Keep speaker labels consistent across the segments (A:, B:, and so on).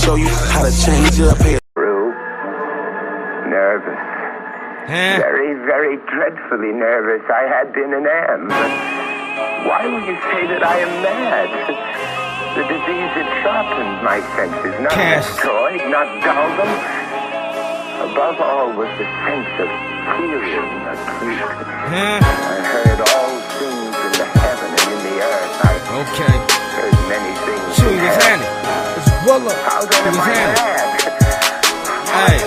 A: show you how to change up here.
B: Nervous. Very, very dreadfully nervous. I had been and am. Why will you say that I am mad? The disease had sharpened my senses, not destroyed, not dulled them. Above all was the sense of hearing acute. I heard all things in the heaven and in the earth. I heard many things.
C: Chew his hand. It's Willa.
B: How then am I mad?
C: Hey,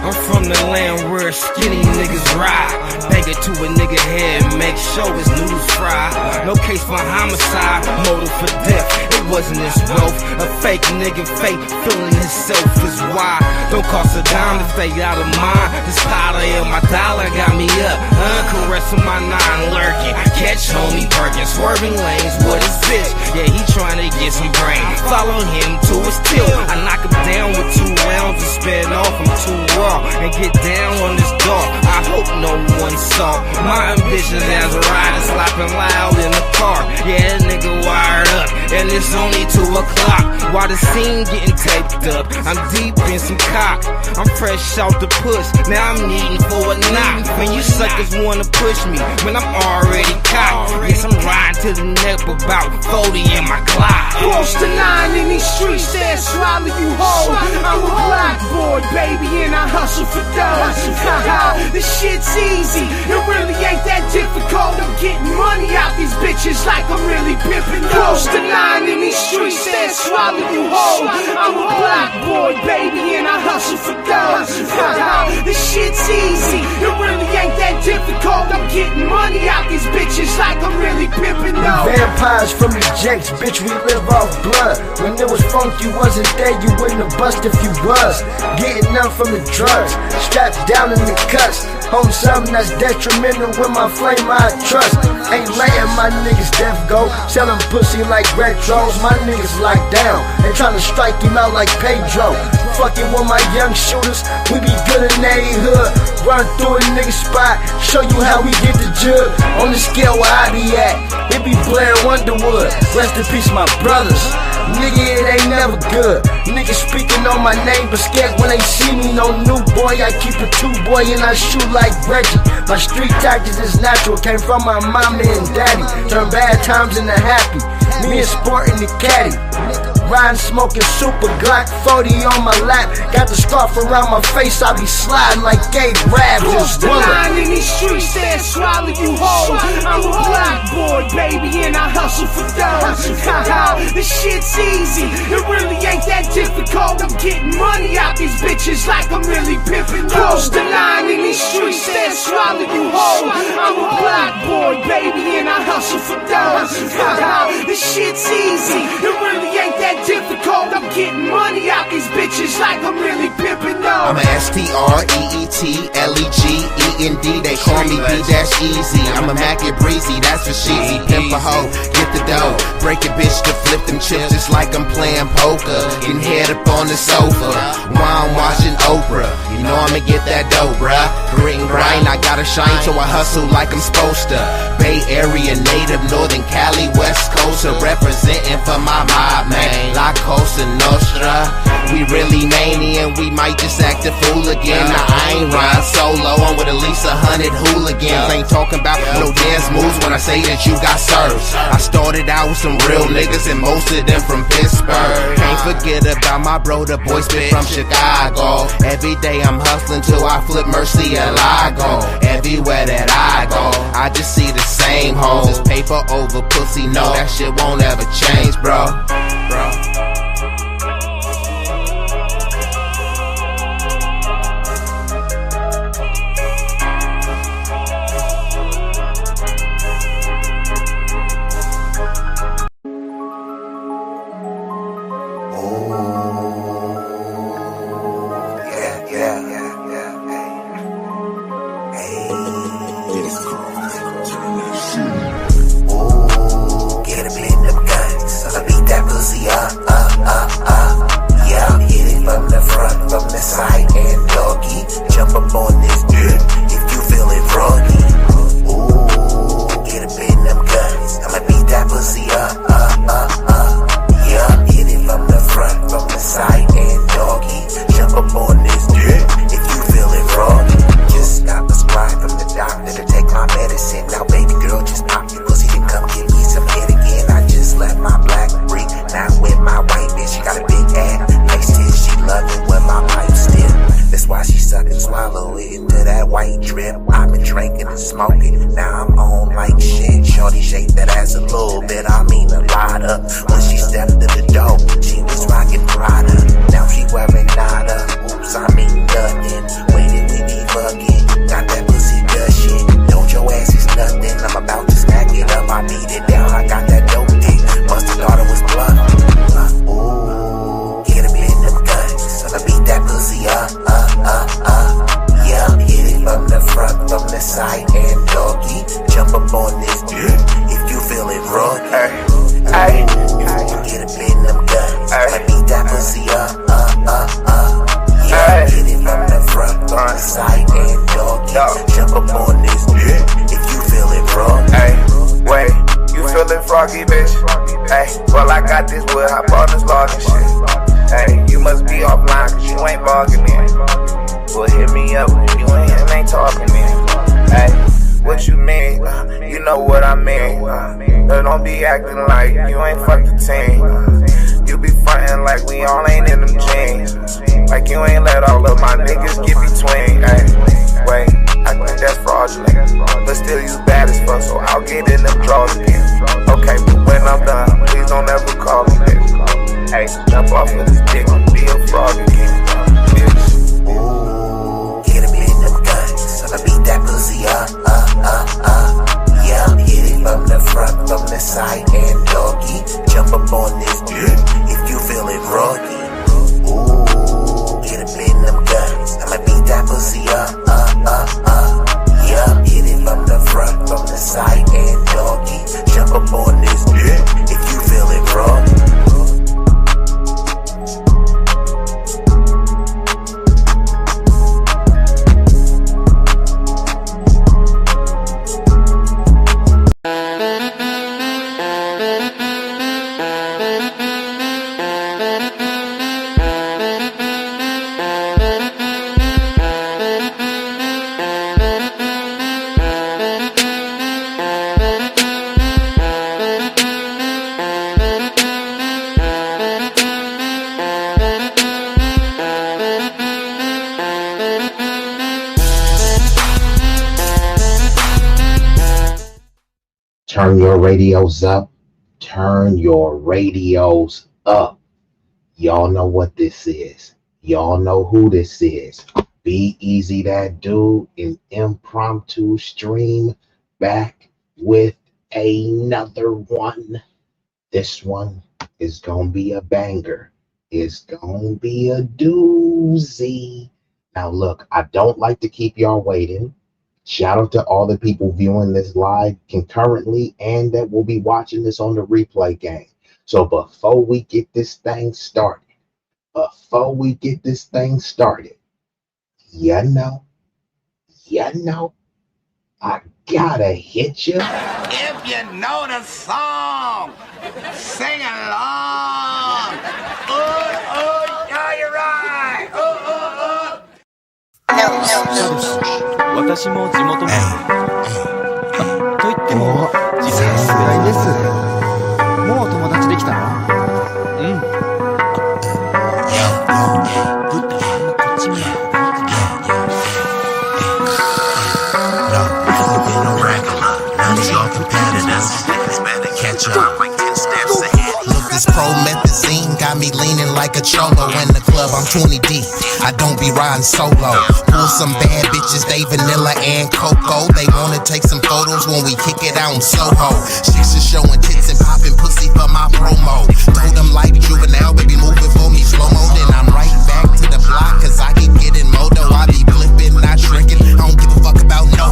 C: I'm from the land where skinny niggas ride. Bang it to a nigga head, make sure his noodles fried. No case for homicide, motive for death. It wasn't his wealth. A fake nigga fake, feeling himself is why. Don't cost a dime to stay out of mind. This powder in my dollar got me up. Caressing my nine lurking. Catch homie Perkins, swerving lanes with his bitch. Yeah, he trying to get some brain. Follow him to his tilt. I knock him down with 2 rounds and spin off him too raw. And get down on this dog. I hope no one saw my ambitions as a rider, slapping loud in the car. Yeah, that nigga wired up, and it's only 2 o'clock. While the scene getting taped up, I'm deep in some cock. I'm fresh out the push, now I'm needing for a knock. When you suckers wanna push me, when I'm already cocked. Yes, I'm riding to the neck, about 40 in my clock.
D: Cross the line in these streets, they'll swallow you whole. I'm a black boy, baby, and I hustle for dough. This shit's easy, it really ain't that difficult. I'm getting money out these bitches like I'm really pimping those. Cross the line in these streets, they'll swallow you whole. I'm a black boy, baby, and I hustle for dough. This shit's easy, it really ain't that difficult. I'm getting money out these bitches like I'm really pimping those.
E: Vampires from the Jakes, bitch, we live off blood. When it was funk, you wasn't there, you wouldn't have bust if you was. Getting up from the drugs, strapped down in the cuts. Home something that's detrimental with my flame I trust. Ain't letting my niggas death go. Selling pussy like retros. My niggas locked down and trying to strike him out like Pedro. Fucking with my young shooters, we be good in every hood. Run through a nigga spot, show you how we get the jug. On the scale where I be at, it be Blair Underwood. Rest in peace my brothers. Nigga, it ain't never good. Niggas speaking on my name, but scared when they see me. No new boy, I keep a 2-boy and I shoot like Reggie. My street tactics is natural, came from my mama and daddy. Turn bad times into happy. Me and Sport in the caddy. Riding, smoking super Glock 40 on my lap. Got the scarf around my face, I be sliding like gay rap.
D: Cross the line in these streets, they'll swallow you whole. I'm a black boy, baby, and I hustle for dough. This shit's easy, it really ain't that difficult. I'm getting money out these bitches like I'm really pimping those. Cross the line in these streets, they'll swallow you whole. I'm a black boy, baby, and I hustle for dough. This shit's easy, it really ain't that difficult. I'm getting money out these bitches like I'm really pimping those.
F: I'm a STREETLEGEND. They call me B-Eazy. I'm a Mac it breezy, that's for sheezy. Pimp a hoe, get the dough. Break a bitch to flip them chips just like I'm playing poker. Getting head up on the sofa while I'm watching Oprah. You know I'ma get that dough, bruh. Green grind, I gotta shine, so I hustle like I'm supposed to. Bay Area native, Northern Cali, West Coast, representing for my mob, man. La Cosa Nostra, we really mania, and we might just act a fool again. Now I ain't riding solo, I'm with at least 100 hooligans. Ain't talking about no dance moves when I say that you got served. I started out with some real niggas and most of them from Pittsburgh. Can't forget about my bro, the boy spit from Chicago. Every day I'm hustling till I flip Mercy and Lago. Everywhere that I go, I just see the same hoes. It's paper over pussy, no, that shit won't ever change, bro.
G: Get a blend of guns, I'ma beat that pussy up.
F: shake that ass a little bit, I mean a lot of. When she stepped to the door, she was rocking Prada. Now she wearing nada. Oops, I mean nothing. When did we be fucking? Got that pussy gushing. Don't your ass is nothing. I'm about to stack it up. I beat it down. I got that dope dick. Must've thought it was bluff. Ooh, get him in them guts. I'ma beat that pussy up. Yeah, hit it from the front, from the side, and doggy. Jump up on this dick if you feel it wrong. Get him in them guts. I'ma beat that pussy up. Yeah, hit it from the front, from the side, and doggy. Jump up on this dick if you feel it wrong.
B: Wait, you feeling froggy, bitch? Well, I got this wood, hop on this log and shit. You must be offline, cause you ain't bargaining. Well, hit me up when you ain't talking, man. What you mean? You know what I mean. Don't be acting like you ain't fucked the team. You be frontin' like we all ain't in them jeans. Like you ain't let all of my niggas get between. Wait, I think that's fraudulent. But still you bad as fuck, so I'll get in them drawers again. Okay, but when I'm done, please don't ever call me bitch. Jump off of this dick and be a frog again, bitch.
F: Ooh, get him in them guts. I'ma beat that pussy up. Yeah, hit it from the front, from the side, and doggy. Jump up on this dick if you feel it roggy. Ooh, get him in them guts. I'ma beat that pussy up. Yeah, hit it from the front, from the side, and doggy. Jump up on this dick if you feel it roggy.
G: Turn your radios up. Turn your radios up. Y'all know what this is. Y'all know who this is. B-Eazy Dat Dude, an impromptu stream, back with another one. This one is gonna be a banger. It's gonna be a doozy. Now look, I don't like to keep y'all waiting. Shout out to all the people viewing this live concurrently and that will be watching this on the replay game. So before we get this thing started, you know, I gotta hit you.
H: If you know the song, sing along. Yeah, you're right.
I: 私も地元民といっても実際に世代です。もう友達できたの？うん。ぶったまんまこっち見ろ。
F: This promethazine got me leaning like a cholo in the club. I'm 20 deep. I don't be riding solo. Pull some bad bitches, they vanilla and cocoa. They wanna take some photos when we kick it out in Soho. Chicks are showing tits and popping pussy for my promo. Told them like juvenile, baby, move it for me slow mo. Then I'm right back to the block, cause I keep getting moto. I be flipping, not shrinking. I don't give a fuck about no.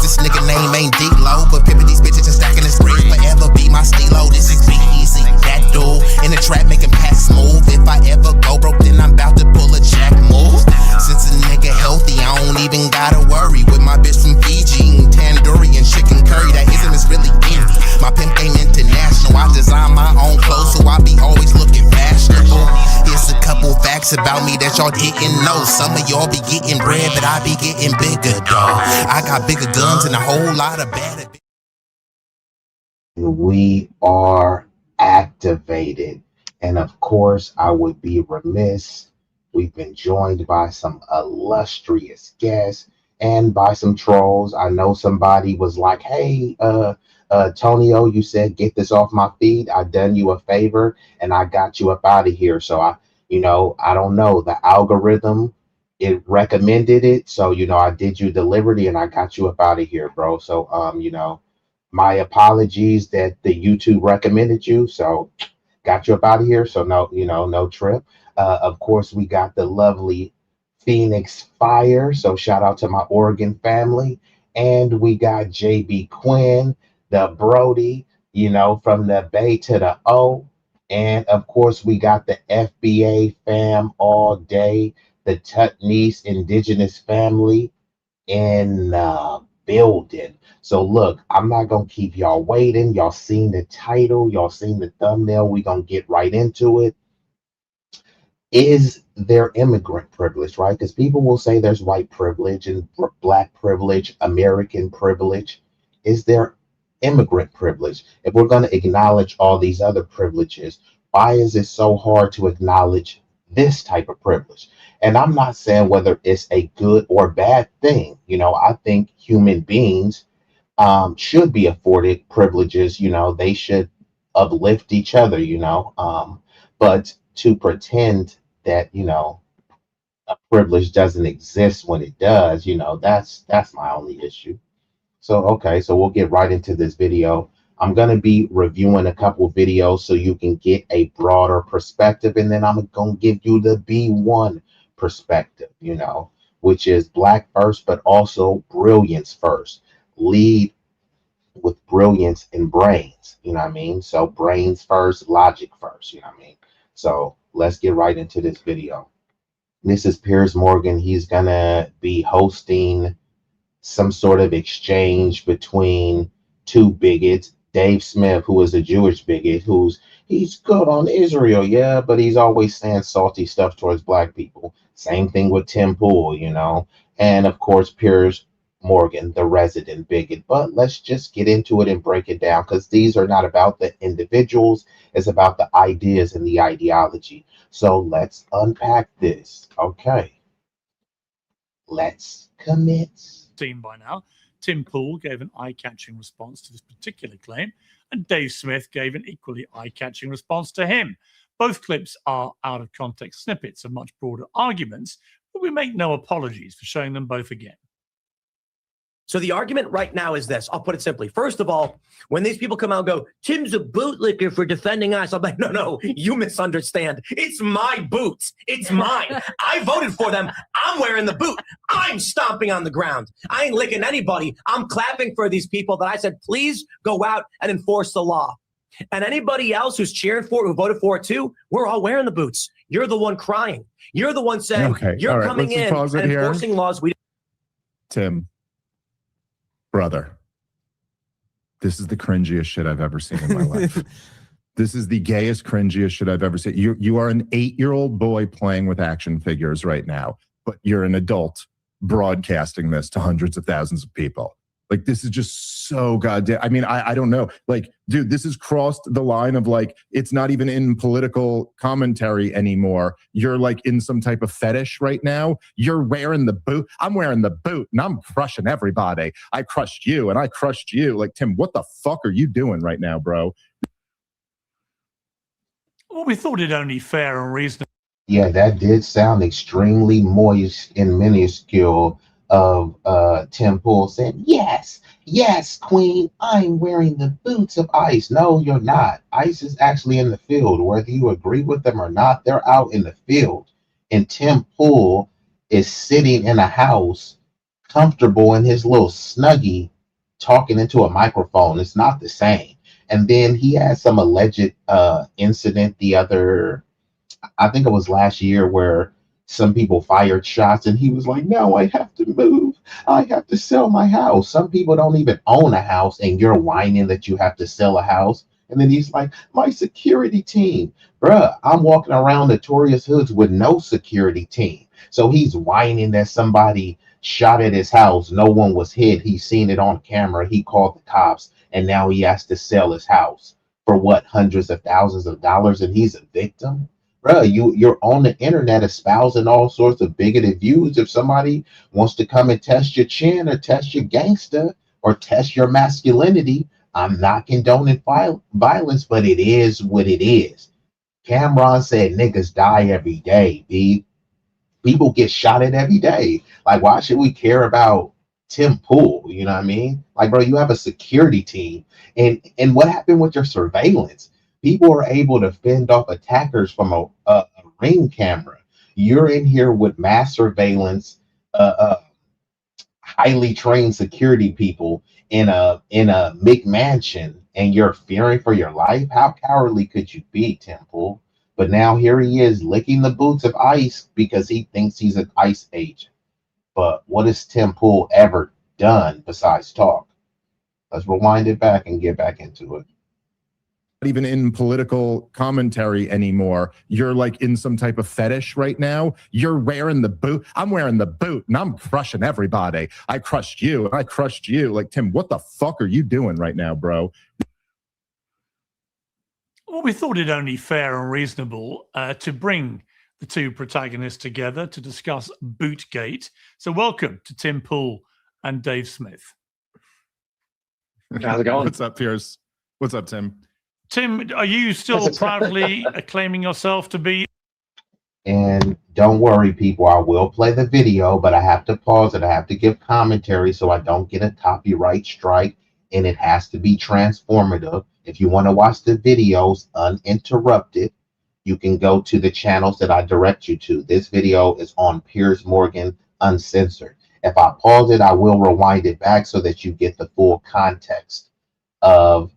F: This nigga name ain't D-Lo, but pimping these bitches and stacking his bricks forever be my stilo. This is B-Eazy Dat Dude in the trap making packs smooth. If I ever go broke, then I'm about to pull a jack move. Since a nigga healthy, I don't even gotta worry. With my bitch from Fiji eating tandoori and chicken curry, that ism is really in me. My pimp game international. I design my own clothes, so I be always looking fashionable. Here's a couple facts about me that y'all didn't know. Some of y'all be getting bread, but I be getting bigger, dawg. I got bigger guns and a whole lot of better.
G: We are activated. And of course, I would be remiss. We've been joined by some illustrious guests. and by some trolls. I know somebody was like, hey, Tonio, you said get this off my feed. I done you a favor and I got you up out of here. So I don't know, the algorithm, it recommended it. So, I did you the liberty and I got you up out of here, bro. So, my apologies that the YouTube recommended you. So got you up out of here. So no trip. Of course, we got the lovely Phoenix Fire. So shout out to my Oregon family. And we got JB Quinn, the Brody, from the Bay to the O. And of course, we got the FBA fam all day, the Tutnese Indigenous family in building. So look, I'm not gonna keep y'all waiting. Y'all seen the title, y'all seen the thumbnail. We gonna get right into it. Is there immigrant privilege, right? Because people will say there's white privilege and black privilege, American privilege. Is there immigrant privilege? If we're gonna acknowledge all these other privileges, why is it so hard to acknowledge this type of privilege? And I'm not saying whether it's a good or bad thing. I think human beings should be afforded privileges. They should uplift each other, but to pretend that, a privilege doesn't exist when it does, that's my only issue. So, okay, so we'll get right into this video. I'm going to be reviewing a couple videos so you can get a broader perspective, and then I'm going to give you the B1 perspective, which is black first, but also brilliance first. Lead with brilliance and brains, So brains first, logic first, So let's get right into this video. This is Piers Morgan. He's going to be hosting some sort of exchange between two bigots. Dave Smith, who is a Jewish bigot, he's good on Israel, yeah, but he's always saying salty stuff towards black people. Same thing with Tim Pool, and of course Piers Morgan, the resident bigot. But let's just get into it and break it down, because these are not about the individuals, it's about the ideas and the ideology. So let's unpack this. Okay, let's commit.
J: Seen by now, Tim Pool gave an eye-catching response to this particular claim, and Dave Smith gave an equally eye-catching response to him. Both clips are out-of-context snippets of much broader arguments, but we make no apologies for showing them both again.
K: So the argument right now is this. I'll put it simply. First of all, when these people come out and go, Tim's a bootlicker for defending us, I'm like, no, you misunderstand. It's my boots. It's mine. I voted for them. I'm wearing the boot. I'm stomping on the ground. I ain't licking anybody. I'm clapping for these people that I said, please go out and enforce the law. And anybody else who's cheering for it, who voted for it too, we're all wearing the boots. You're the one crying. You're the one saying, you're coming in and enforcing laws.
L: Tim. Brother, this is the cringiest shit I've ever seen in my life. This is the gayest, cringiest shit I've ever seen. You are an 8-year-old boy playing with action figures right now, but you're an adult broadcasting this to hundreds of thousands of people. Like, this is just so goddamn. I mean, I don't know. Like, dude, this has crossed the line of, like, it's not even in political commentary anymore. You're like in some type of fetish right now. You're wearing the boot. I'm wearing the boot and I'm crushing everybody. I crushed you and I crushed you. Like, Tim, what the fuck are you doing right now, bro?
J: Well, we thought it only fair and reasonable.
G: Yeah, that did sound extremely moist and minuscule of Tim Pool saying, yes, Queen, I'm wearing the boots of ICE. No, you're not. ICE is actually in the field. Whether you agree with them or not, they're out in the field. And Tim Pool is sitting in a house, comfortable in his little snuggie, talking into a microphone. It's not the same. And then he had some alleged incident I think it was last year, where some people fired shots and he was like, no, I have to move. I have to sell my house. Some people don't even own a house and you're whining that you have to sell a house. And then he's like, my security team. Bruh, I'm walking around Notorious Hoods with no security team. So he's whining that somebody shot at his house. No one was hit. He's seen it on camera. He called the cops and now he has to sell his house for what, hundreds of thousands of dollars, and he's a victim? bro, you're on the internet espousing all sorts of bigoted views. If somebody wants to come and test your chin or test your gangster or test your masculinity, I'm not condoning violence, but it is what it is. Cameron said niggas die every day, B. People get shot at every day. Like, why should we care about Tim Pool? You know what I mean? Like, bro, you have a security team. And what happened with your surveillance? People are able to fend off attackers from a ring camera. You're in here with mass surveillance, highly trained security people in a McMansion, and you're fearing for your life. How cowardly could you be, Tim Pool? But now here he is licking the boots of ICE because he thinks he's an ICE agent. But what has Tim Pool ever done besides talk? Let's rewind it back and get back into it.
L: Not even in political commentary anymore. You're like in some type of fetish right now. You're wearing the boot. I'm wearing the boot and I'm crushing everybody. I crushed you and I crushed you. Like, Tim, what the fuck are you doing right now, bro?
J: Well, we thought it only fair and reasonable to bring the two protagonists together to discuss Bootgate. So welcome to Tim Pool and Dave Smith.
M: How's it going?
L: What's up, Piers? What's up, Tim?
J: Tim, are you still proudly claiming yourself to be?
G: And don't worry, people, I will play the video, but I have to pause it. I have to give commentary so I don't get a copyright strike, and it has to be transformative. If you want to watch the videos uninterrupted, you can go to the channels that I direct you to. This video is on Piers Morgan Uncensored. If I pause it, I will rewind it back so that you get the full context of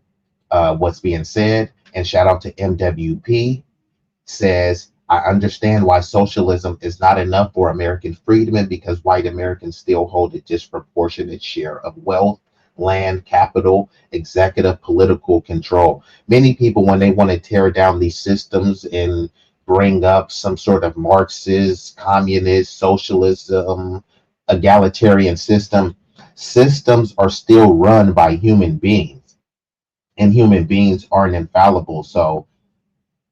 G: what's being said. And shout out to MWP, says, I understand why socialism is not enough for American freedom, because white Americans still hold a disproportionate share of wealth, land, capital, executive, political control. Many people, when they want to tear down these systems and bring up some sort of Marxist, communist, socialism, egalitarian systems are still run by human beings, and human beings aren't infallible. So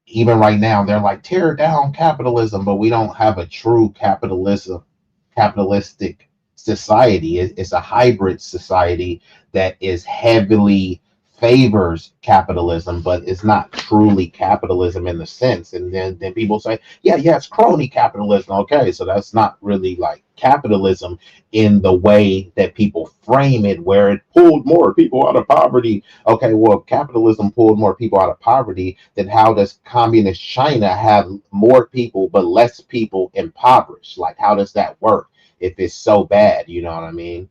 G: even right now, they're like, tear down capitalism, but we don't have a true capitalistic society. It's a hybrid society that is heavily favors capitalism, but it's not truly capitalism in the sense. And then people say, yeah, it's crony capitalism. Okay, so that's not really like capitalism in the way that people frame it, where it pulled more people out of poverty. Okay, well, if capitalism pulled more people out of poverty, then how does communist China have more people but less people impoverished? Like, how does that work if it's so bad? You know what I mean?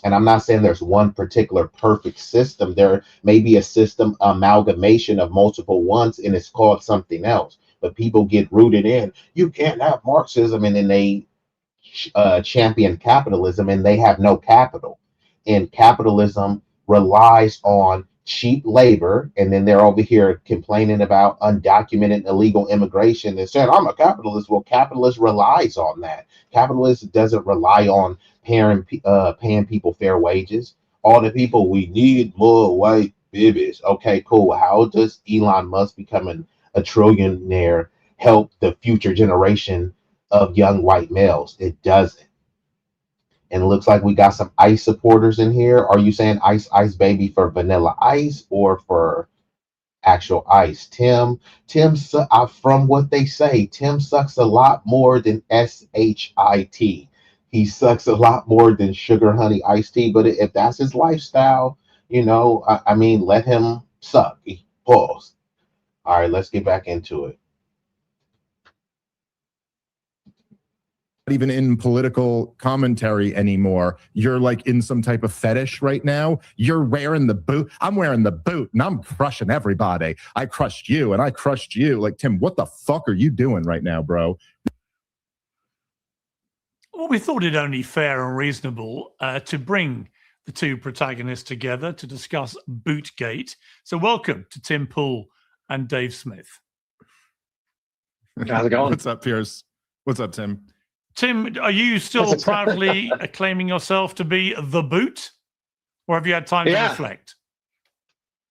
G: And I'm not saying there's one particular perfect system. There may be a system amalgamation of multiple ones, and it's called something else. But people get rooted in, you can't have Marxism, and then they champion capitalism, and they have no capital. And capitalism relies on cheap labor, and then they're over here complaining about undocumented illegal immigration and saying, I'm a capitalist. Well, capitalist relies on that. Capitalist doesn't rely on paying people fair wages. All the people, we need more white babies. Okay, cool. How does Elon Musk becoming a trillionaire help the future generation of young white males? It doesn't. And it looks like we got some ICE supporters in here. Are you saying Ice Ice Baby for Vanilla Ice or for actual ice? Tim, from what they say, Tim sucks a lot more than SHIT. He sucks a lot more than Sugar Honey Iced Tea. But if that's his lifestyle, you know, I mean, let him suck. Pause. All right, let's get back into it.
L: Not even in political commentary anymore. You're like in some type of fetish right now. You're wearing the boot. I'm wearing the boot and I'm crushing everybody. I crushed you and I crushed you. Like, Tim, what the fuck are you doing right now, bro?
J: Well, we thought it only fair and reasonable to bring the two protagonists together to discuss Bootgate. So welcome to Tim Pool and Dave Smith.
M: How's it going?
L: What's up, Piers? What's up, Tim?
J: Tim, are you still proudly claiming yourself to be the boot? Or have you had time to reflect?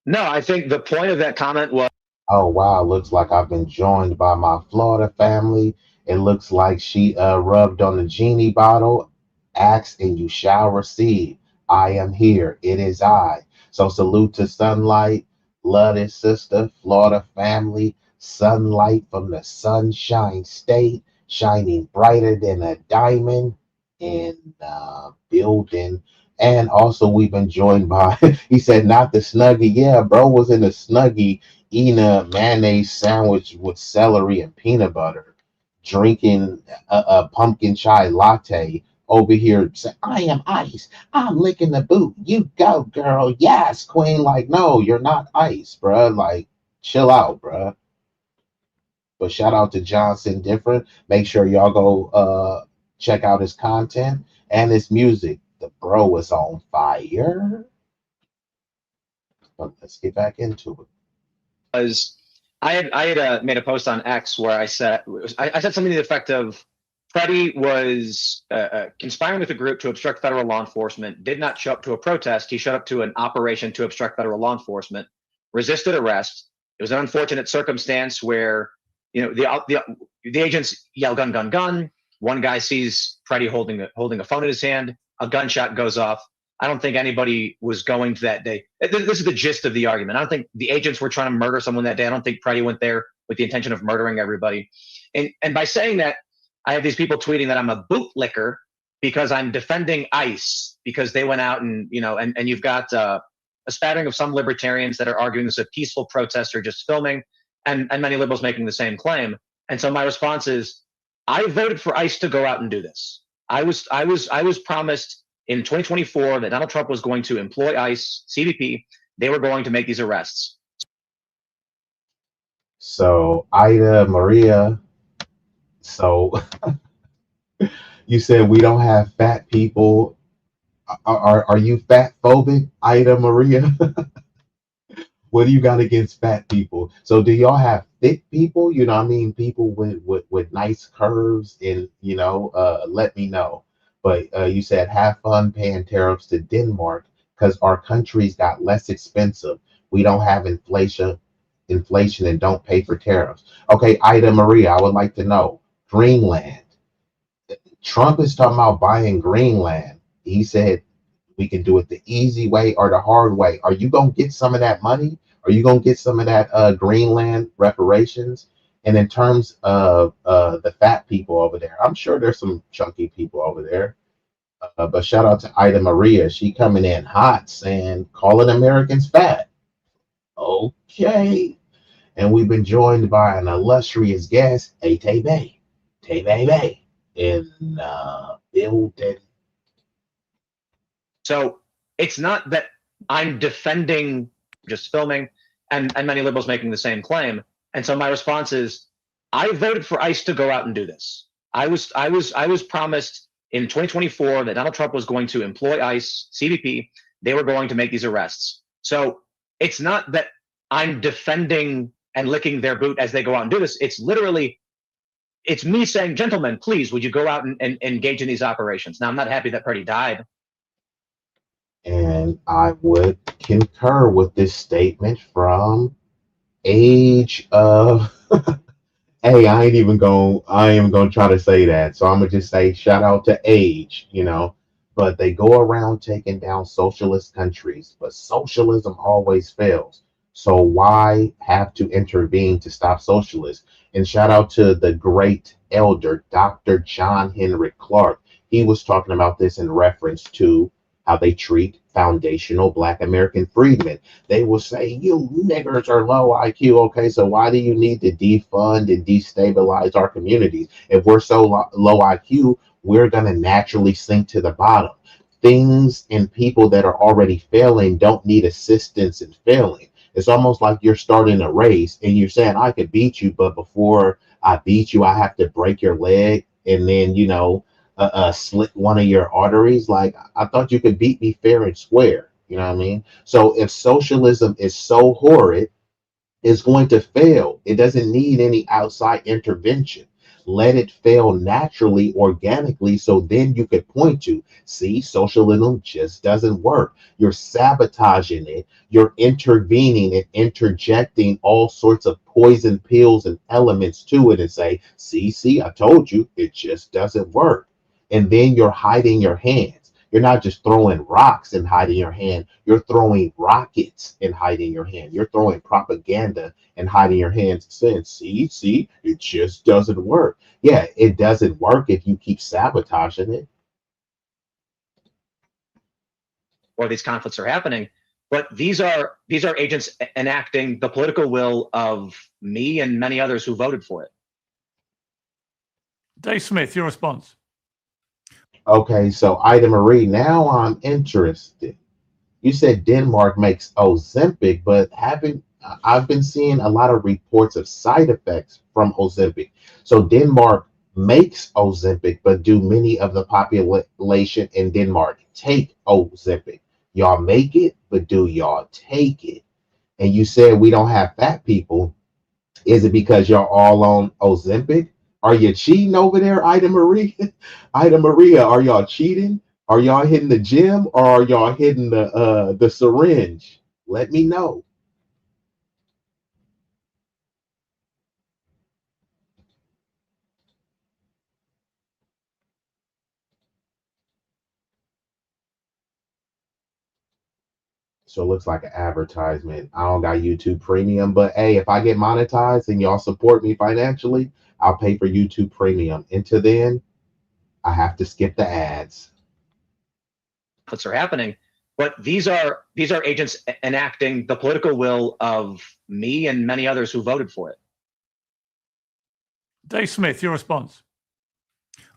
M: No, I think the point of that comment was...
G: Oh wow, looks like I've been joined by my Florida family. It looks like she rubbed on the genie bottle. Ask and you shall receive. I am here. It is I. So salute to sunlight, blooded sister, Florida family, sunlight from the sunshine state, shining brighter than a diamond in the building. And also we've been joined by he said not the snuggie. Yeah, bro was in the snuggie eating a mayonnaise sandwich with celery and peanut butter, drinking a pumpkin chai latte over here saying, I am ice. I'm licking the boot. You go, girl. Yes, queen. Like, no, you're not ice, bruh. Like, chill out, bruh. But shout out to Johnson Different. Make sure y'all go check out his content and his music. The bro is on fire. But let's get back into it.
M: Was I had made a post on X where I said something to the effect of Freddie was conspiring with a group to obstruct federal law enforcement, did not show up to a protest. He showed up to an operation to obstruct federal law enforcement, resisted arrest. It was an unfortunate circumstance where, you know, the agents yell gun, gun, gun. One guy sees Freddie holding a phone in his hand. A gunshot goes off. I don't think anybody was going to that day. This is the gist of the argument. I don't think the agents were trying to murder someone that day. I don't think Freddie went there with the intention of murdering everybody. And by saying that, I have these people tweeting that I'm a bootlicker because I'm defending ICE because they went out and, you know, and you've got a spattering of some libertarians that are arguing this is a peaceful protest or just filming, and many liberals making the same claim. And so my response is, I voted for ICE to go out and do this. I was promised in 2024 that Donald Trump was going to employ ICE, CBP. They were going to make these arrests.
G: So Ida Maria, so you said we don't have fat people. Are you fat phobic, Ida Maria? What do you got against fat people? So do y'all have thick people? You know what I mean? People with nice curves and, you know, let me know. But you said have fun paying tariffs to Denmark because our countries got less expensive. We don't have inflation and don't pay for tariffs. Okay, Ida Maria, I would like to know Greenland. Trump is talking about buying Greenland. He said we can do it the easy way or the hard way. Are you going to get some of that money? Are you going to get some of that Greenland reparations? And in terms of the fat people over there, I'm sure there's some chunky people over there. But shout out to Ida Maria. She coming in hot saying, calling Americans fat. Okay. And we've been joined by an illustrious guest, Tay-Bay in building.
M: So it's not that I'm defending just filming and many liberals making the same claim. And so my response is, I voted for ICE to go out and do this. I was promised in 2024 that Donald Trump was going to employ ICE, CBP. They were going to make these arrests. So it's not that I'm defending and licking their boot as they go out and do this. It's literally, it's me saying, gentlemen, please, would you go out and engage in these operations? Now, I'm not happy that Freddie died.
G: And I would concur with this statement from Age of hey, I ain't even gonna try to say that. So I'm gonna just say shout out to Age, you know. But they go around taking down socialist countries, but socialism always fails. So why have to intervene to stop socialists? And shout out to the great elder, Dr. John Henrik Clark. He was talking about this in reference to how they treat foundational Black American freedmen. They will say, you niggers are low IQ. Okay, so why do you need to defund and destabilize our communities? If we're so low IQ, we're going to naturally sink to the bottom. Things and people that are already failing don't need assistance in failing. It's almost like you're starting a race and you're saying, I could beat you, but before I beat you, I have to break your leg and then, you know, slit one of your arteries. Like, I thought you could beat me fair and square. You know what I mean? So if socialism is so horrid, it's going to fail. It doesn't need any outside intervention. Let it fail naturally, organically, so then you could point to, see, socialism just doesn't work. You're sabotaging it. You're intervening and interjecting all sorts of poison pills and elements to it and say, see, I told you, it just doesn't work. And then you're hiding your hands. You're not just throwing rocks and hiding your hand. You're throwing rockets and hiding your hand. You're throwing propaganda and hiding your hands, saying, see, it just doesn't work. Yeah, it doesn't work if you keep sabotaging it.
M: Or these conflicts are happening, but these are agents enacting the political will of me and many others who voted for it.
J: Dave Smith, your response.
G: Okay, so Ida Marie, now I'm interested. You said Denmark makes Ozempic, but I've been seeing a lot of reports of side effects from Ozempic. So Denmark makes Ozempic, but do many of the population in Denmark take Ozempic? Y'all make it, but do y'all take it? And you said we don't have fat people. Is it because y'all all on Ozempic? Are you cheating over there, Ida Marie? Ida Maria, are y'all cheating? Are y'all hitting the gym, or are y'all hitting the syringe? Let me know. So it looks like an advertisement. I don't got YouTube Premium, but hey, if I get monetized and y'all support me financially, I'll pay for YouTube Premium. Until then, I have to skip the ads.
M: Conflicts are happening, but these are agents enacting the political will of me and many others who voted for it.
J: Dave Smith, your response.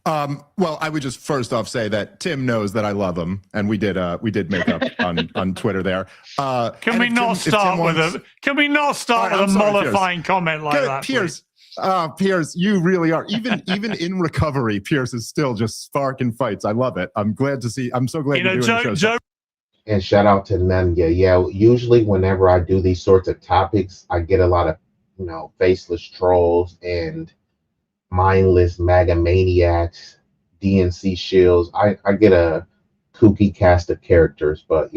L: Well, I would just first off say that Tim knows that I love him, and we did make up on Twitter there.
J: Can we not start with a mollifying comment like that,
L: Pierce? Pierce, you really are. Even in recovery, Pierce is still just sparking fights. I love it. I'm glad to see. I'm so glad you're doing the show.
G: And shout out to Nanya. Yeah, usually whenever I do these sorts of topics, I get a lot of faceless trolls and mindless MAGA maniacs, DNC shills. I get a kooky cast of characters, but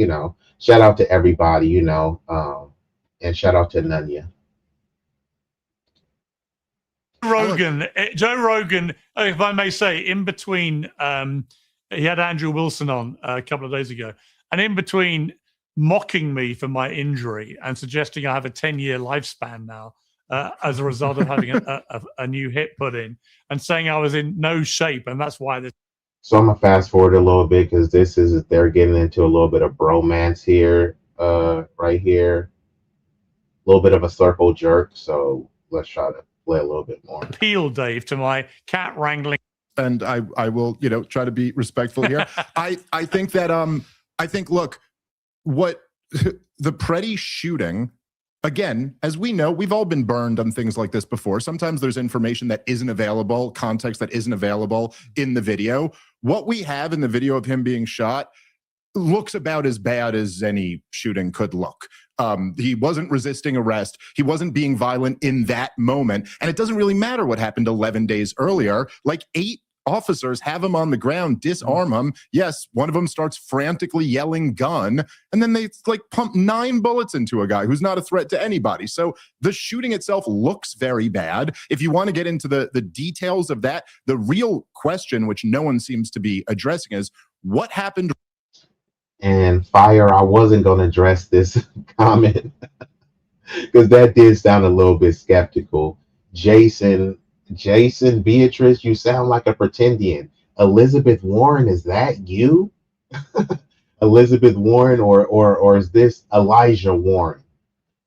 G: shout out to everybody, and shout out to Nanya.
J: Joe Rogan, if I may say, in between, he had Andrew Wilson on a couple of days ago, and in between mocking me for my injury and suggesting I have a 10-year lifespan now, as a result of having a new hip put in, and saying I was in no shape, and that's why this.
G: So I'm gonna fast forward a little bit because they're getting into a little bit of bromance here, right here, a little bit of a circle jerk. So let's try to play a little bit more.
J: Appeal, Dave, to my cat wrangling.
L: And I will try to be respectful here. I think that look, what the Preddy shooting. Again, as we know, we've all been burned on things like this before. Sometimes there's information that isn't available, context that isn't available in the video. What we have in the video of him being shot looks about as bad as any shooting could look. He wasn't resisting arrest. He wasn't being violent in that moment. And it doesn't really matter what happened 11 days earlier. Like 8 officers have him on the ground, disarm him. Yes, one of them starts frantically yelling gun, and then they pump 9 bullets into a guy who's not a threat to anybody. So the shooting itself looks very bad. If you want to get into the details of that, the real question, which no one seems to be addressing, is what happened.
G: And Fire, I wasn't going to address this comment because that did sound a little bit skeptical. Jason, Beatrice, you sound like a pretendian. Elizabeth Warren, is that you? Elizabeth Warren, or is this Elijah Warren?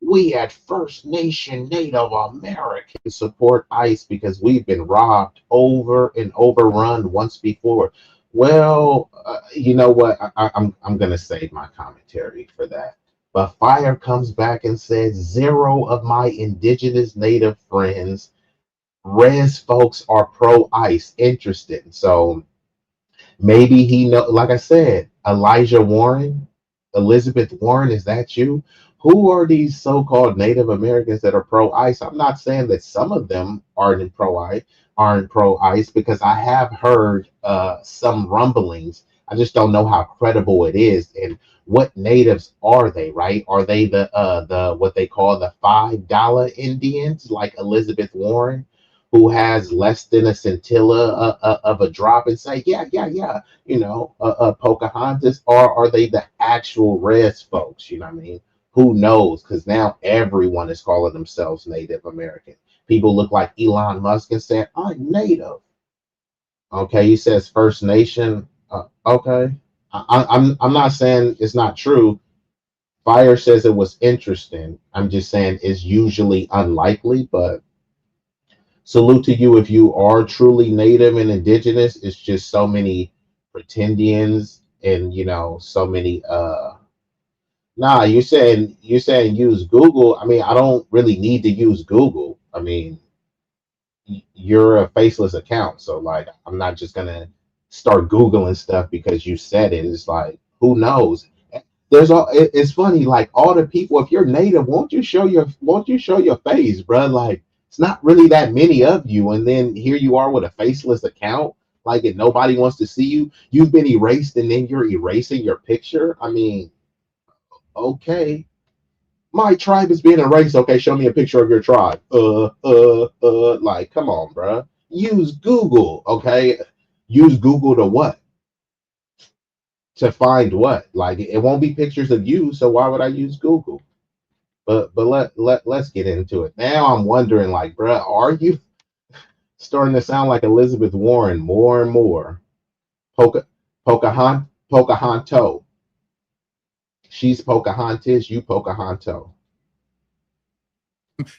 G: We at First Nation Native Americans support ICE because we've been robbed over and overrun once before. Well, you know what? I'm going to save my commentary for that. But Fire comes back and says 0 of my indigenous native friends, res folks, are pro-ICE, interested. So maybe he know, like I said, Elijah Warren, Elizabeth Warren, is that you? who are these so-called Native Americans that are pro-ICE? I'm not saying that some of them aren't pro-ICE, because I have heard some rumblings. I just don't know how credible it is. And what natives are they, right? Are they the what they call the $5 Indians, like Elizabeth Warren, who has less than a scintilla of a drop and say, yeah, Pocahontas? Or are they the actual res folks? You know what I mean? Who knows? Because now everyone is calling themselves Native American. People look like Elon Musk and say, I'm Native. Okay, he says First Nation. Okay, I'm not saying it's not true. Fire says it was interesting. I'm just saying it's usually unlikely. But salute to you if you are truly Native and Indigenous. It's just so many pretendians, and so many Nah, you're saying use Google. I mean, I don't really need to use Google. I mean, you're a faceless account, so like I'm not just gonna start Googling stuff because you said it. It's like, who knows? It's funny, like all the people, if you're native, won't you show your face, bro? Like it's not really that many of you, and then here you are with a faceless account, like, and nobody wants to see you. You've been erased, and then you're erasing your picture. I mean, okay. My tribe is being erased. Okay, show me a picture of your tribe. Like, come on, bruh. Use Google, okay? Use Google to what? To find what? Like, it won't be pictures of you, so why would I use Google? But let's get into it. Now I'm wondering, like, bruh, are you starting to sound like Elizabeth Warren more and more? Pocahonto. She's Pocahontas, you Pocahonto.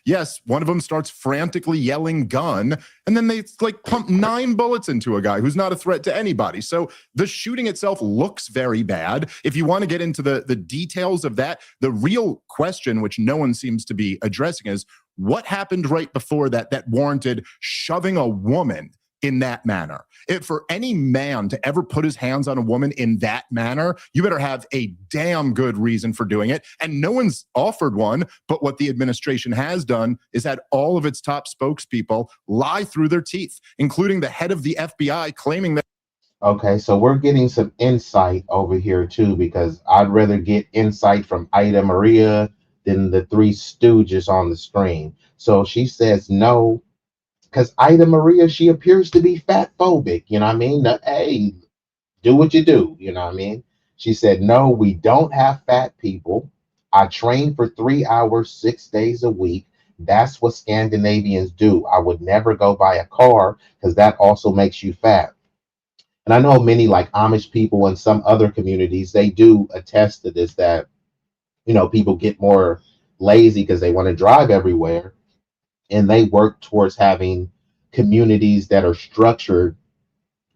L: Yes, one of them starts frantically yelling gun, and then they like pump 9 bullets into a guy who's not a threat to anybody. So the shooting itself looks very bad. If you want to get into the details of that, the real question, which no one seems to be addressing, is what happened right before that warranted shoving a woman in that manner. If for any man to ever put his hands on a woman in that manner, you better have a damn good reason for doing it. And no one's offered one, but what the administration has done is had all of its top spokespeople lie through their teeth, including the head of the FBI claiming that.
G: Okay, so we're getting some insight over here too, because I'd rather get insight from Ida Maria than the 3 stooges on the screen. So she says no, because Ida Maria, she appears to be fat phobic. You know what I mean? Hey, do what you do. You know what I mean? She said, no, we don't have fat people. I train for 3 hours, 6 days a week. That's what Scandinavians do. I would never go buy a car because that also makes you fat. And I know many like Amish people and some other communities, they do attest to this, that, people get more lazy because they want to drive everywhere. And they work towards having communities that are structured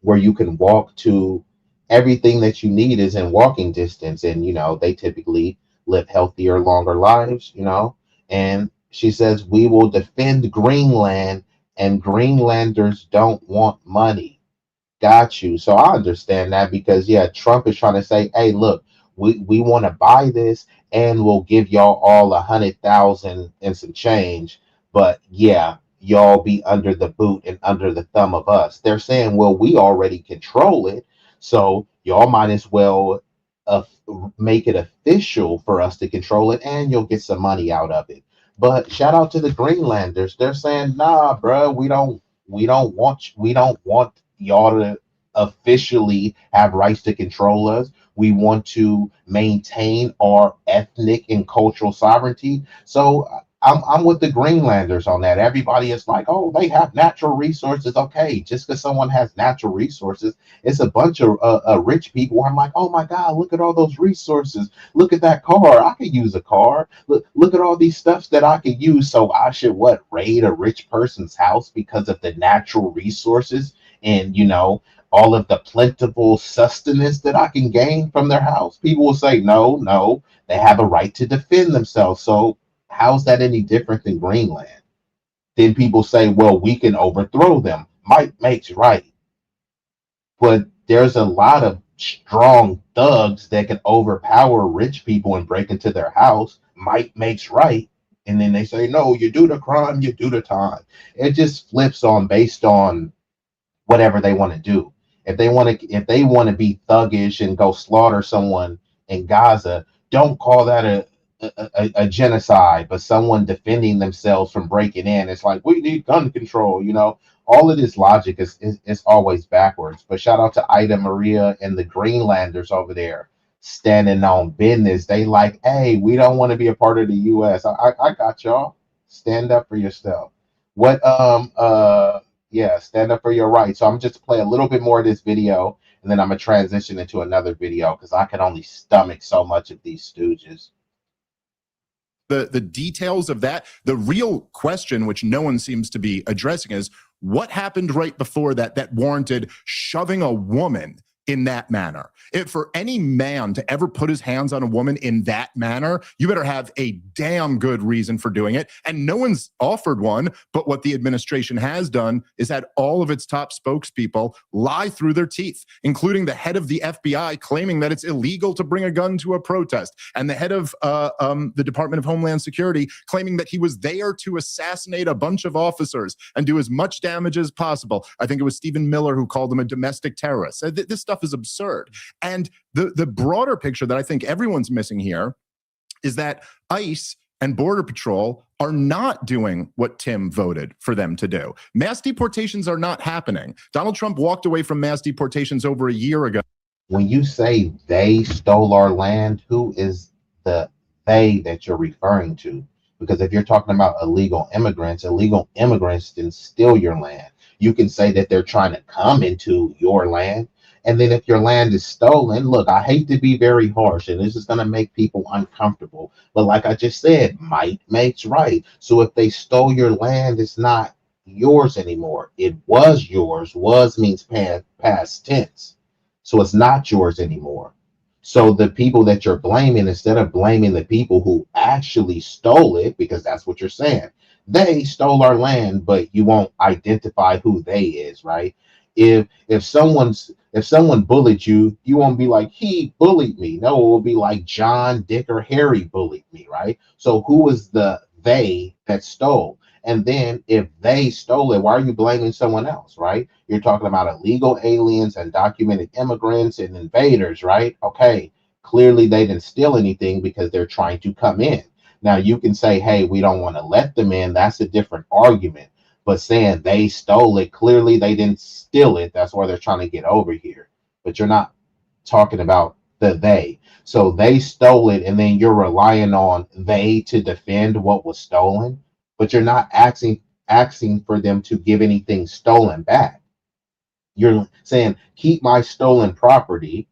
G: where you can walk to everything that you need is in walking distance. And, they typically live healthier, longer lives, And she says, we will defend Greenland, and Greenlanders don't want money. Got you. So I understand that because, yeah, Trump is trying to say, hey, look, we want to buy this and we'll give y'all all 100,000 and some change. But yeah, y'all be under the boot and under the thumb of us. They're saying, well, we already control it, so y'all might as well make it official for us to control it, and you'll get some money out of it. But shout out to the Greenlanders. They're saying, nah, bro, we don't want y'all to officially have rights to control us. We want to maintain our ethnic and cultural sovereignty. So I'm with the Greenlanders on that. Everybody is like, oh, they have natural resources. Okay, just because someone has natural resources, it's a bunch of rich people where I'm like, oh my God, look at all those resources. Look at that car. I could use a car. Look at all these stuffs that I could use. So I should raid a rich person's house because of the natural resources and all of the plentiful sustenance that I can gain from their house. People will say, no, they have a right to defend themselves. So how's that any different than Greenland? Then people say, well, we can overthrow them. Might makes right. But there's a lot of strong thugs that can overpower rich people and break into their house. might makes right. And then they say, no, you do the crime, you do the time. It just flips on based on whatever they want to do. If they want to be thuggish and go slaughter someone in Gaza, don't call that a genocide, but someone defending themselves from breaking in. It's like, we need gun control, you know. All of this logic is always backwards. But shout out to Ida Maria and the Greenlanders over there standing on business. They like, hey, we don't want to be a part of the US. I got y'all. Stand up for yourself. What yeah, stand up for your rights. So I'm just play a little bit more of this video, and then I'm gonna transition into another video because I can only stomach so much of these stooges.
L: The details of that, the real question, which no one seems to be addressing, is what happened right before that warranted shoving a woman in that manner. If for any man to ever put his hands on a woman in that manner, you better have a damn good reason for doing it. And no one's offered one, but what the administration has done is had all of its top spokespeople lie through their teeth, including the head of the FBI claiming that it's illegal to bring a gun to a protest, and the head of the Department of Homeland Security claiming that he was there to assassinate a bunch of officers and do as much damage as possible. I think it was Stephen Miller who called him a domestic terrorist. This stuff is absurd. And the broader picture that I think everyone's missing here is that ICE and Border Patrol are not doing what Tim voted for them to do. Mass deportations are not happening. Donald Trump walked away from mass deportations over a year ago.
G: When you say they stole our land, who is the they that you're referring to? Because if you're talking about illegal immigrants didn't steal your land. You can say that they're trying to come into your land. And then if your land is stolen, look, I hate to be very harsh, and this is going to make people uncomfortable. But like I just said, might makes right. So if they stole your land, it's not yours anymore. It was yours. Was means past tense. So it's not yours anymore. So the people that you're blaming, instead of blaming the people who actually stole it, because that's what you're saying, they stole our land, but you won't identify who they is, right? If someone bullied you, you won't be like, he bullied me. No, it will be like John, Dick, or Harry bullied me, right? So who was the they that stole? And then if they stole it, why are you blaming someone else, right? You're talking about illegal aliens, undocumented immigrants, and invaders, right? Okay, clearly they didn't steal anything because they're trying to come in. Now you can say, hey, we don't want to let them in. That's a different argument. But saying they stole it, clearly they didn't steal it. That's why they're trying to get over here. But you're not talking about the they. So they stole it, and then you're relying on they to defend what was stolen. But you're not asking for them to give anything stolen back. You're saying, keep my stolen property,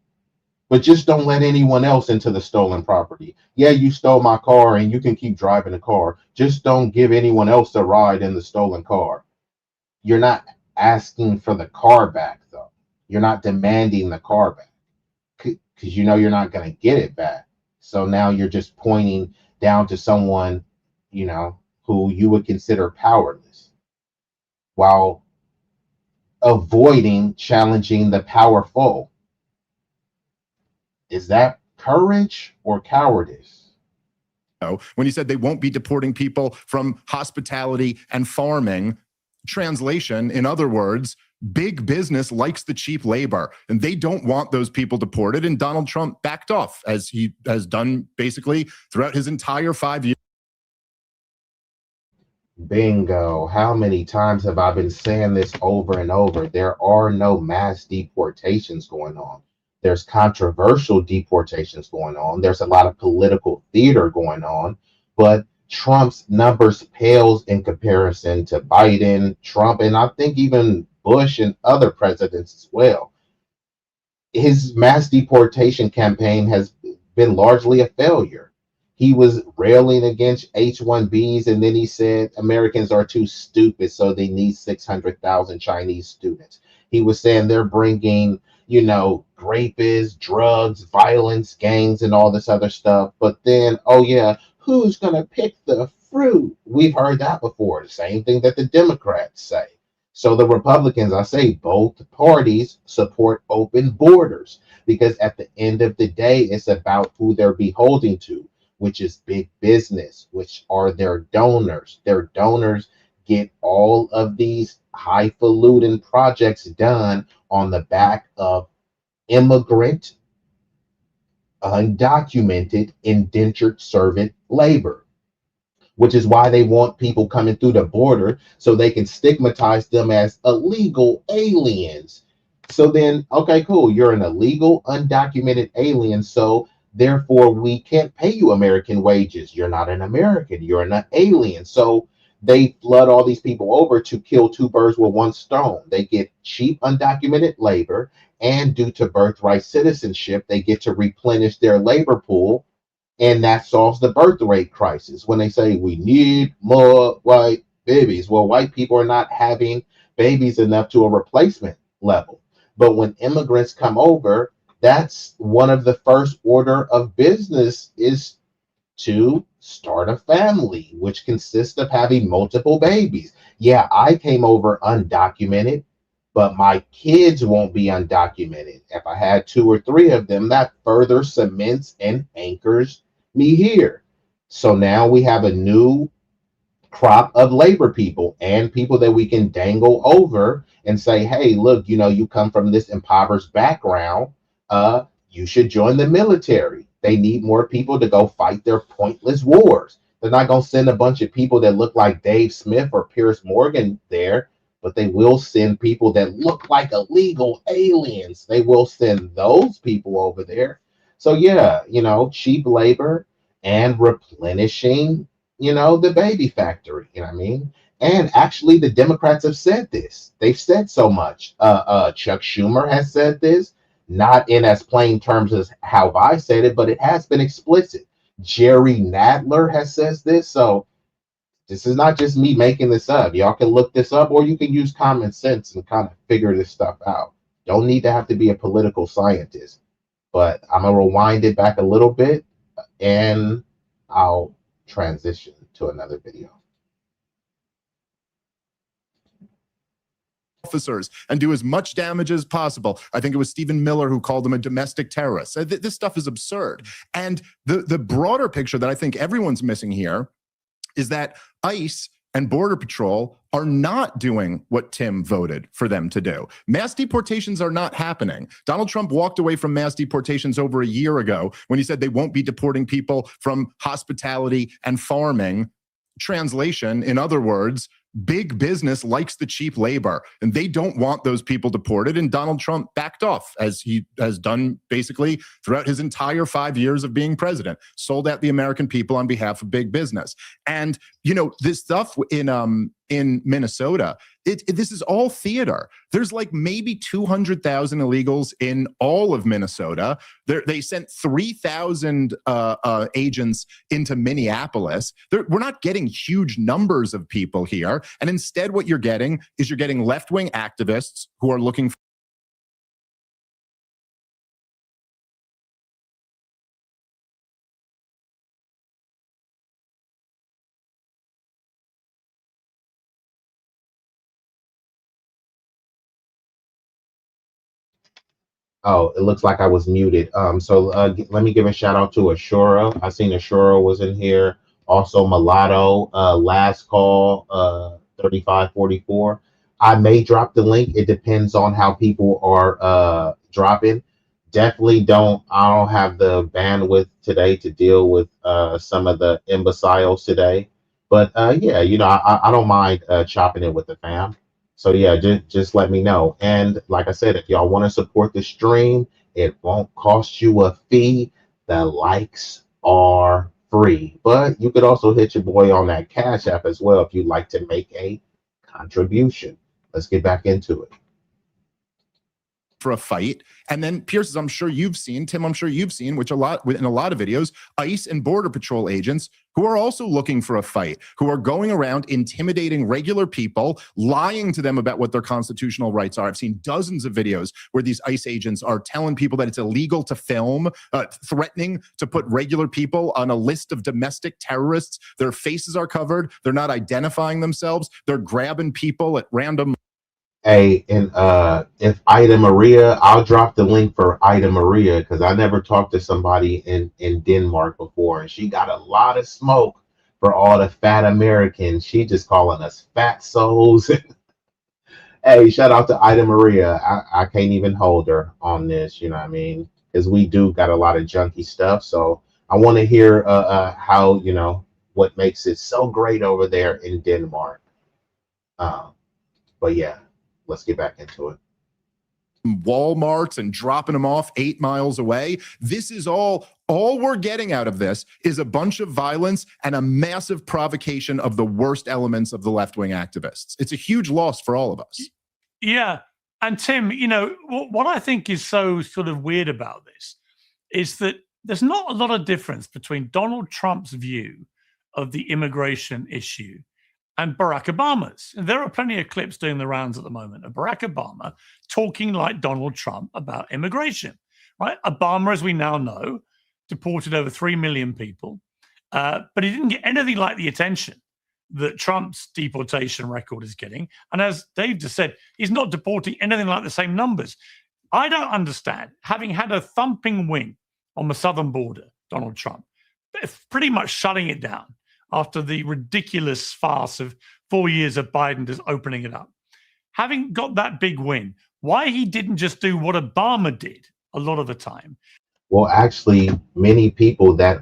G: but just don't let anyone else into the stolen property. Yeah, you stole my car and you can keep driving the car. Just don't give anyone else a ride in the stolen car. You're not asking for the car back, though. You're not demanding the car back because you know you're not going to get it back. So now you're just pointing down to someone, you know, who you would consider powerless while avoiding challenging the powerful. Is that courage or cowardice?
L: When he said they won't be deporting people from hospitality and farming, translation, in other words, big business likes the cheap labor and they don't want those people deported. And Donald Trump backed off, as he has done basically throughout his entire 5 years.
G: Bingo. How many times have I been saying this over and over? There are no mass deportations going on. There's controversial deportations going on. There's a lot of political theater going on, but Trump's numbers pales in comparison to Biden, Trump, and I think even Bush and other presidents as well. His mass deportation campaign has been largely a failure. He was railing against H-1Bs, and then he said Americans are too stupid, so they need 600,000 Chinese students. He was saying they're bringing, you know, rapists, drugs, violence, gangs, and all this other stuff. But then, oh yeah, who's going to pick the fruit? We've heard that before. The same thing that the Democrats say. So the Republicans, I say both parties support open borders because at the end of the day, it's about who they're beholden to. which is big business, which are their donors. Their donors get all of these highfalutin projects done on the back of immigrant, undocumented, indentured servant labor, which is why they want people coming through the border so they can stigmatize them as illegal aliens. So then, okay, cool, you're an illegal, undocumented alien, so therefore we can't pay you American wages. You're not an American, you're an alien. So they flood all these people over to kill two birds with one stone. They get cheap, undocumented labor, and due to birthright citizenship, they get to replenish their labor pool, and that solves the birth rate crisis. When they say we need more white babies, well, white people are not having babies enough to a replacement level. But when immigrants come over, that's one of the first order of business is to start a family, which consists of having multiple babies. Yeah, I came over undocumented, but my kids won't be undocumented. If I had 2 or 3 of them, that further cements and anchors me here. So now we have a new crop of labor people and people that we can dangle over and say, hey, look, you know, you come from this impoverished background, you should join the military. They need more people to go fight their pointless wars. They're not going to send a bunch of people that look like Dave Smith or Pierce Morgan there, but they will send people that look like illegal aliens. They will send those people over there. So yeah, you know, cheap labor and replenishing, you know, the baby factory, you know what I mean? And actually the Democrats have said this. They've said so much. Chuck Schumer has said this, not in as plain terms as how I said it, but it has been explicit. Jerry Nadler has said this. So this is not just me making this up. Y'all can look this up, or you can use common sense and kind of figure this stuff out. Don't need to have to be a political scientist. But I'm going to rewind it back a little bit, and I'll transition to another video.
L: Officers and do as much damage as possible. I think it was Stephen Miller who called him a domestic terrorist. This stuff is absurd. And the broader picture that I think everyone's missing here is that ICE and Border Patrol are not doing what Tim voted for them to do. Mass deportations are not happening. Donald Trump walked away from mass deportations over a year ago when he said they won't be deporting people from hospitality and farming. Translation, in other words, big business likes the cheap labor, and they don't want those people deported. And Donald Trump backed off, as he has done basically throughout his entire 5 years of being president, sold out the American people on behalf of big business. And, you know, this stuff in Minnesota, this is all theater. There's like maybe 200,000 illegals in all of Minnesota. They sent 3,000 agents into Minneapolis. We're not getting huge numbers of people here. And instead, what you're getting is left-wing activists who are looking for
G: Oh, it looks like I was muted. Let me give a shout out to Ashura. I seen Ashura was in here. Also Mulatto, Last Call, 3544. I may drop the link. It depends on how people are dropping. Definitely I don't have the bandwidth today to deal with some of the imbeciles today. But yeah, you know, I don't mind chopping it with the fam. So yeah, just let me know. And like I said, if y'all want to support the stream, it won't cost you a fee. The likes are free. But you could also hit your boy on that Cash App as well if you'd like to make a contribution. Let's get back into it.
L: For a fight. And then Pierce, as I'm sure you've seen, Tim, I'm sure you've seen, which in a lot of videos, ICE and Border Patrol agents who are also looking for a fight, who are going around intimidating regular people, lying to them about what their constitutional rights are. I've seen dozens of videos where these ICE agents are telling people that it's illegal to film, threatening to put regular people on a list of domestic terrorists. Their faces are covered. They're not identifying themselves. They're grabbing people at random.
G: Hey, and if Ida Maria, I'll drop the link for Ida Maria because I never talked to somebody in Denmark before, and she got a lot of smoke for all the fat Americans. She just calling us fat souls. Hey, shout out to Ida Maria. I can't even hold her on this, you know what I mean? Because we do got a lot of junky stuff. So I want to hear how, what makes it so great over there in Denmark. But yeah, let's get back into it.
L: Walmarts and dropping them off 8 miles away. This is all we're getting out of this is a bunch of violence and a massive provocation of the worst elements of the left-wing activists. It's a huge loss for all of us.
J: Yeah. And Tim, what I think is so sort of weird about this is that there's not a lot of difference between Donald Trump's view of the immigration issue and Barack Obama's. And there are plenty of clips doing the rounds at the moment of Barack Obama talking like Donald Trump about immigration, right? Obama, as we now know, deported over 3 million people, but he didn't get anything like the attention that Trump's deportation record is getting. And as Dave just said, he's not deporting anything like the same numbers. I don't understand, having had a thumping win on the southern border, Donald Trump, pretty much shutting it down after the ridiculous farce of 4 years of Biden just opening it up. Having got that big win, why he didn't just do what Obama did a lot of the time.
G: Well, actually, many people that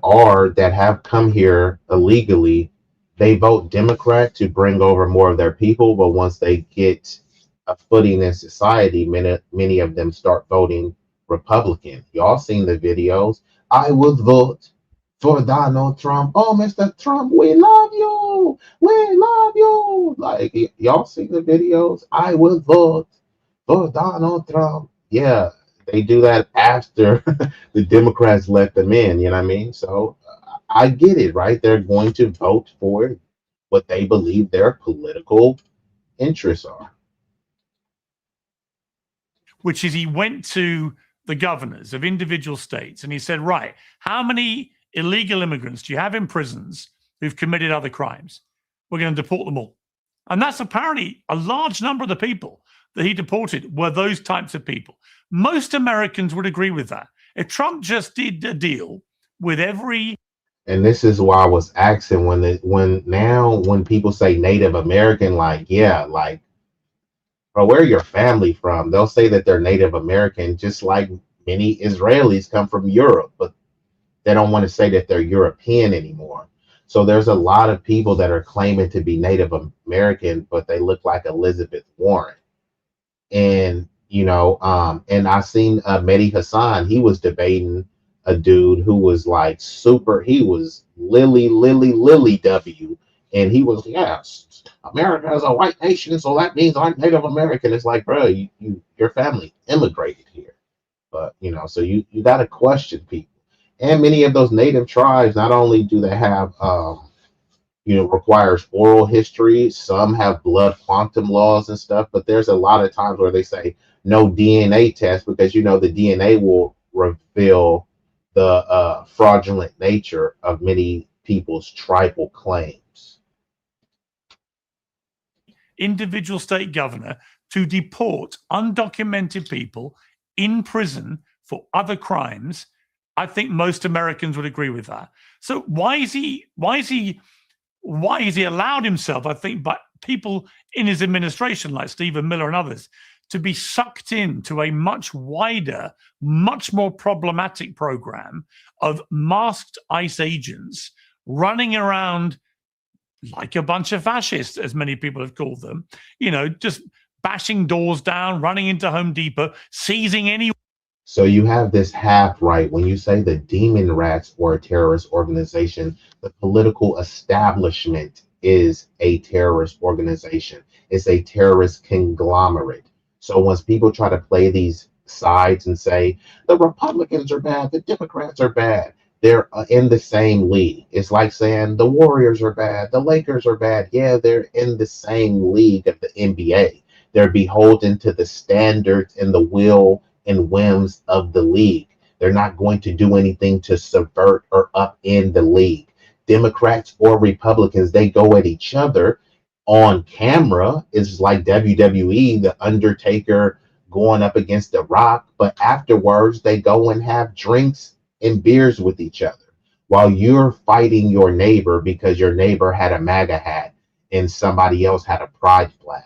G: have come here illegally, they vote Democrat to bring over more of their people. But once they get a footing in society, many of them start voting Republican. Y'all seen the videos. I would vote for Donald Trump. Oh, Mr. Trump, we love you. We love you. Like, y'all seen the videos? I will vote for Donald Trump. Yeah, they do that after the Democrats let them in, you know what I mean? So I get it, right? They're going to vote for what they believe their political interests are.
J: Which is, he went to the governors of individual states and he said, right, how many illegal immigrants do you have in prisons who've committed other crimes? We're going to deport them all. And that's apparently a large number of the people that he deported were those types of people. Most Americans would agree with that. If Trump just did a deal with every...
G: And this is why I was asking when people say Native American, like, yeah, like, bro, where your family from? They'll say that they're Native American, just like many Israelis come from Europe, but they don't want to say that they're European anymore. So there's a lot of people that are claiming to be Native American, but they look like Elizabeth Warren. And, and I seen Mehdi Hassan, he was debating a dude who was like he was Lily W. And he was, yes, America is a white nation, so that means I'm Native American. It's like, bro, your family immigrated here. But, so you got to question people. And many of those native tribes, not only do they have, requires oral history, some have blood quantum laws and stuff, but there's a lot of times where they say no DNA test because, the DNA will reveal the fraudulent nature of many people's tribal claims.
J: Individual state governor to deport undocumented people in prison for other crimes. I think most Americans would agree with that. So why is he allowed himself, I think, by people in his administration like Stephen Miller and others, to be sucked into a much wider, much more problematic program of masked ICE agents running around like a bunch of fascists, as many people have called them, just bashing doors down, running into Home Depot, seizing any...
G: So you have this half right. When you say the Demon Rats or a terrorist organization, the political establishment is a terrorist organization. It's a terrorist conglomerate. So once people try to play these sides and say the Republicans are bad, the Democrats are bad, they're in the same league. It's like saying the Warriors are bad, the Lakers are bad. Yeah, they're in the same league of the NBA. They're beholden to the standards and the will and whims of the league. They're not going to do anything to subvert or upend the league. Democrats or Republicans, they go at each other on camera is like WWE, The Undertaker going up against The Rock, but afterwards they go and have drinks and beers with each other while you're fighting your neighbor because your neighbor had a MAGA hat and somebody else had a pride flag,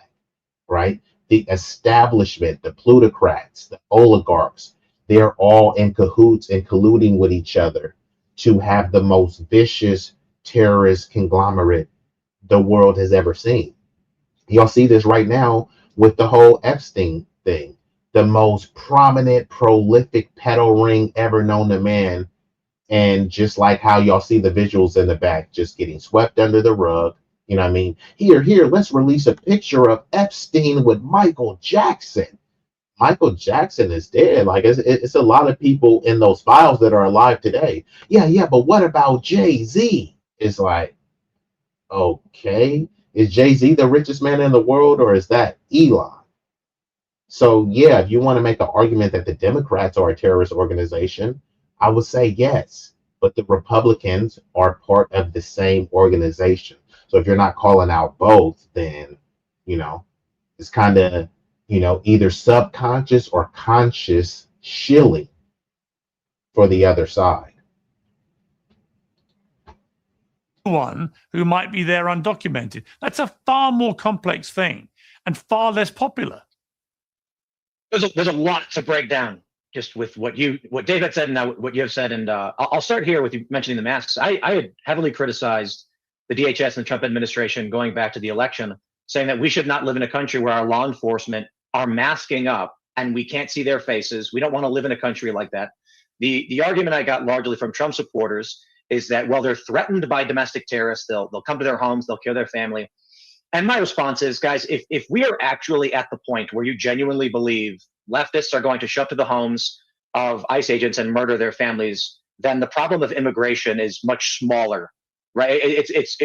G: right? The establishment, the plutocrats, the oligarchs, they're all in cahoots and colluding with each other to have the most vicious terrorist conglomerate the world has ever seen. Y'all see this right now with the whole Epstein thing. The most prominent, prolific pedo ring ever known to man. And just like how y'all see the visuals in the back, just getting swept under the rug. You know what I mean? Here, let's release a picture of Epstein with Michael Jackson. Michael Jackson is dead. Like it's a lot of people in those files that are alive today. Yeah, but what about Jay-Z? It's like, okay, is Jay-Z the richest man in the world, or is that Elon? So yeah, if you want to make an argument that the Democrats are a terrorist organization, I would say yes, but the Republicans are part of the same organization. So if you're not calling out both, then, it's kind of, either subconscious or conscious shilling for the other side.
J: One who might be there undocumented. That's a far more complex thing and far less popular.
M: There's a lot to break down just with what David said and now what you have said. And I'll start here with you mentioning the masks. I had heavily criticized the DHS and the Trump administration going back to the election, saying that we should not live in a country where our law enforcement are masking up and we can't see their faces. We don't want to live in a country like that. The argument I got largely from Trump supporters is that, well, they're threatened by domestic terrorists. They'll come to their homes, they'll kill their family. And my response is, guys, if we are actually at the point where you genuinely believe leftists are going to show up to the homes of ICE agents and murder their families, then the problem of immigration is much smaller, right?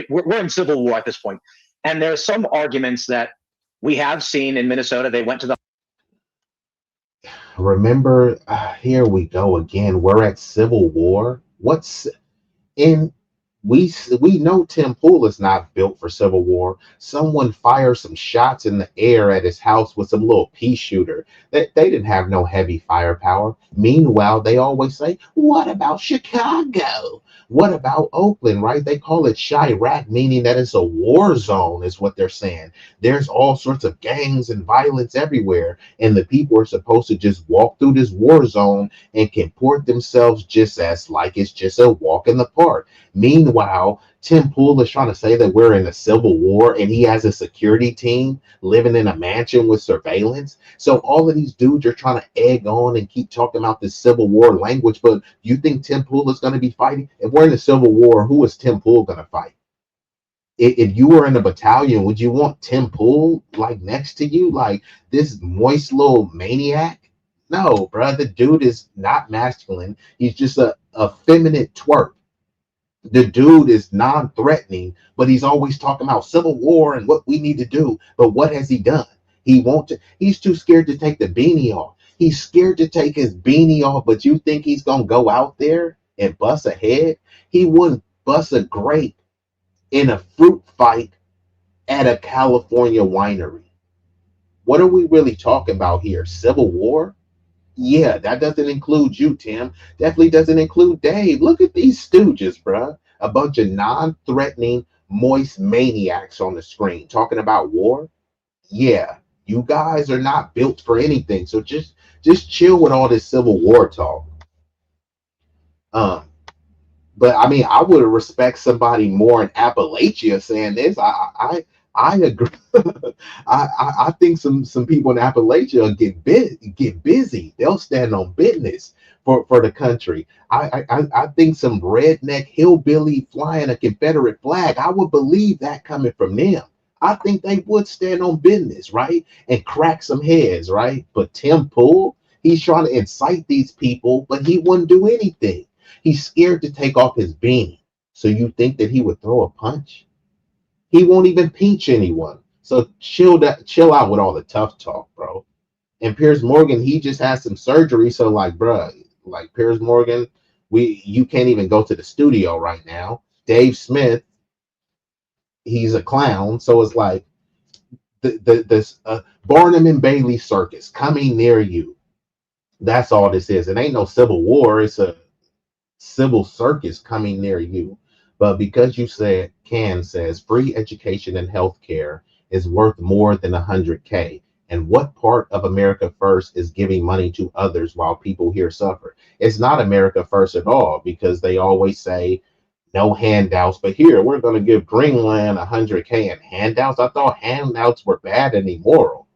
M: We're in civil war at this point. And there's some arguments that we have seen in Minnesota. They went to the...
G: Remember, here we go again. We're at civil war. What's in... We know Tim Pool is not built for civil war. Someone fired some shots in the air at his house with some little pea shooter. They didn't have no heavy firepower. Meanwhile, they always say, what about Chicago? What about Oakland, right? They call it Chirac, meaning that it's a war zone is what they're saying. There's all sorts of gangs and violence everywhere. And the people are supposed to just walk through this war zone and comport themselves just as like it's just a walk in the park. Meanwhile, Tim Pool is trying to say that we're in a civil war and he has a security team living in a mansion with surveillance. So all of these dudes are trying to egg on and keep talking about this civil war language. But you think Tim Pool is going to be fighting? If we're in a civil war, who is Tim Pool going to fight? If you were in a battalion, would you want Tim Pool like next to you? Like this moist little maniac? No, bro, the dude is not masculine. He's just a effeminate twerp. The dude is non-threatening, but he's always talking about civil war and what we need to do. But what has he done? He's too scared to take the beanie off. He's scared to take his beanie off, but you think he's going to go out there and bust a head? He wouldn't bust a grape in a fruit fight at a California winery. What are we really talking about here? Civil war? Yeah, that doesn't include you, Tim. Definitely doesn't include Dave. Look at these stooges, bruh. A bunch of non-threatening, moist maniacs on the screen talking about war. Yeah, you guys are not built for anything. So just chill with all this civil war talk. But I mean, I would respect somebody more in Appalachia saying this. I agree. I think some people in Appalachia get busy. They'll stand on business for the country. I think some redneck hillbilly flying a Confederate flag, I would believe that coming from them. I think they would stand on business, right? And crack some heads, right? But Tim Pool, he's trying to incite these people, but he wouldn't do anything. He's scared to take off his beanie. So you think that he would throw a punch? He won't even pinch anyone. So chill out with all the tough talk, bro. And Piers Morgan, he just had some surgery. So like, bro, like Piers Morgan, you can't even go to the studio right now. Dave Smith, he's a clown. So it's like this Barnum and Bailey circus coming near you. That's all this is. It ain't no civil war. It's a civil circus coming near you. But because you said, Can says free education and health care is worth more than 100K. And what part of America First is giving money to others while people here suffer? It's not America First at all, because they always say no handouts. But here, we're going to give Greenland 100K in handouts. I thought handouts were bad and immoral.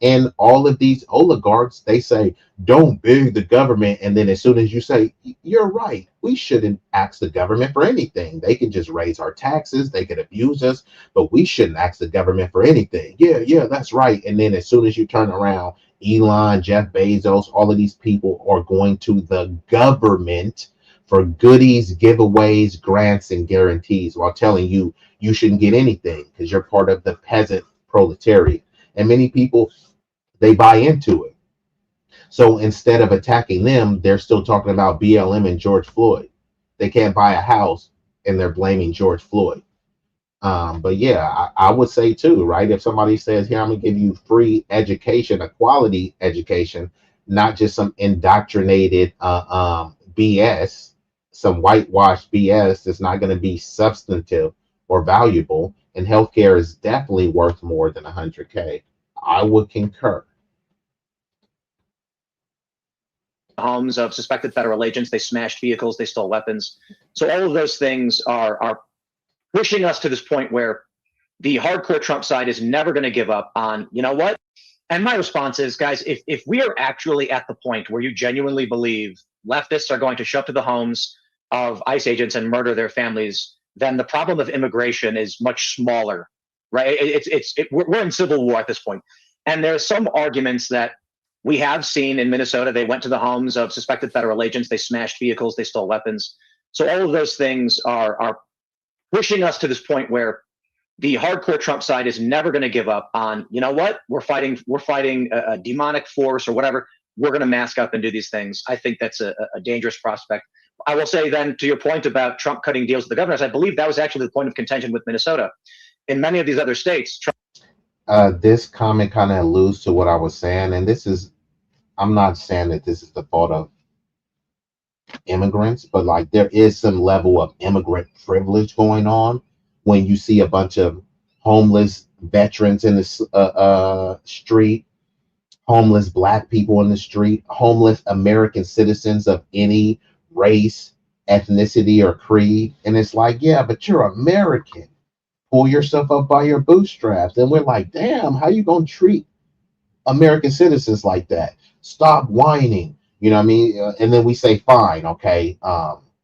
G: And all of these oligarchs, they say, don't beg the government. And then as soon as you say, you're right, we shouldn't ask the government for anything. They can just raise our taxes. They can abuse us, but we shouldn't ask the government for anything. Yeah, that's right. And then as soon as you turn around, Elon, Jeff Bezos, all of these people are going to the government for goodies, giveaways, grants, and guarantees while telling you you shouldn't get anything because you're part of the peasant proletariat. And many people, they buy into it. So instead of attacking them, they're still talking about BLM and George Floyd. They can't buy a house and they're blaming George Floyd. But yeah, I would say too, right? If somebody says, here, I'm going to give you free education, a quality education, not just some indoctrinated BS, some whitewashed BS that's not going to be substantive or valuable. And healthcare is definitely worth more than 100K. I would concur.
M: Homes of suspected federal agents, they smashed vehicles, they stole weapons. So all of those things are pushing us to this point where the hardcore Trump side is never going to give up on, you know what? And my response is, guys, if we are actually at the point where you genuinely believe leftists are going to show up to the homes of ICE agents and murder their families, then the problem of immigration is much smaller, right? We're in civil war at this point. And there are some arguments that we have seen in Minnesota. They went to the homes of suspected federal agents. They smashed vehicles. They stole weapons. So all of those things are pushing us to this point where the hardcore Trump side is never going to give up on, you know what? We're fighting a demonic force or whatever. We're going to mask up and do these things. I think that's a dangerous prospect. I will say then, to your point about Trump cutting deals with the governors, I believe that was actually the point of contention with Minnesota. In many of these other states, Trump.
G: This comment kind of alludes to what I was saying, and I'm not saying that this is the fault of immigrants, but like there is some level of immigrant privilege going on when you see a bunch of homeless veterans in the street, homeless Black people in the street, homeless American citizens of any race, ethnicity, or creed. And it's like, yeah, but you're American. Pull yourself up by your bootstraps. And we're like, damn, how you gonna treat American citizens like that? Stop whining. You know what I mean? And then we say, fine, okay,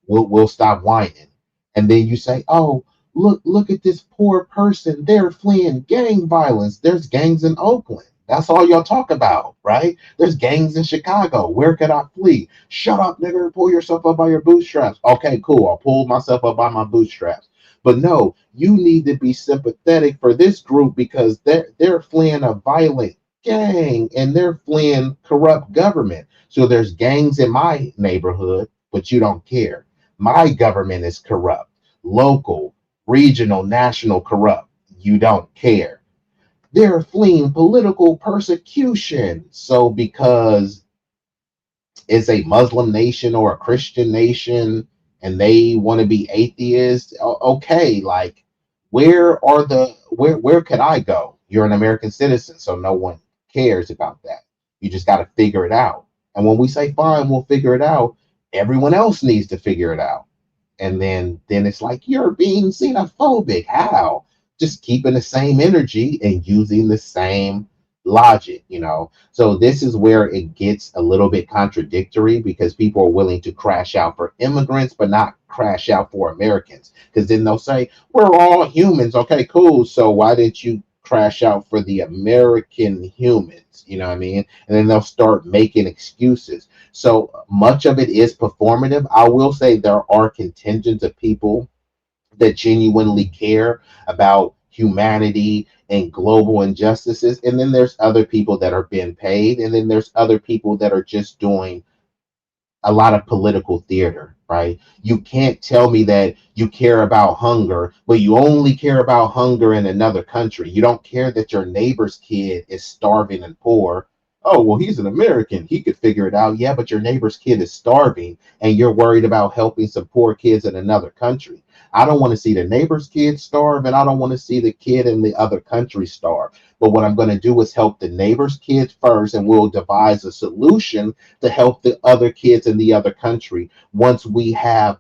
G: we'll stop whining. And then you say, oh, look at this poor person. They're fleeing gang violence. There's gangs in Oakland. That's all y'all talk about, right? There's gangs in Chicago. Where could I flee? Shut up, nigga. Pull yourself up by your bootstraps. Okay, cool. I'll pull myself up by my bootstraps. But no, you need to be sympathetic for this group because they're fleeing a violent gang and they're fleeing corrupt government. So there's gangs in my neighborhood, but you don't care. My government is corrupt. Local, regional, national corrupt. You don't care. They're fleeing political persecution. So because it's a Muslim nation or a Christian nation and they want to be atheists, okay, like where could I go? You're an American citizen, so no one cares about that. You just got to figure it out. And when we say, fine, we'll figure it out, everyone else needs to figure it out. And then it's like, you're being xenophobic. How? Just keeping the same energy and using the same logic, you know? So this is where it gets a little bit contradictory because people are willing to crash out for immigrants, but not crash out for Americans. Because then they'll say, we're all humans. Okay, cool. So why didn't you crash out for the American humans? You know what I mean? And then they'll start making excuses. So much of it is performative. I will say there are contingents of people that genuinely care about humanity and global injustices. And then there's other people that are being paid. And then there's other people that are just doing a lot of political theater right? You can't tell me that you care about hunger, but you only care about hunger in another country. You don't care that your neighbor's kid is starving and poor. Oh, well, he's an American. He could figure it out. Yeah, but your neighbor's kid is starving and you're worried about helping some poor kids in another country. I don't want to see the neighbor's kid starve, and I don't want to see the kid in the other country starve. But what I'm going to do is help the neighbor's kids first, and we'll devise a solution to help the other kids in the other country once we have,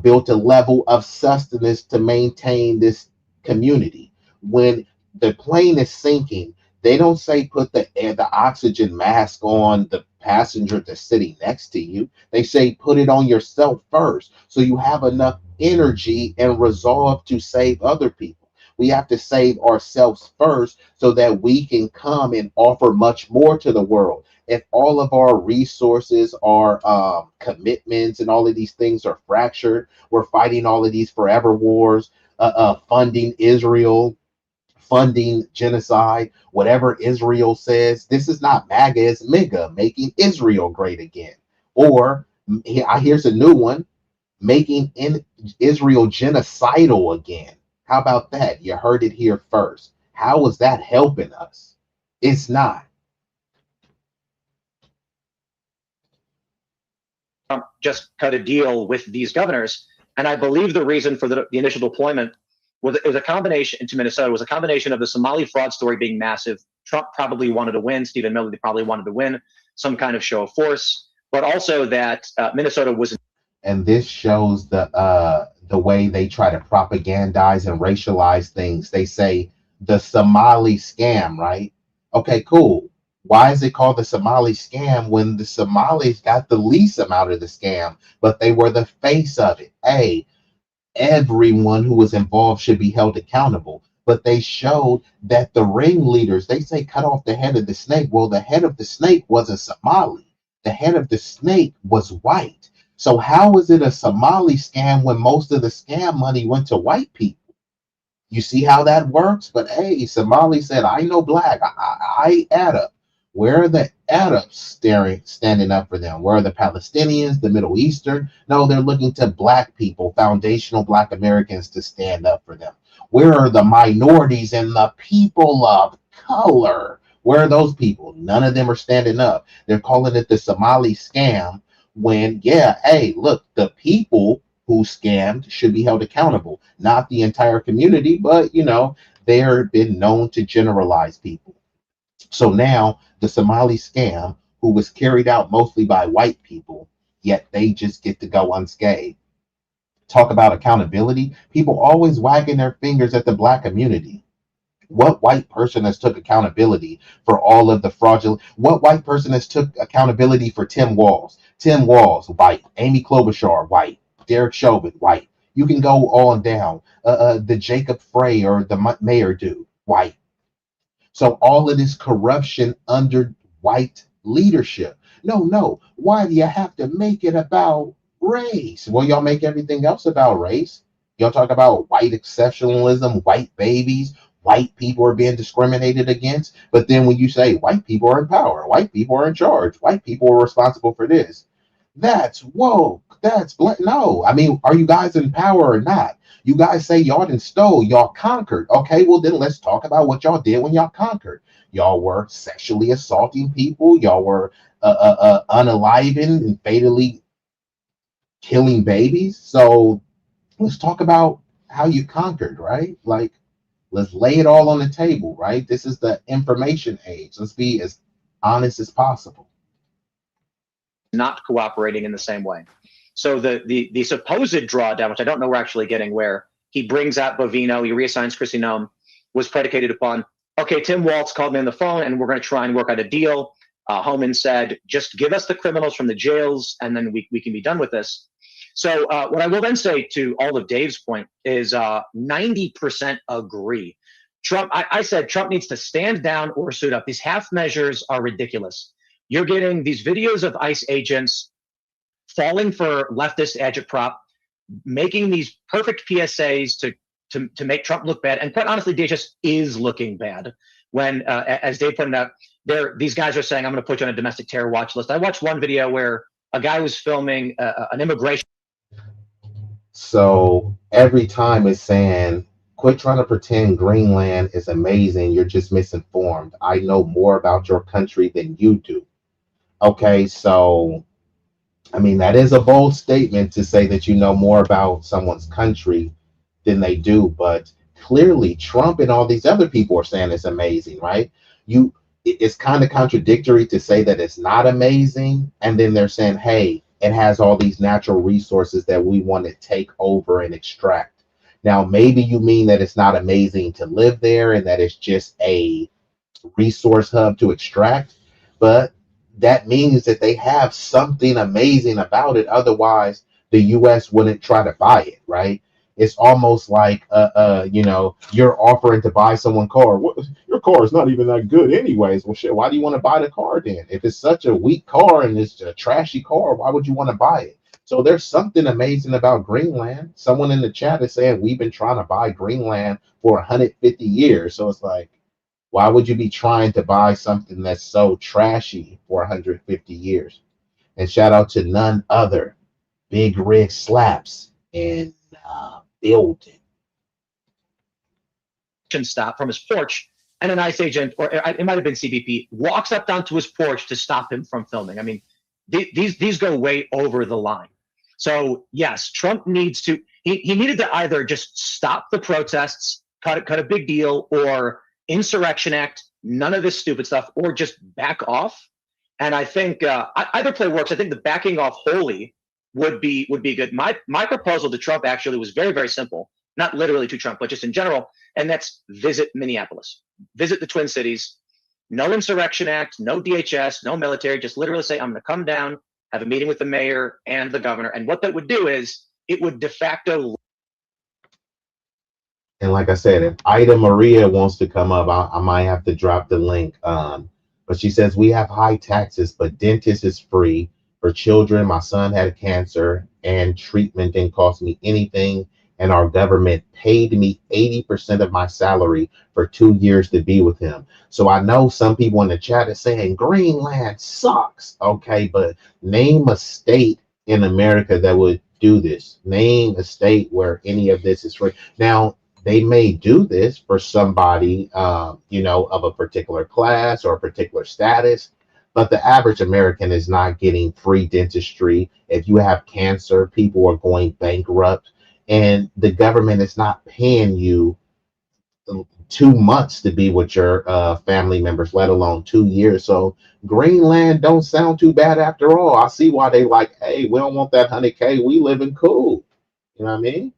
G: built a level of sustenance to maintain this community. When the plane is sinking, they don't say put the oxygen mask on the passenger that's sitting next to you. They say put it on yourself first, so you have enough energy and resolve to save other people. We have to save ourselves first so that we can come and offer much more to the world. If all of our resources, our commitments, and all of these things are fractured, we're fighting all of these forever wars, funding Israel, funding genocide, whatever Israel says. This is not MAGA, it's MIGA, making Israel great again. Or here's a new one, making Israel genocidal again. How about that? You heard it here first. How is that helping us? It's not.
M: Trump just cut a deal with these governors, and I believe the reason for the initial deployment was a combination into Minnesota was a combination of the Somali fraud story being massive. Trump probably wanted to win. Stephen Miller probably wanted to win some kind of show of force, but also that Minnesota was.
G: And this shows the way they try to propagandize and racialize things. They say the Somali scam, right? Okay, cool. Why is it called the Somali scam when the Somalis got the least amount of the scam, but they were the face of it? Hey, everyone who was involved should be held accountable. But they showed that the ringleaders, they say cut off the head of the snake. Well, the head of the snake wasn't Somali. The head of the snake was white. So how is it a Somali scam when most of the scam money went to white people? You see how that works? But hey, Somali said, I know black. I Arab. Where are the Arabs standing up for them? Where are the Palestinians, the Middle Eastern? No, they're looking to black people, foundational black Americans, to stand up for them. Where are the minorities and the people of color? Where are those people? None of them are standing up. They're calling it the Somali scam when, yeah, hey, look, the people who scammed should be held accountable. Not the entire community, but, they've been known to generalize people. So now the Somali scam, who was carried out mostly by white people, yet they just get to go unscathed. Talk about accountability. People always wagging their fingers at the black community. What white person has took accountability for all of the fraudulent? What white person has took accountability for Tim Walz? Tim Walz, white. Amy Klobuchar, white. Derek Chauvin, white. You can go on down. The Jacob Frey or the mayor dude, white. So all of this corruption under white leadership. No. Why do you have to make it about race? Well, y'all make everything else about race. Y'all talk about white exceptionalism, white babies, white people are being discriminated against. But then when you say white people are in power, white people are in charge, white people are responsible for this, that's woke. That's no. I mean, are you guys in power or not? You guys say y'all didn't stole, y'all conquered. Okay, well then let's talk about what y'all did when y'all conquered. Y'all were sexually assaulting people. Y'all were unaliving and fatally killing babies. So let's talk about how you conquered, right? Like, let's lay it all on the table, right? This is the information age. Let's be as honest as possible.
M: Not cooperating in the same way. So the supposed drawdown, which I don't know we're actually getting, where he brings out Bovino, he reassigns Kristi Noem, was predicated upon, okay, Tim Walz called me on the phone and we're going to try and work out a deal. Homan said, just give us the criminals from the jails and then we can be done with this. So what I will then say to all of Dave's point is 90% agree. Trump, I said Trump needs to stand down or suit up. These half measures are ridiculous. You're getting these videos of ICE agents falling for leftist agitprop, making these perfect PSAs to make Trump look bad. And quite honestly, DHS is looking bad when, as Dave pointed out, these guys are saying, I'm going to put you on a domestic terror watch list. I watched one video where a guy was filming an immigration
G: So every time it's saying, quit trying to pretend Greenland is amazing. You're just misinformed. I know more about your country than you do. Okay, so I mean, that is a bold statement to say that you know more about someone's country than they do, but clearly Trump and all these other people are saying it's amazing, right? It's kind of contradictory to say that it's not amazing, and then they're saying, hey, it has all these natural resources that we want to take over and extract. Now, maybe you mean that it's not amazing to live there and that it's just a resource hub to extract, but that means that they have something amazing about it. Otherwise, the U.S. wouldn't try to buy it, right? It's almost like, you're offering to buy someone car. What, your car is not even that good, anyways. Well, shit, why do you want to buy the car then? If it's such a weak car and it's a trashy car, why would you want to buy it? So there's something amazing about Greenland. Someone in the chat is saying we've been trying to buy Greenland for 150 years. So it's like, why would you be trying to buy something that's so trashy for 150 years? And shout out to none other, Big Rig Slaps in building.
M: Stop from his porch, and an ICE agent, or it might have been CBP, walks up down to his porch to stop him from filming. I mean, these go way over the line. So yes, Trump needs to. He needed to either just stop the protests, cut a big deal, or Insurrection Act, none of this stupid stuff, or just back off. And I think either play works. I think the backing off wholly would be good. My proposal to Trump actually was very, very simple. Not literally to Trump, but just in general. And that's visit Minneapolis, visit the Twin Cities. No Insurrection Act, no DHS, no military. Just literally say, I'm going to come down, have a meeting with the mayor and the governor. And what that would do is it would de facto.
G: And like I said, if Ida Maria wants to come up, I might have to drop the link. But she says, we have high taxes, but dentist is free. For children, my son had cancer and treatment didn't cost me anything. And our government paid me 80% of my salary for 2 years to be with him. So I know some people in the chat are saying Greenland sucks. Okay, but name a state in America that would do this. Name a state where any of this is free. Now, they may do this for somebody, of a particular class or a particular status, but the average American is not getting free dentistry. If you have cancer, people are going bankrupt, and the government is not paying you 2 months to be with your family members, let alone 2 years. So Greenland don't sound too bad after all. I see why they like, hey, we don't want that 100K. We living cool. You know what I mean?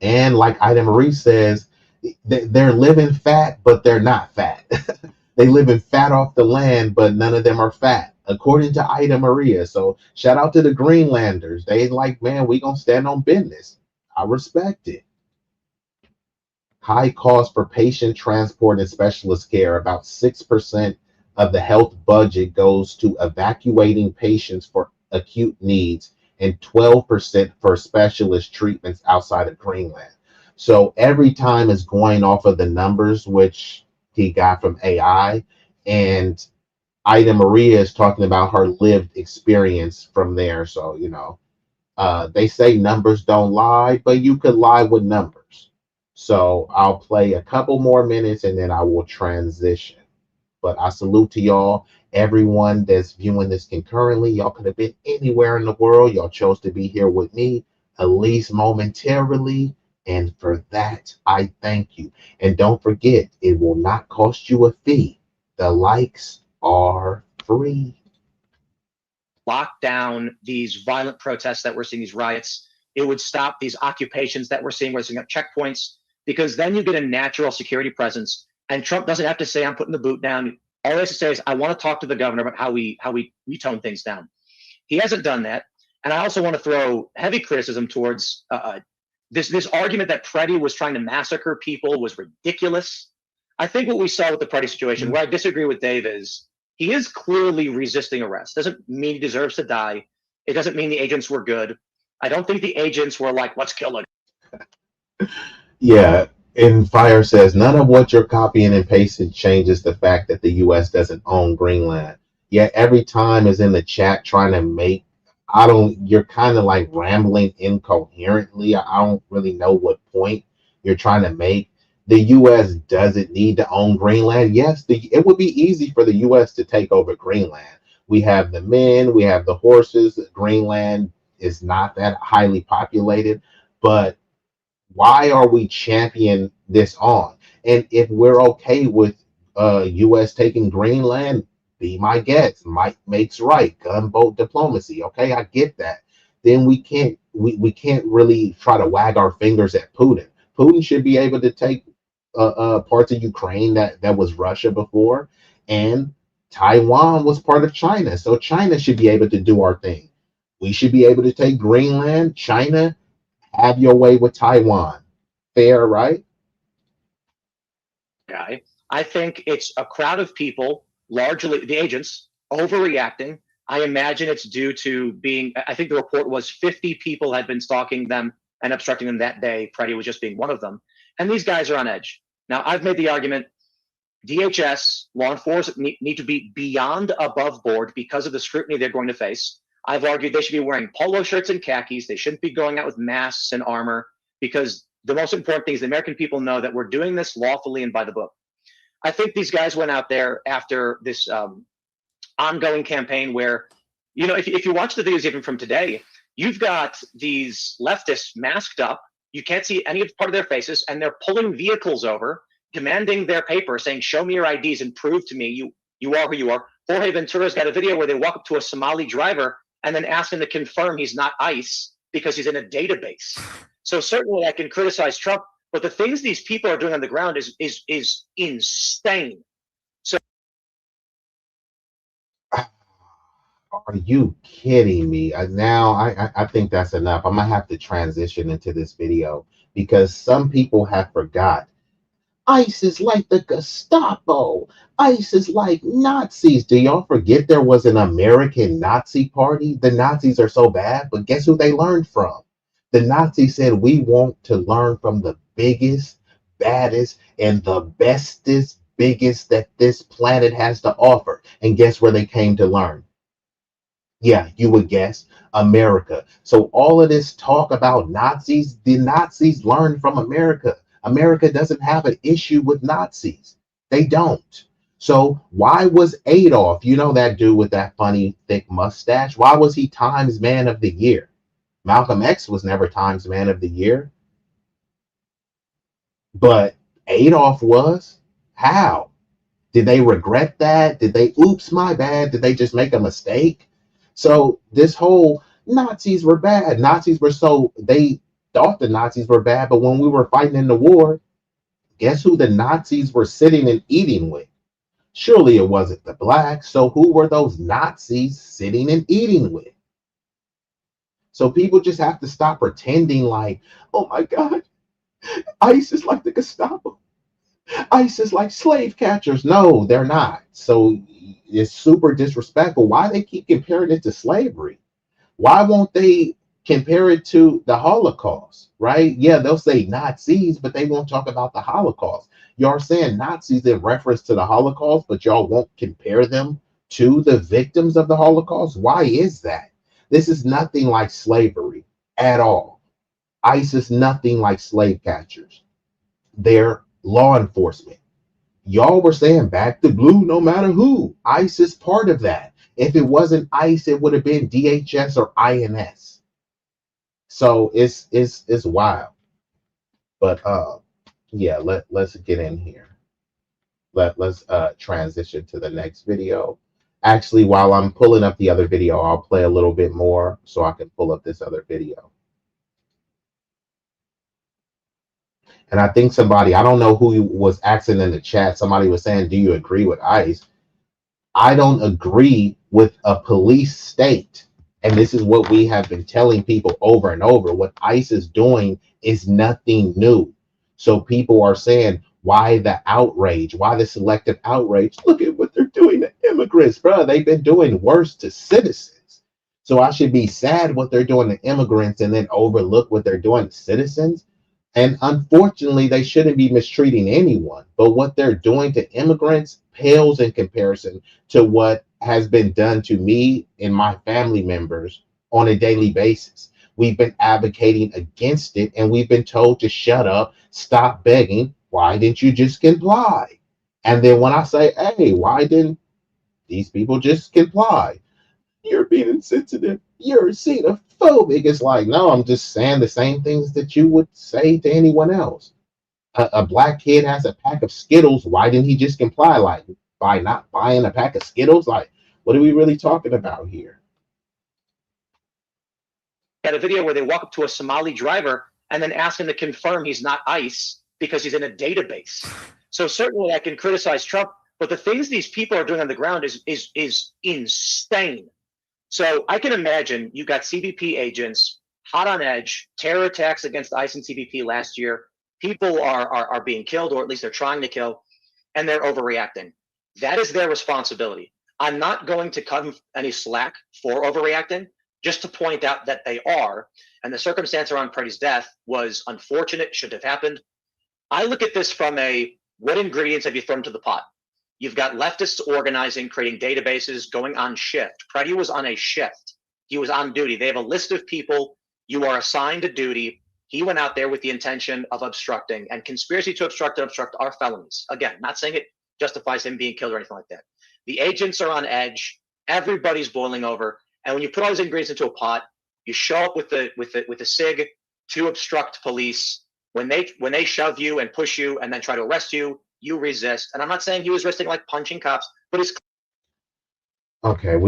G: And like Ida Marie says, they're living fat, but they're not fat. They living fat off the land, but none of them are fat, according to Ida Maria. So shout out to the Greenlanders. They like, man, we gonna stand on business. I respect it. High cost for patient transport and specialist care. About 6% of the health budget goes to evacuating patients for acute needs, and 12% for specialist treatments outside of Greenland. So every time is going off of the numbers, which he got from AI. And Ida Maria is talking about her lived experience from there. So, they say numbers don't lie, but you could lie with numbers. So I'll play a couple more minutes and then I will transition. But I salute to y'all. Everyone that's viewing this concurrently, y'all could have been anywhere in the world. Y'all chose to be here with me, at least momentarily. And for that, I thank you. And don't forget, it will not cost you a fee. The likes are free.
M: Lock down these violent protests that we're seeing, these riots. It would stop these occupations that we're seeing. We're seeing checkpoints, because then you get a natural security presence. And Trump doesn't have to say, I'm putting the boot down. All he has to say is, I want to talk to the governor about how we tone things down. He hasn't done that. And I also want to throw heavy criticism towards this argument that Preddy was trying to massacre people was ridiculous. I think what we saw with the Preddy situation, where I disagree with Dave, is he is clearly resisting arrest. Doesn't mean he deserves to die. It doesn't mean the agents were good. I don't think the agents were like, let's kill him.
G: Yeah. And Fire says, none of what you're copying and pasting changes the fact that the U.S. doesn't own Greenland. Yet every time is in the chat trying to make I don't, you're kind of like rambling incoherently. I don't really know what point you're trying to make. The U.S. doesn't need to own Greenland. Yes, it would be easy for the U.S. to take over Greenland. We have the men, we have the horses. Greenland is not that highly populated, but why are we championing this on? And if we're okay with U.S. taking Greenland, be my guest. Might makes right. Gunboat diplomacy. Okay, I get that. Then we can't really try to wag our fingers at Putin. Putin should be able to take parts of Ukraine that was Russia before, and Taiwan was part of China. So China should be able to do our thing. We should be able to take Greenland. China, have your way with Taiwan. Fair, right?
M: Guy. I think it's a crowd of people, largely the agents, overreacting. I imagine it's due to being, I think the report was 50 people had been stalking them and obstructing them that day. Freddie was just being one of them. And these guys are on edge. Now, I've made the argument DHS, law enforcement need to be beyond above board because of the scrutiny they're going to face. I've argued they should be wearing polo shirts and khakis. They shouldn't be going out with masks and armor, because the most important thing is the American people know that we're doing this lawfully and by the book. I think these guys went out there after this ongoing campaign where, you know, if you watch the videos even from today, you've got these leftists masked up. You can't see any part of their faces, and they're pulling vehicles over, demanding their paper, saying, show me your IDs and prove to me you are who you are. Jorge Ventura's got a video where they walk up to a Somali driver and then ask him to confirm he's not ICE because he's in a database. So certainly I can criticize Trump, but the things these people are doing on the ground is insane. So
G: are you kidding me? Now I think that's enough. I'm gonna have to transition into this video because some people have forgot. ICE is like the Gestapo. ICE is like Nazis. Do y'all forget there was an American Nazi party? The Nazis are so bad, but guess who they learned from? The Nazis said, we want to learn from the biggest, baddest, and the bestest, biggest that this planet has to offer. And guess where they came to learn? Yeah, you would guess, America. So all of this talk about Nazis, the Nazis learned from America. America doesn't have an issue with Nazis. They don't. So why was Adolf, you know, that dude with that funny thick mustache, why was he Times Man of the Year? Malcolm X was never Times Man of the Year. But Adolf was? How? Did they regret that? Did they, oops, my bad? Did they just make a mistake? So this whole Nazis were bad. Nazis were so, they thought the Nazis were bad, but when we were fighting in the war, guess who the Nazis were sitting and eating with? Surely it wasn't the blacks. So who were those Nazis sitting and eating with? So people just have to stop pretending like, oh my God, ICE is like the Gestapo. ICE is like slave catchers. No, they're not. So it's super disrespectful. Why they keep comparing it to slavery? Why won't they compare it to the Holocaust, right? Yeah, they'll say Nazis, but they won't talk about the Holocaust. Y'all are saying Nazis in reference to the Holocaust, but y'all won't compare them to the victims of the Holocaust. Why is that? This is nothing like slavery at all. ICE is nothing like slave catchers. They're law enforcement. Y'all were saying back to blue no matter who. ICE is part of that. If it wasn't ICE, it would have been DHS or INS. So it's wild. But yeah, let's get in here. Let's transition to the next video. Actually, while I'm pulling up the other video, I'll play a little bit more so I can pull up this other video. And I think somebody, I don't know who was asking in the chat, somebody was saying, do you agree with ICE? I don't agree with a police state. And this is what we have been telling people over and over. What ICE is doing is nothing new. So people are saying, why the outrage? Why the selective outrage? Look at what they're doing to immigrants, bro. They've been doing worse to citizens. So I should be sad what they're doing to immigrants and then overlook what they're doing to citizens. And unfortunately, they shouldn't be mistreating anyone. But what they're doing to immigrants pales in comparison to what has been done to me and my family members on a daily basis. We've been advocating against it, and we've been told to shut up, stop begging. Why didn't you just comply? And then when I say, hey, why didn't these people just comply? You're being insensitive. You're xenophobic. It's like, no, I'm just saying the same things that you would say to anyone else. A black kid has a pack of Skittles. Why didn't he just comply? Like, by not buying a pack of Skittles? Like, what are we really talking about here?
M: Had a video where they walk up to a Somali driver and then ask him to confirm he's not ICE because he's in a database. So certainly I can criticize Trump, but the things these people are doing on the ground is insane. So I can imagine you got CBP agents hot on edge, terror attacks against ICE and CBP last year. People are being killed, or at least they're trying to kill, and they're overreacting. That is their responsibility. I'm not going to cut them any slack for overreacting, just to point out that they are. And the circumstance around Freddie's death was unfortunate, should have happened. I look at this from what ingredients have you thrown to the pot? You've got leftists organizing, creating databases, going on shift. Freddie was on a shift. He was on duty. They have a list of people. You are assigned a duty. He went out there with the intention of obstructing, and conspiracy to obstruct and obstruct are felonies. Again, not saying it justifies him being killed or anything like that. The agents are on edge. Everybody's boiling over. And when you put all those ingredients into a pot, you show up with the SIG to obstruct police. When they shove you and push you and then try to arrest you, you resist. And I'm not saying he was resisting like punching cops, but it's
G: Okay,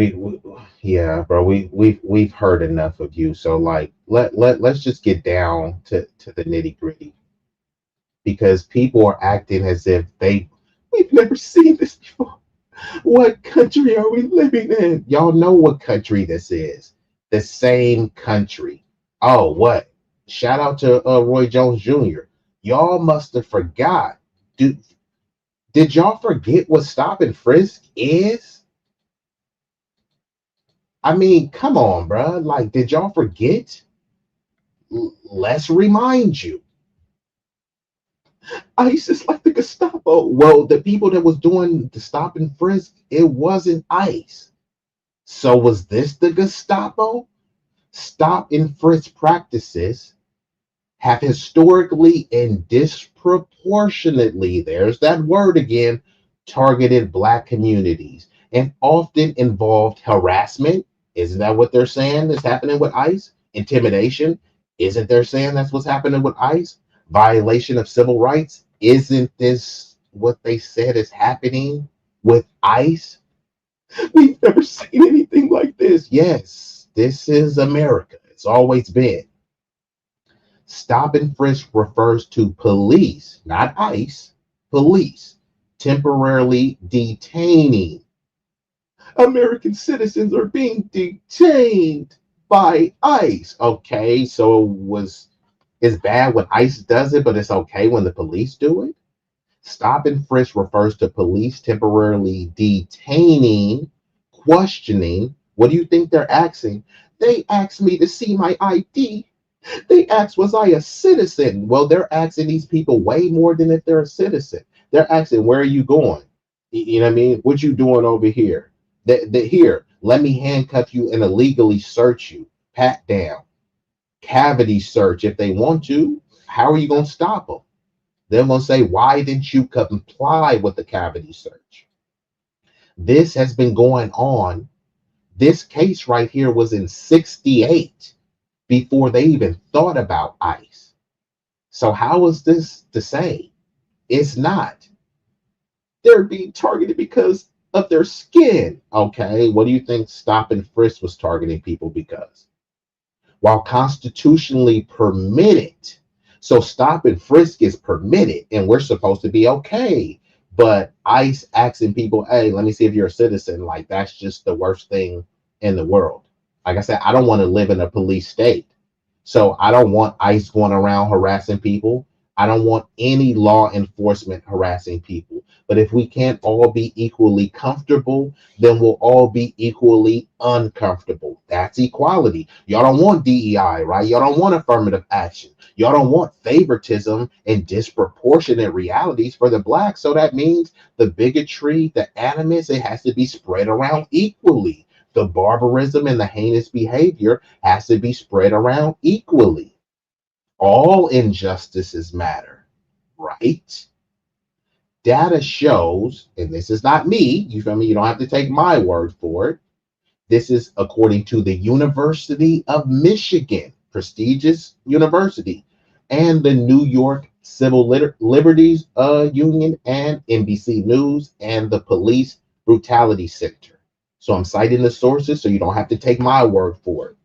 G: yeah, bro, we've heard enough of you. So like let's just get down to the nitty-gritty, because people are acting as if we've never seen this before. What country are we living in? Y'all know what country this is. The same country. Oh, what? Shout out to Roy Jones Jr. Y'all must have forgot. Did y'all forget what stop and frisk is? I mean, come on, bro. Like, did y'all forget? Let's remind you. ICE is like the Gestapo. Well, the people that was doing the stop and frisk, it wasn't ICE. So was this the Gestapo? Stop and frisk practices have historically and disproportionately, there's that word again, targeted Black communities and often involved harassment. Isn't that what they're saying is happening with ICE? Intimidation. Isn't they saying that's what's happening with ICE? Violation of civil rights. Isn't this what they said is happening with ICE? We've never seen anything like this. Yes, this is America. It's always been. Stop and frisk refers to police, not ICE, police, temporarily detaining. American citizens are being detained by ICE. Okay, so it's bad when ICE does it, but it's okay when the police do it? Stop and frisk refers to police temporarily detaining, questioning. What do you think they're asking? They asked me to see my ID. They asked, was I a citizen? Well, they're asking these people way more than if they're a citizen. They're asking, where are you going? You know what I mean? What you doing over here? Here, let me handcuff you and illegally search you. Pat down. Cavity search if they want to. How are you going to stop them? They're going to say, why didn't you comply with the cavity search? This has been going on. This case right here was in 1968 before they even thought about ICE. So how is this the same? It's not. They're being targeted because of their skin. Okay, what do you think stop and frisk was targeting people because? While constitutionally permitted. So stop and frisk is permitted and we're supposed to be okay. But ICE asking people, hey, let me see if you're a citizen, like that's just the worst thing in the world. Like I said, I don't want to live in a police state. So I don't want ICE going around harassing people. I don't want any law enforcement harassing people. But if we can't all be equally comfortable, then we'll all be equally uncomfortable. That's equality. Y'all don't want DEI, right? Y'all don't want affirmative action. Y'all don't want favoritism and disproportionate realities for the Blacks. So that means the bigotry, the animus, it has to be spread around equally. The barbarism and the heinous behavior has to be spread around equally. All injustices matter, right? Data shows, and this is not me, you feel me? You don't have to take my word for it. This is according to the University of Michigan, prestigious university, and the New York Civil Liberties Union, and NBC News, and the Police Brutality Center. So I'm citing the sources so you don't have to take my word for it.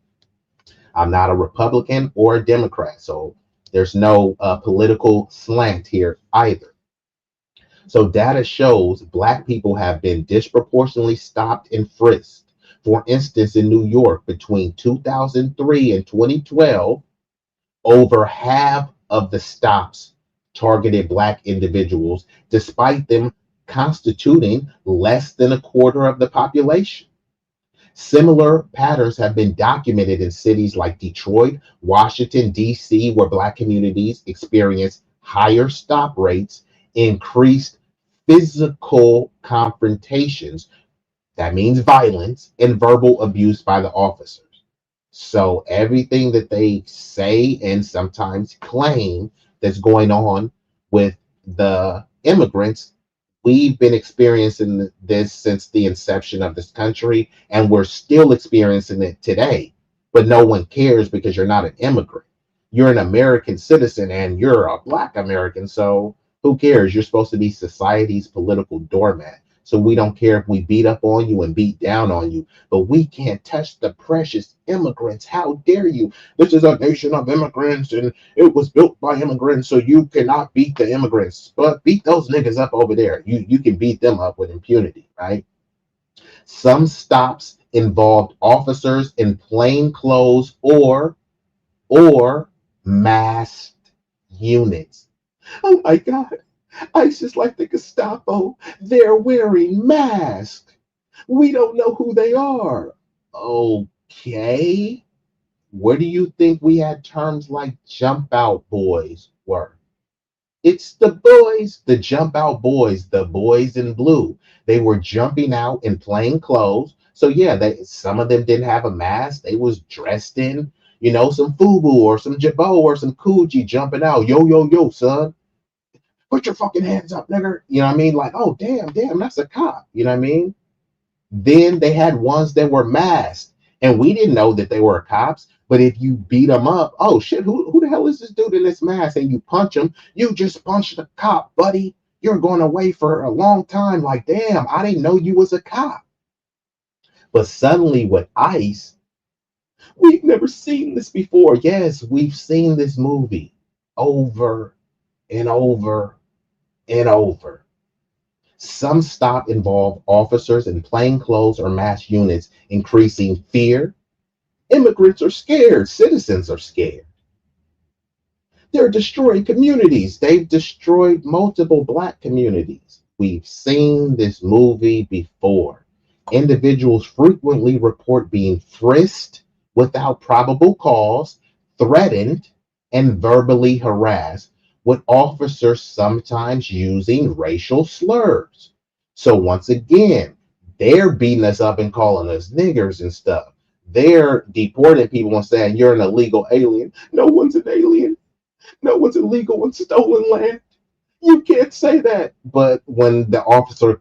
G: I'm not a Republican or a Democrat, so there's no political slant here either. So data shows Black people have been disproportionately stopped and frisked. For instance, in New York, between 2003 and 2012, over half of the stops targeted Black individuals, despite them constituting less than a quarter of the population. Similar patterns have been documented in cities like Detroit, Washington, D.C., where Black communities experience higher stop rates, increased physical confrontations, that means violence, and verbal abuse by the officers. So everything that they say and sometimes claim that's going on with the immigrants, we've been experiencing this since the inception of this country, and we're still experiencing it today. But no one cares because you're not an immigrant. You're an American citizen and you're a Black American. So who cares? You're supposed to be society's political doormat. So we don't care if we beat up on you and beat down on you, but we can't touch the precious immigrants. How dare you? This is a nation of immigrants and it was built by immigrants, so you cannot beat the immigrants. But beat those niggas up over there. You can beat them up with impunity, right? Some stops involved officers in plain clothes or masked units. Oh my God. ISIS like the Gestapo, they're wearing masks. We don't know who they are. Okay. Where do you think we had terms like jump out boys were? It's the boys, the jump out boys, the boys in blue. They were jumping out in plain clothes. So yeah, some of them didn't have a mask. They was dressed in, some FUBU or some Jabot or some Coogee jumping out. Yo, yo, yo, son. Put your fucking hands up, nigga. You know what I mean? Like, oh, damn, that's a cop. You know what I mean? Then they had ones that were masked, and we didn't know that they were cops. But if you beat them up, oh, shit, who the hell is this dude in this mask? And you punch him, you just punched a cop, buddy. You're going away for a long time. Like, damn, I didn't know you was a cop. But suddenly with ICE, we've never seen this before. Yes, we've seen this movie over and over and over. Some stop involve officers in plain clothes or mass units, increasing fear. Immigrants are scared. Citizens are scared. They're destroying communities. They've destroyed multiple Black communities. We've seen this movie before. Individuals frequently report being frisked without probable cause, threatened, and verbally harassed, with officers sometimes using racial slurs. So once again, they're beating us up and calling us niggers and stuff. They're deporting people and saying you're an illegal alien. No one's an alien. No one's illegal in stolen land. You can't say that. But when the officer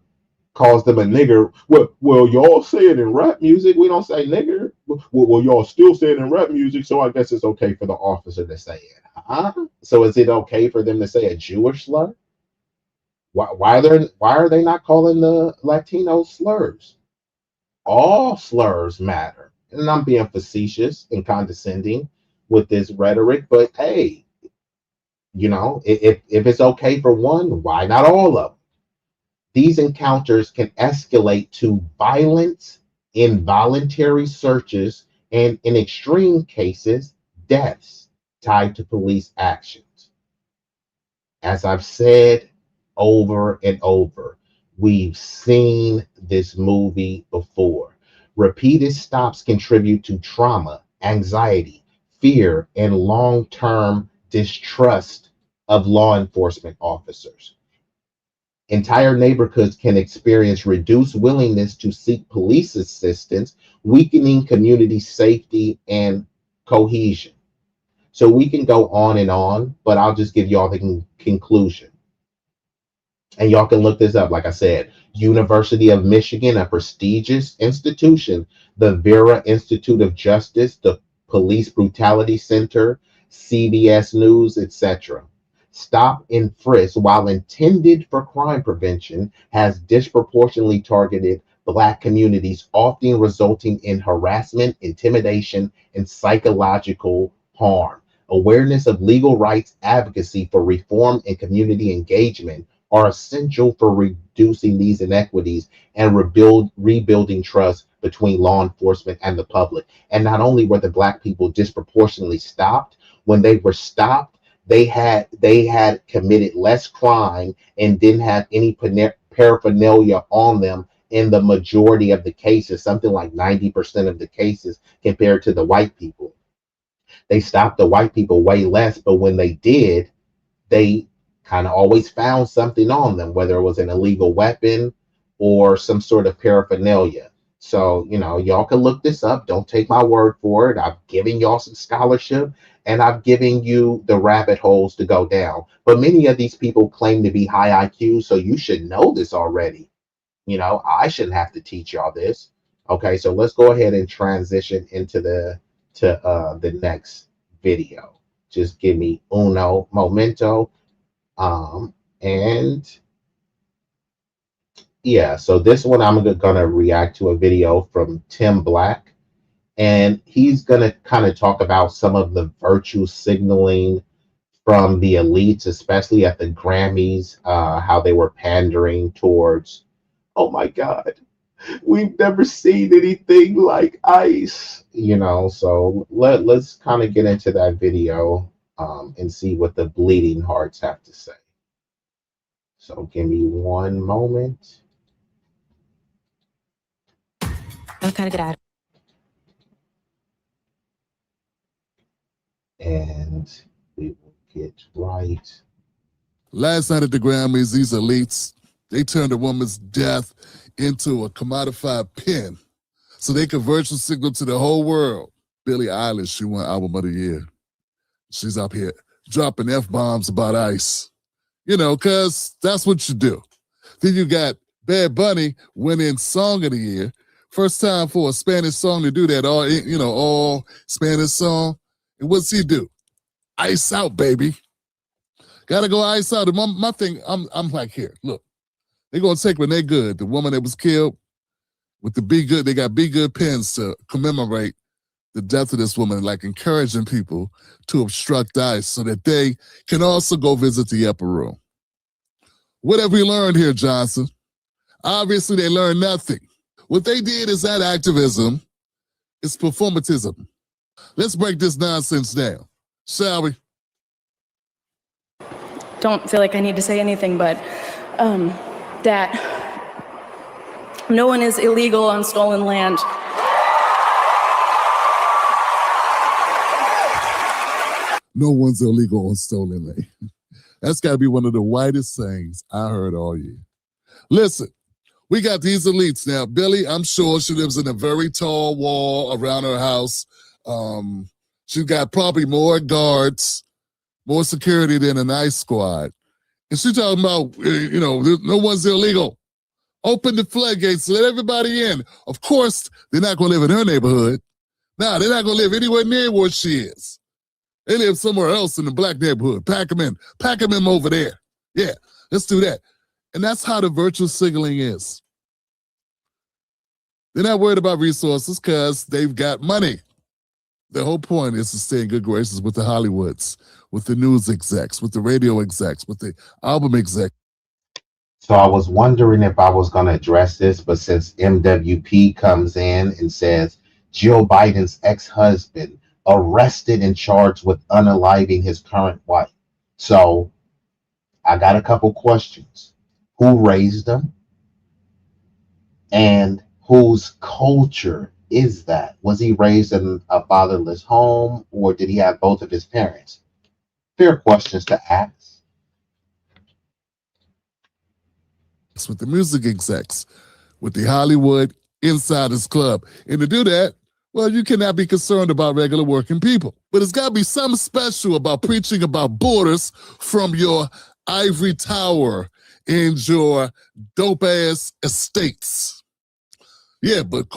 G: calls them a nigger, well, y'all say it in rap music. We don't say nigger. Well, y'all still say it in rap music, so I guess it's okay for the officer to say it. Huh? So is it okay for them to say a Jewish slur? Why are they not calling the Latino slurs? All slurs matter. And I'm being facetious and condescending with this rhetoric, but hey, if it's okay for one, why not all of them? These encounters can escalate to violence, involuntary searches, and in extreme cases, deaths tied to police actions. As I've said over and over, we've seen this movie before. Repeated stops contribute to trauma, anxiety, fear, and long-term distrust of law enforcement officers. Entire neighborhoods can experience reduced willingness to seek police assistance, weakening community safety and cohesion. So we can go on, but I'll just give y'all the conclusion. And y'all can look this up. Like I said, University of Michigan, a prestigious institution, the Vera Institute of Justice, the Police Brutality Center, CBS News, etc. Stop and frisk, while intended for crime prevention, has disproportionately targeted Black communities, often resulting in harassment, intimidation, and psychological harm. Awareness of legal rights, advocacy for reform, and community engagement are essential for reducing these inequities and rebuilding trust between law enforcement and the public. And not only were the Black people disproportionately stopped, when they were stopped, they had committed less crime and didn't have any paraphernalia on them in the majority of the cases, something like 90% of the cases compared to the white people. They stopped the white people way less, but when they did, they kind of always found something on them, whether it was an illegal weapon or some sort of paraphernalia. So, y'all can look this up. Don't take my word for it. I've given y'all some scholarship and I've given you the rabbit holes to go down. But many of these people claim to be high IQ, so you should know this already. I shouldn't have to teach y'all this. Okay, so let's go ahead and transition into the next video. Just give me uno momento. And yeah, so this one I'm gonna react to a video from Tim Black, and he's gonna kind of talk about some of the virtue signaling from the elites, especially at the Grammys, how they were pandering towards, oh my God, we've never seen anything like ICE, so let's kind of get into that video and see what the bleeding hearts have to say. So give me one moment.
N: I'm kind of good at it.
G: And we will get right.
O: Last night at the Grammys, these elites, they turned a woman's death into a commodified pin so they could virtual signal to the whole world. Billie Eilish, she won Album of the Year. She's up here dropping F-bombs about ICE. Because that's what you do. Then you got Bad Bunny winning Song of the Year. First time for a Spanish song to do that, all Spanish song. And what's he do? Ice out, baby. Gotta go ice out. And my thing, I'm like, here, look. They're going to take when they're good. The woman that was killed with the Be Good, they got Be Good pins to commemorate the death of this woman, like encouraging people to obstruct ICE so that they can also go visit the upper room. What have we learned here, Johnson? Obviously, they learned nothing. What they did is not activism, it's performatism. Let's break this nonsense down, shall we?
N: Don't feel like I need to say anything, but that no one is illegal on stolen land.
O: No one's illegal on stolen land. That's got to be one of the whitest things I heard all year. Listen, we got these elites now. Billie, I'm sure she lives in a very tall wall around her house. She's got probably more guards, more security than an ICE squad. And she's talking about, no one's illegal. Open the floodgates, let everybody in. Of course, they're not going to live in her neighborhood. Nah, they're not going to live anywhere near where she is. They live somewhere else in the Black neighborhood. Pack them in. Pack them in over there. Yeah, let's do that. And that's how the virtual signaling is. They're not worried about resources because they've got money. The whole point is to stay in good graces with the Hollywoods, with the news execs, with the radio execs, with the album execs.
G: So I was wondering if I was going to address this, but since MWP comes in and says Joe Biden's ex-husband arrested and charged with unaliving his current wife. So I got a couple questions. Who raised them? And whose culture is that? Was he raised in a fatherless home, or did he have both of his parents? Fair questions to ask.
O: with the music execs, with the Hollywood Insiders Club. And to do that, well, you cannot be concerned about regular working people. But it's got to be something special about preaching about borders from your ivory tower and your dope-ass estates. Yeah, but of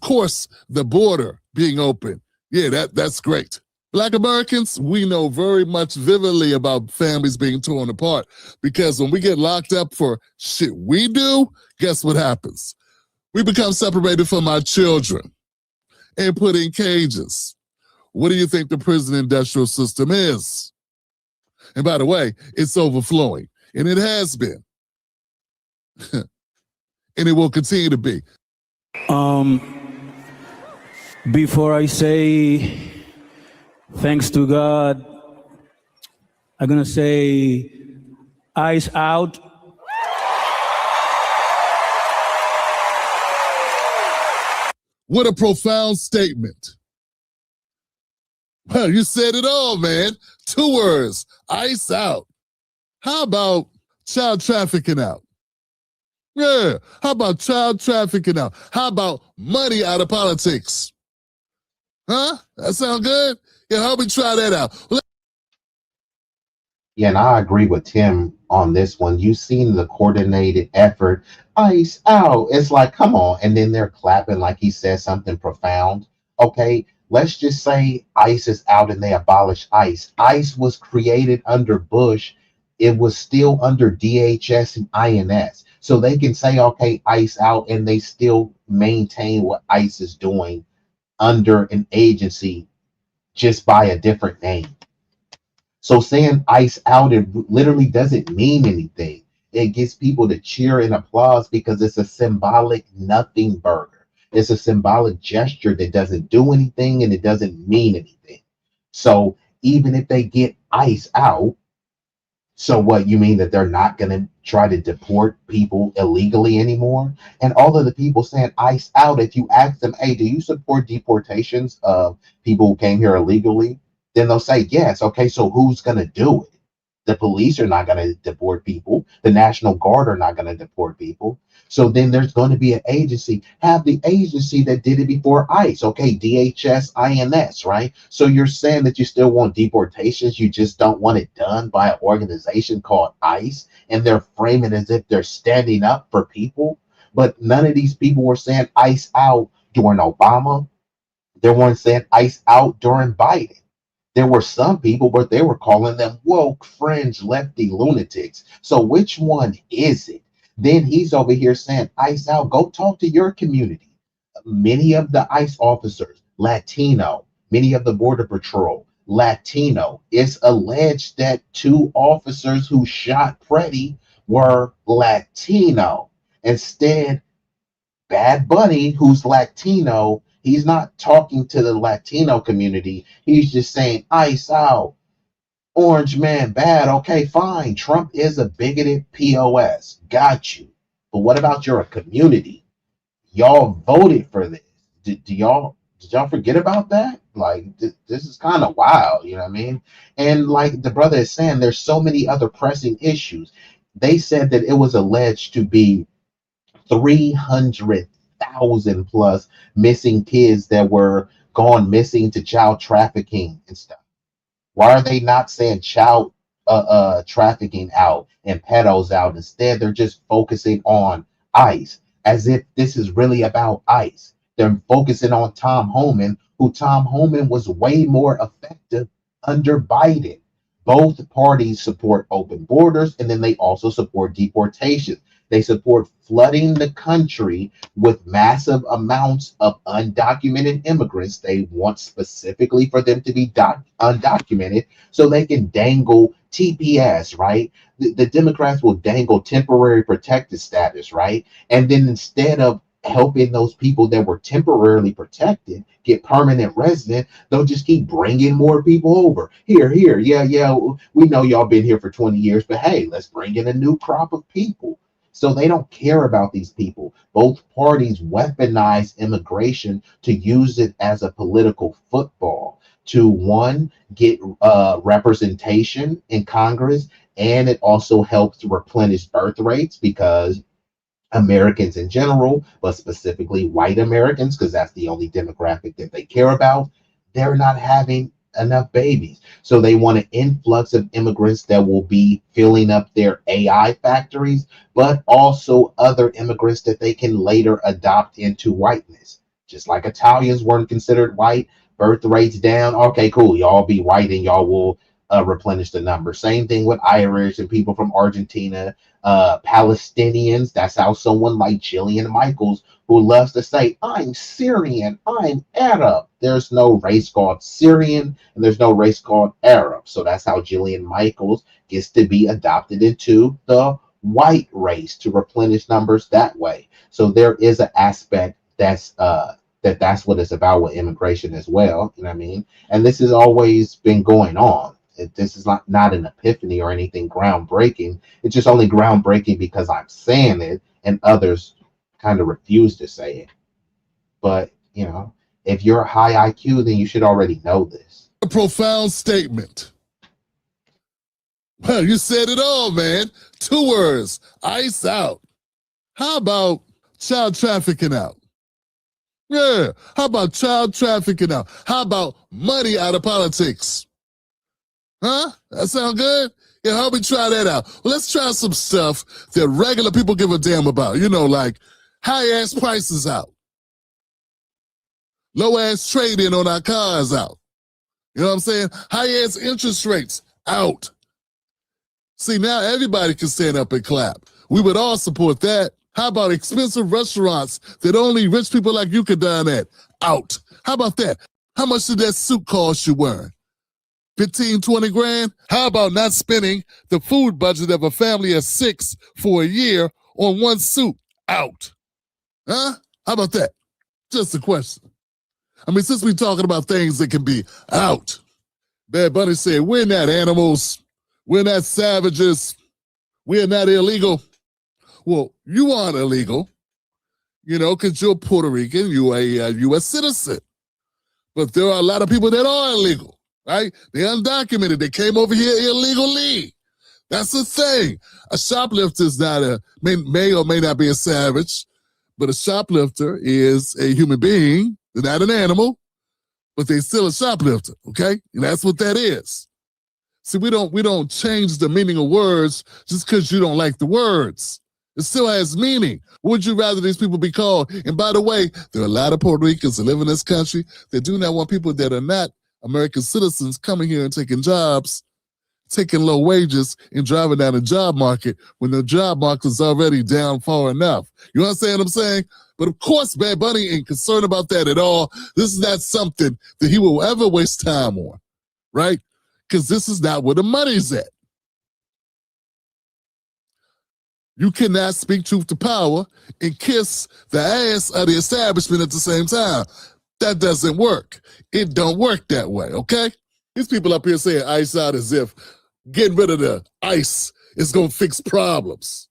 O: course, the border being open, yeah, that's great. Black Americans, we know very much vividly about families being torn apart because when we get locked up for shit we do, guess what happens? We become separated from our children and put in cages. What do you think the prison industrial system is? And by the way, it's overflowing, and it has been. And it will continue to be.
P: Before I say thanks to God, I'm gonna say eyes out.
O: What a profound statement. Well, you said it all, man. 2 words, ice out. How about child trafficking out? Yeah, how about child trafficking out? How about money out of politics? Huh? That sound good? Yeah, help me try that out.
G: Yeah, and I agree with Tim on this one. You've seen the coordinated effort. Ice out. It's like, come on. And then they're clapping like he said something profound. Okay, let's just say ICE is out and they abolish ICE. ICE was created under Bush. It was still under DHS and INS. So they can say, okay, ICE out, and they still maintain what ICE is doing under an agency just by a different name. So saying ICE out, it literally doesn't mean anything. It gets people to cheer and applause because it's a symbolic nothing burger. It's a symbolic gesture that doesn't do anything and it doesn't mean anything. So even if they get ICE out, so what, you mean that they're not going to try to deport people illegally anymore? And all of the people saying ICE out, if you ask them, hey, do you support deportations of people who came here illegally? Then they'll say yes. Okay, so who's going to do it? The police are not going to deport people. The National Guard are not going to deport people. So then there's going to be an agency. Have the agency that did it before ICE. Okay, DHS, INS, right? So you're saying that you still want deportations. You just don't want it done by an organization called ICE. And they're framing as if they're standing up for people. But none of these people were saying ICE out during Obama. They weren't saying ICE out during Biden. There were some people, but they were calling them woke, fringe, lefty lunatics. So which one is it? Then he's over here saying, ICE out, go talk to your community. Many of the ICE officers, Latino, many of the Border Patrol, Latino. It's alleged that 2 officers who shot Freddie were Latino. Instead, Bad Bunny, who's Latino, he's not talking to the Latino community. He's just saying, ICE out. Orange man bad. Okay, fine. Trump is a bigoted POS. Got you. But what about your community? Y'all voted for this. Did y'all forget about that? Like, this is kind of wild, you know what I mean? And like the brother is saying, there's so many other pressing issues. They said that it was alleged to be 300,000 plus missing kids that were gone missing to child trafficking and stuff. Why are they not saying child trafficking out and pedos out? Instead, they're just focusing on ICE as if this is really about ICE. They're focusing on Tom Homan, who Tom Homan was way more effective under Biden. Both parties support open borders, and then they also support deportation. They support flooding the country with massive amounts of undocumented immigrants. They want specifically for them to be undocumented so they can dangle TPS, right? The Democrats will dangle temporary protected status, right? And then instead of helping those people that were temporarily protected get permanent resident, they'll just keep bringing more people over. Here, yeah, we know y'all been here for 20 years, but hey, let's bring in a new crop of people. So they don't care about these people. Both parties weaponize immigration to use it as a political football to, one, get representation in Congress, and it also helps to replenish birth rates because Americans in general, but specifically white Americans, because that's the only demographic that they care about, they're not having enough babies. So they want an influx of immigrants that will be filling up their AI factories, but also other immigrants that they can later adopt into whiteness. Just like Italians weren't considered white, birth rates down. Okay, cool. Y'all be white and y'all will replenish the number. Same thing with Irish and people from Argentina, Palestinians. That's how someone like Jillian Michaels, who loves to say, I'm Syrian, I'm Arab. There's no race called Syrian and there's no race called Arab. So that's how Jillian Michaels gets to be adopted into the white race to replenish numbers that way. So there is an aspect that's that's what it's about with immigration as well. You know what I mean? And this has always been going on. This is not an epiphany or anything groundbreaking. It's just only groundbreaking because I'm saying it and others kind of refuse to say it. But, you know, if you're a high IQ, then you should already know this.
O: A profound statement. Well, you said it all, man. 2 words, ice out. How about child trafficking out? Yeah, how about child trafficking out? How about money out of politics? Huh? That sound good? Yeah, help me try that out. Well, let's try some stuff that regular people give a damn about. You know, like high-ass prices out. Low-ass trade-in on our cars out. You know what I'm saying? High-ass interest rates out. See, now everybody can stand up and clap. We would all support that. How about expensive restaurants that only rich people like you could dine at? Out. How about that? How much did that suit cost you wearing? 15, 20 grand? How about not spending the food budget of a family of 6 for a year on one suit? Out. Huh? How about that? Just a question. I mean, since we're talking about things that can be out, Bad Bunny said, we're not animals. We're not savages. We're not illegal. Well, you aren't illegal, you know, because you're Puerto Rican, you're a U.S. citizen. But there are a lot of people that are illegal, right? They're undocumented. They came over here illegally. That's the thing. A shoplifter is not may or may not be a savage, but a shoplifter is a human being. They're not an animal, but they're still a shoplifter, okay? And that's what that is. See, we don't change the meaning of words just because you don't like the words. It still has meaning. Would you rather these people be called? And by the way, there are a lot of Puerto Ricans that live in this country that do not want people that are not American citizens coming here and taking jobs, taking low wages and driving down the job market when the job market is already down far enough. You understand what I'm saying? But of course, Bad Bunny ain't concerned about that at all. This is not something that he will ever waste time on, right? Because this is not where the money's at. You cannot speak truth to power and kiss the ass of the establishment at the same time. That doesn't work. It don't work that way, okay? These people up here saying ice out as if getting rid of the ice is going to fix problems.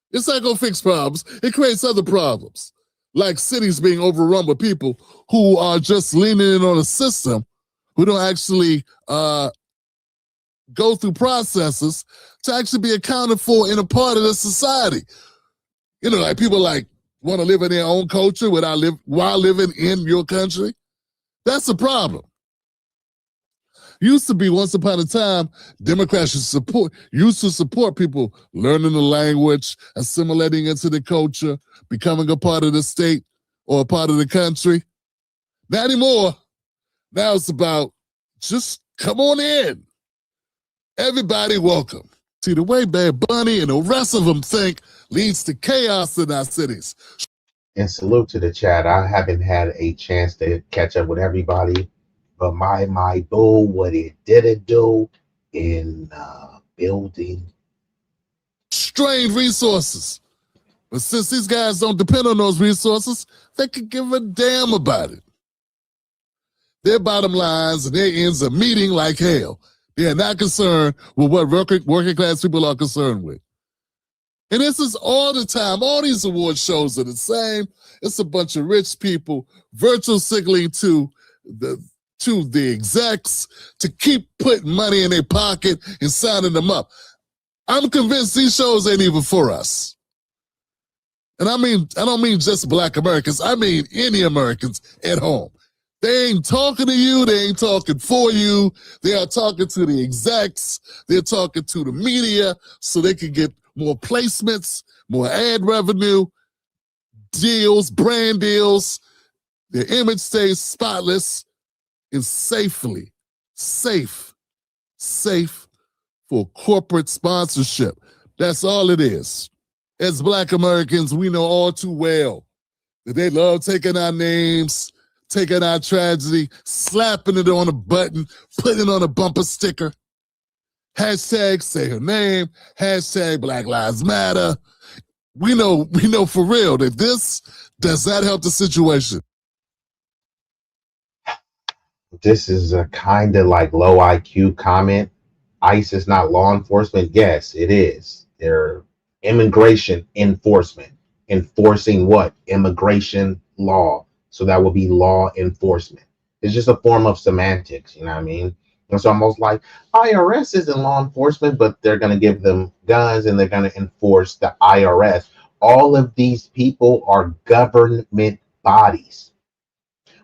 O: It's not going to fix problems. It creates other problems, like cities being overrun with people who are just leaning in on a system, who don't actually go through processes to actually be accounted for in a part of the society. You know, like people like want to live in their own culture while living in your country. That's a problem. Used to be once upon a time, Democrats used to support people learning the language, assimilating into the culture, becoming a part of the state or a part of the country. Not anymore. Now it's about just come on in. Everybody welcome. See, the way Bad Bunny and the rest of them think leads to chaos in our cities.
G: And salute to the chat. I haven't had a chance to catch up with everybody, but my boo, what it didn't do in building
O: strained resources. But since these guys don't depend on those resources, they can give a damn about it. Their bottom lines and their ends are meeting like hell. They are not concerned with what working class people are concerned with. And this is all the time. All these award shows are the same. It's a bunch of rich people virtual signaling to the execs to keep putting money in their pocket and signing them up. I'm convinced these shows ain't even for us. And I don't mean just Black Americans. I mean any Americans at home. They ain't talking to you. They ain't talking for you. They are talking to the execs. They're talking to the media so they can get more placements, more ad revenue, deals, brand deals. Their image stays spotless and safe for corporate sponsorship. That's all it is. As Black Americans, we know all too well that they love taking our names, taking our tragedy, slapping it on a button, putting it on a bumper sticker. Hashtag say her name, hashtag Black Lives Matter. We know for real that this does not help the situation.
G: This is a kind of like low IQ comment. ICE is not law enforcement. Yes, it is. They're immigration enforcement. Enforcing what? Immigration law. So that would be law enforcement. It's just a form of semantics, you know what I mean? It's almost like IRS isn't law enforcement, but they're going to give them guns and they're going to enforce the IRS. All of these people are government bodies,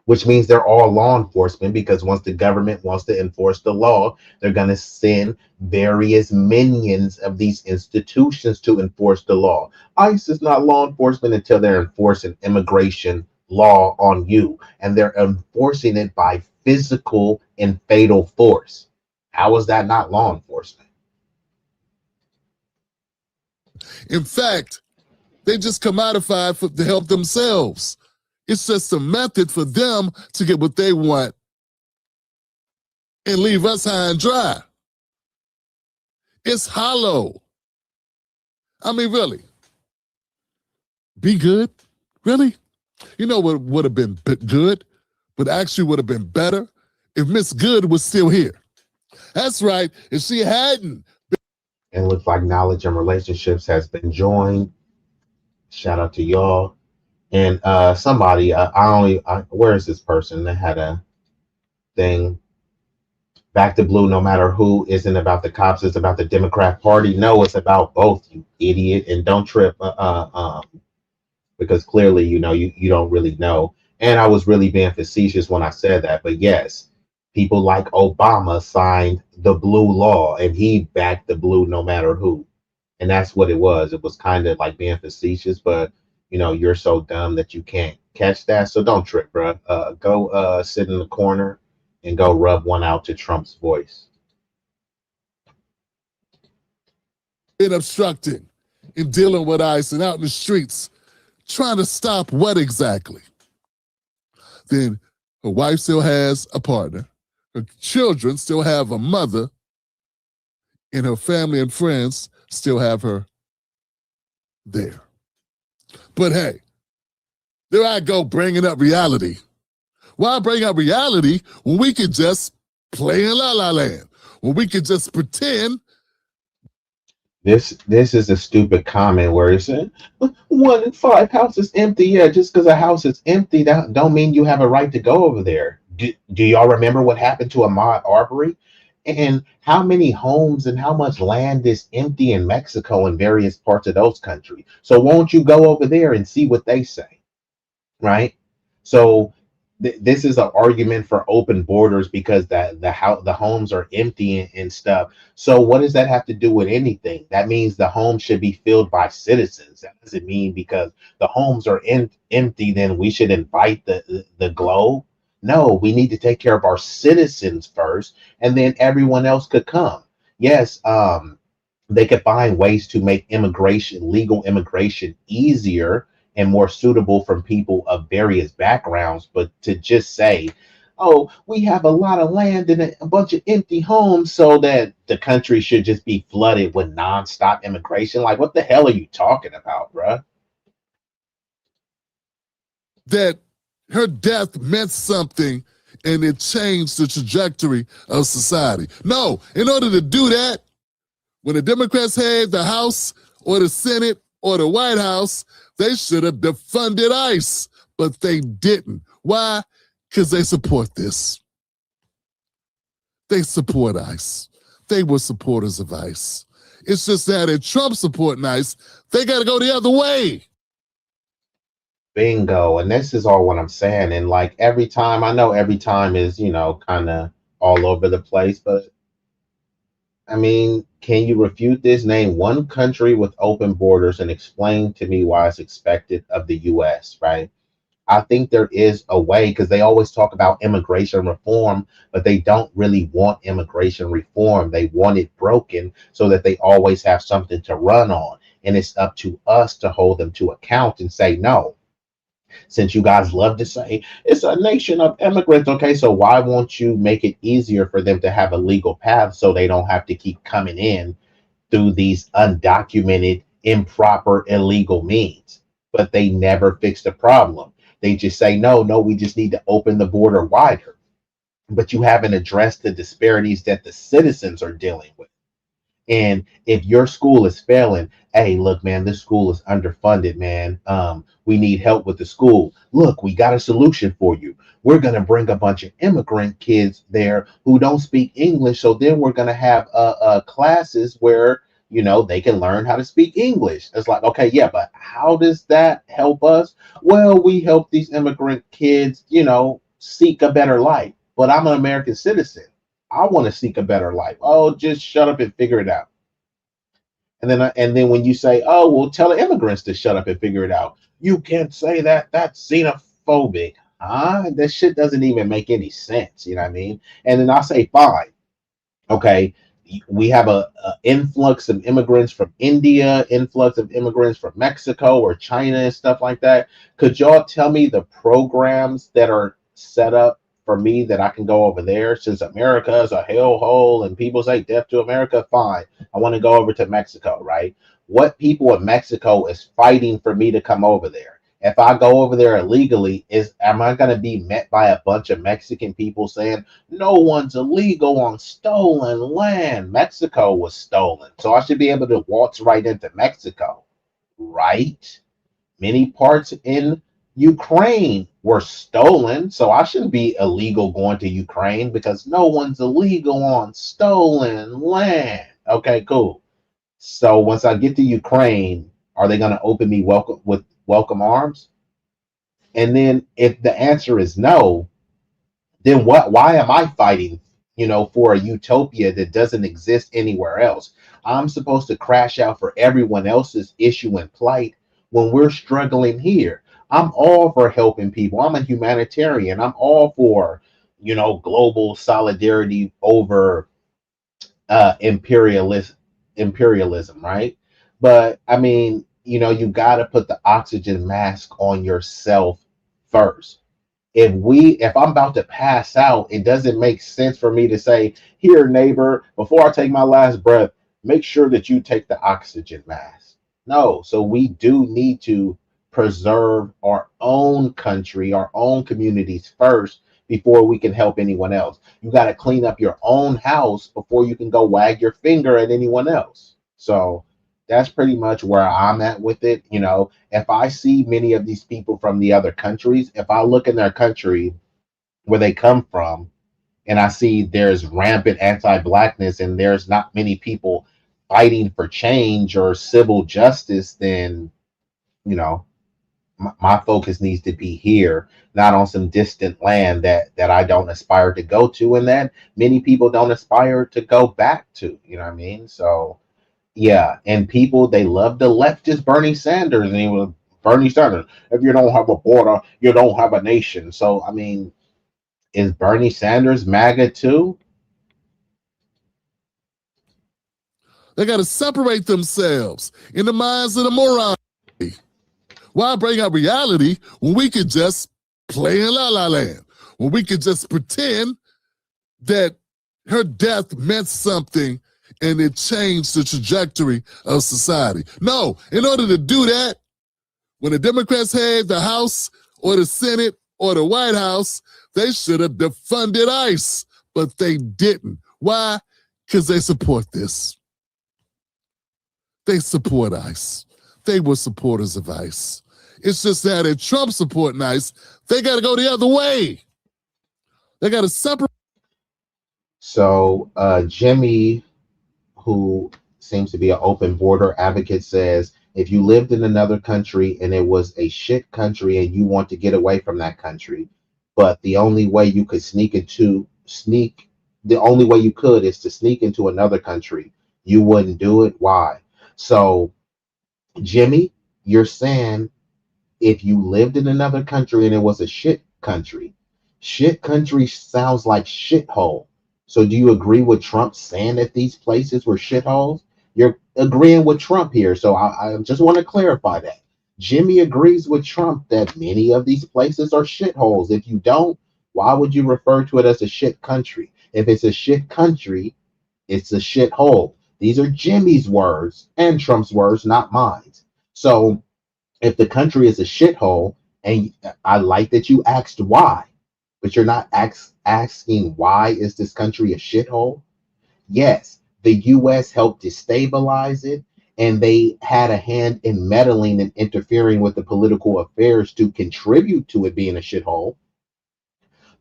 G: which means they're all law enforcement, because once the government wants to enforce the law, they're going to send various minions of these institutions to enforce the law. ICE is not law enforcement until they're enforcing immigration law on you, and they're enforcing it by physical and fatal force. How is that not law enforcement?
O: In fact, they just commodified to help themselves. It's just a method for them to get what they want and leave us high and dry. It's hollow. I mean, really. Be good? Really? You know what would have been good? But actually would have been better if Miss Good was still here. That's right. If she hadn't.
G: It looks like Knowledge and Relationships has been joined. Shout out to y'all. And somebody, where is this person that had a thing? Back to Blue, no matter who, isn't about the cops, it's about the Democrat Party. No, it's about both, you idiot. And don't trip, because clearly, you don't really know. And I was really being facetious when I said that. But yes, people like Obama signed the blue law, and he backed the blue no matter who. And that's what it was. It was kind of like being facetious, but you're so dumb that you can't catch that. So don't trip, bro. Go sit in the corner and go rub one out to Trump's voice.
O: In obstructing, in dealing with ICE and out in the streets, trying to stop what exactly? Then her wife still has a partner. Her children still have a mother. And her family and friends still have her there. But hey, there I go bringing up reality. Why bring up reality when we could just play in La La Land? When we could just pretend.
G: This is a stupid comment where it said 1 in 5 houses empty. Yeah, just because a house is empty, that don't mean you have a right to go over there. Do y'all remember what happened to Ahmaud Arbery? And how many homes and how much land is empty in Mexico and various parts of those countries? So won't you go over there and see what they say, right? So this is an argument for open borders because the homes are empty and stuff. So what does that have to do with anything? That means the home should be filled by citizens. That doesn't mean because the homes are empty, then we should invite the globe. No, we need to take care of our citizens first, and then everyone else could come. Yes, they could find ways to make legal immigration easier and more suitable from people of various backgrounds. But to just say, oh, we have a lot of land and a bunch of empty homes so that the country should just be flooded with nonstop immigration. Like, what the hell are you talking about, bruh?
O: That her death meant something and it changed the trajectory of society. No, in order to do that, when the Democrats had the House or the Senate or the White House, they should have defunded ICE, but they didn't. Why? Because they support this. They support ICE. They were supporters of ICE. It's just that if Trump supporting ICE, they got to go the other way.
G: Bingo. And this is all what I'm saying. And like every time, I know every time is, kind of all over the place, but I mean, can you refute this? Name one country with open borders and explain to me why it's expected of the US, right? I think there is a way because they always talk about immigration reform, but they don't really want immigration reform. They want it broken so that they always have something to run on. And it's up to us to hold them to account and say, no, since you guys love to say it's a nation of immigrants, okay, so why won't you make it easier for them to have a legal path so they don't have to keep coming in through these undocumented, improper, illegal means? But they never fix the problem. They just say, no, we just need to open the border wider. But you haven't addressed the disparities that the citizens are dealing with. And if your school is failing, hey, look, man, this school is underfunded, man. We need help with the school. Look, we got a solution for you. We're going to bring a bunch of immigrant kids there who don't speak English. So then we're going to have classes where, they can learn how to speak English. It's like, okay, yeah, but how does that help us? Well, we help these immigrant kids, seek a better life. But I'm an American citizen. I want to seek a better life. Oh, just shut up and figure it out. And then when you say, oh, well, tell the immigrants to shut up and figure it out. You can't say that. That's xenophobic. That shit doesn't even make any sense. You know what I mean? And then I say, fine. Okay. We have a influx of immigrants from India, influx of immigrants from Mexico or China and stuff like that. Could y'all tell me the programs that are set up for me that I can go over there, since America is a hellhole and people say death to America? Fine. I want to go over to Mexico, right? What people in Mexico is fighting for me to come over there? If I go over there illegally, am I going to be met by a bunch of Mexican people saying no one's illegal on stolen land? Mexico was stolen, so I should be able to waltz right into Mexico, right? Many parts in Ukraine were stolen, so I shouldn't be illegal going to Ukraine because no one's illegal on stolen land. Okay, cool. So once I get to Ukraine, are they going to open me with welcome arms? And then if the answer is no, then why am I fighting, for a utopia that doesn't exist anywhere else? I'm supposed to crash out for everyone else's issue and plight when we're struggling here. I'm all for helping people. I'm a humanitarian. I'm all for, global solidarity over imperialism, right? But I mean, you got to put the oxygen mask on yourself first. If I'm about to pass out, it doesn't make sense for me to say, here, neighbor, before I take my last breath, make sure that you take the oxygen mask. No. So we do need to preserve our own country, our own communities first before we can help anyone else. You got to clean up your own house before you can go wag your finger at anyone else. So that's pretty much where I'm at with it. If I see many of these people from the other countries, if I look in their country where they come from and I see there's rampant anti-blackness and there's not many people fighting for change or civil justice, then, my focus needs to be here, not on some distant land that I don't aspire to go to and that many people don't aspire to go back to. You know what I mean? So, yeah, and people, they love the leftist Bernie Sanders, and he was Bernie Sanders. If you don't have a border, you don't have a nation. So, I mean, is Bernie Sanders MAGA too?
O: They got to separate themselves in the minds of the morons. Why bring up reality when we could just play in La La Land? When we could just pretend that her death meant something and it changed the trajectory of society. No, in order to do that, when the Democrats had the House or the Senate or the White House, they should have defunded ICE, but they didn't. Why? Because they support this. They support ICE. They were supporters of ICE. It's just that if Trump supporting ICE, they got to go the other way. They got to separate.
G: So Jimmy, who seems to be an open border advocate, says If you lived in another country and it was a shit country and you want to get away from that country, but the only way you could the only way you could is to sneak into another country, you wouldn't do it. Why? So, Jimmy, you're saying if you lived in another country and it was a shit country sounds like shithole. So do you agree with Trump saying that these places were shitholes? You're agreeing with Trump here. So I just want to clarify that. Jimmy agrees with Trump that many of these places are shitholes. If you don't, why would you refer to it as a shit country? If it's a shit country, it's a shithole. These are Jimmy's words and Trump's words, not mine. So if the country is a shithole, and I like that you asked why, but you're not asking why is this country a shithole? Yes, the U.S. helped destabilize it, and they had a hand in meddling and interfering with the political affairs to contribute to it being a shithole,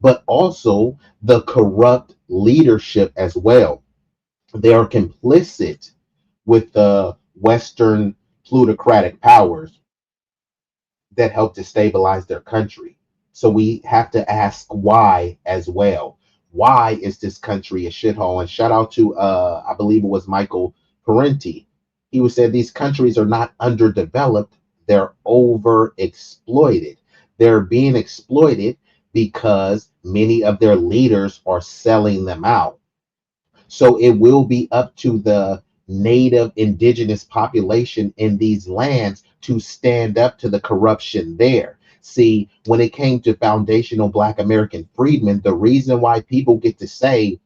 G: but also the corrupt leadership as well. They are complicit with the Western plutocratic powers that helped to stabilize their country. So we have to ask why as well. Why is this country a shithole? And shout out to I believe it was Michael Parenti. He was said these countries are not underdeveloped, they're over exploited. They're being exploited because many of their leaders are selling them out. So it will be up to the native indigenous population in these lands to stand up to the corruption there. See, when it came to foundational Black American freedmen, the reason why people get to say,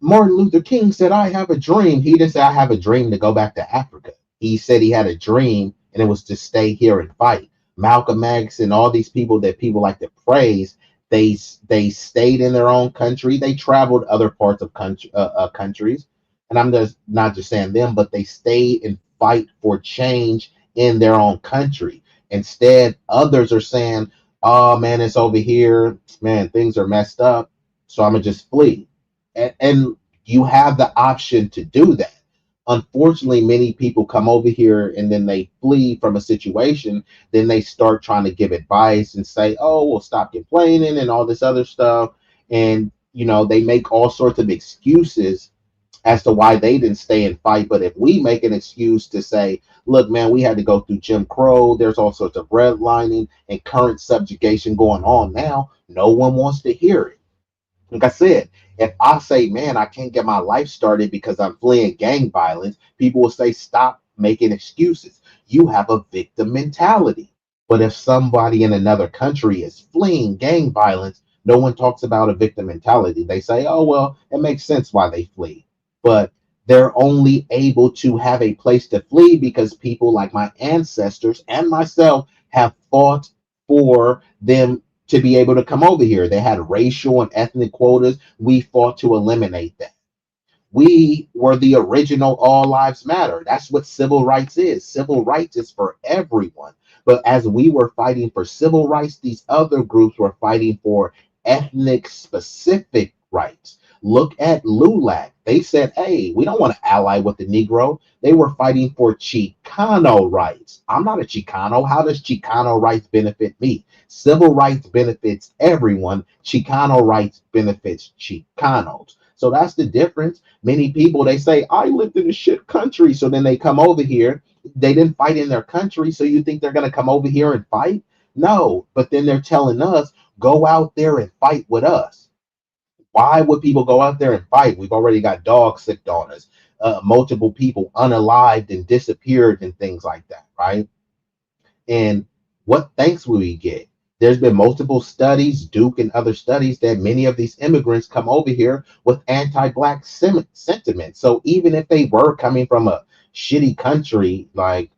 G: Martin Luther King said, I have a dream. He didn't say, I have a dream to go back to Africa. He said he had a dream and it was to stay here and fight. Malcolm X and all these people that people like to praise, they stayed in their own country. They traveled other parts of countries. And I'm just not just saying them, but they stayed and fight for change in their own country. Instead, others are saying, oh man, it's over here. Man, things are messed up. So I'm going to just flee. And you have the option to do that. Unfortunately, many people come over here and then they flee from a situation. Then they start trying to give advice and say, oh, well, stop complaining and all this other stuff. And, you know, they make all sorts of excuses as to why they didn't stay and fight. But if we make an excuse to say, look, man, we had to go through Jim Crow, there's all sorts of redlining and current subjugation going on now, no one wants to hear it. Like I said, if I say, man, I can't get my life started because I'm fleeing gang violence, people will say, stop making excuses. You have a victim mentality. But if somebody in another country is fleeing gang violence, no one talks about a victim mentality. They say, oh, well, it makes sense why they flee. But they're only able to have a place to flee because people like my ancestors and myself have fought for them to be able to come over here. They had racial and ethnic quotas. We fought to eliminate that. We were the original All Lives Matter. That's what civil rights is. Civil rights is for everyone. But as we were fighting for civil rights, these other groups were fighting for ethnic specific rights. Look at LULAC. They said, hey, we don't want to ally with the Negro. They were fighting for Chicano rights. I'm not a Chicano. How does Chicano rights benefit me? Civil rights benefits everyone. Chicano rights benefits Chicanos. So that's the difference. Many people, they say, I lived in a shit country. So then they come over here. They didn't fight in their country. So you think they're going to come over here and fight? No. But then they're telling us, go out there and fight with us. Why would people go out there and fight? We've already got dogs sick on us, multiple people unalived and disappeared and things like that, right? And what thanks will we get? There's been multiple studies, Duke and other studies, that many of these immigrants come over here with anti-Black sentiment. So even if they were coming from a shitty country, like,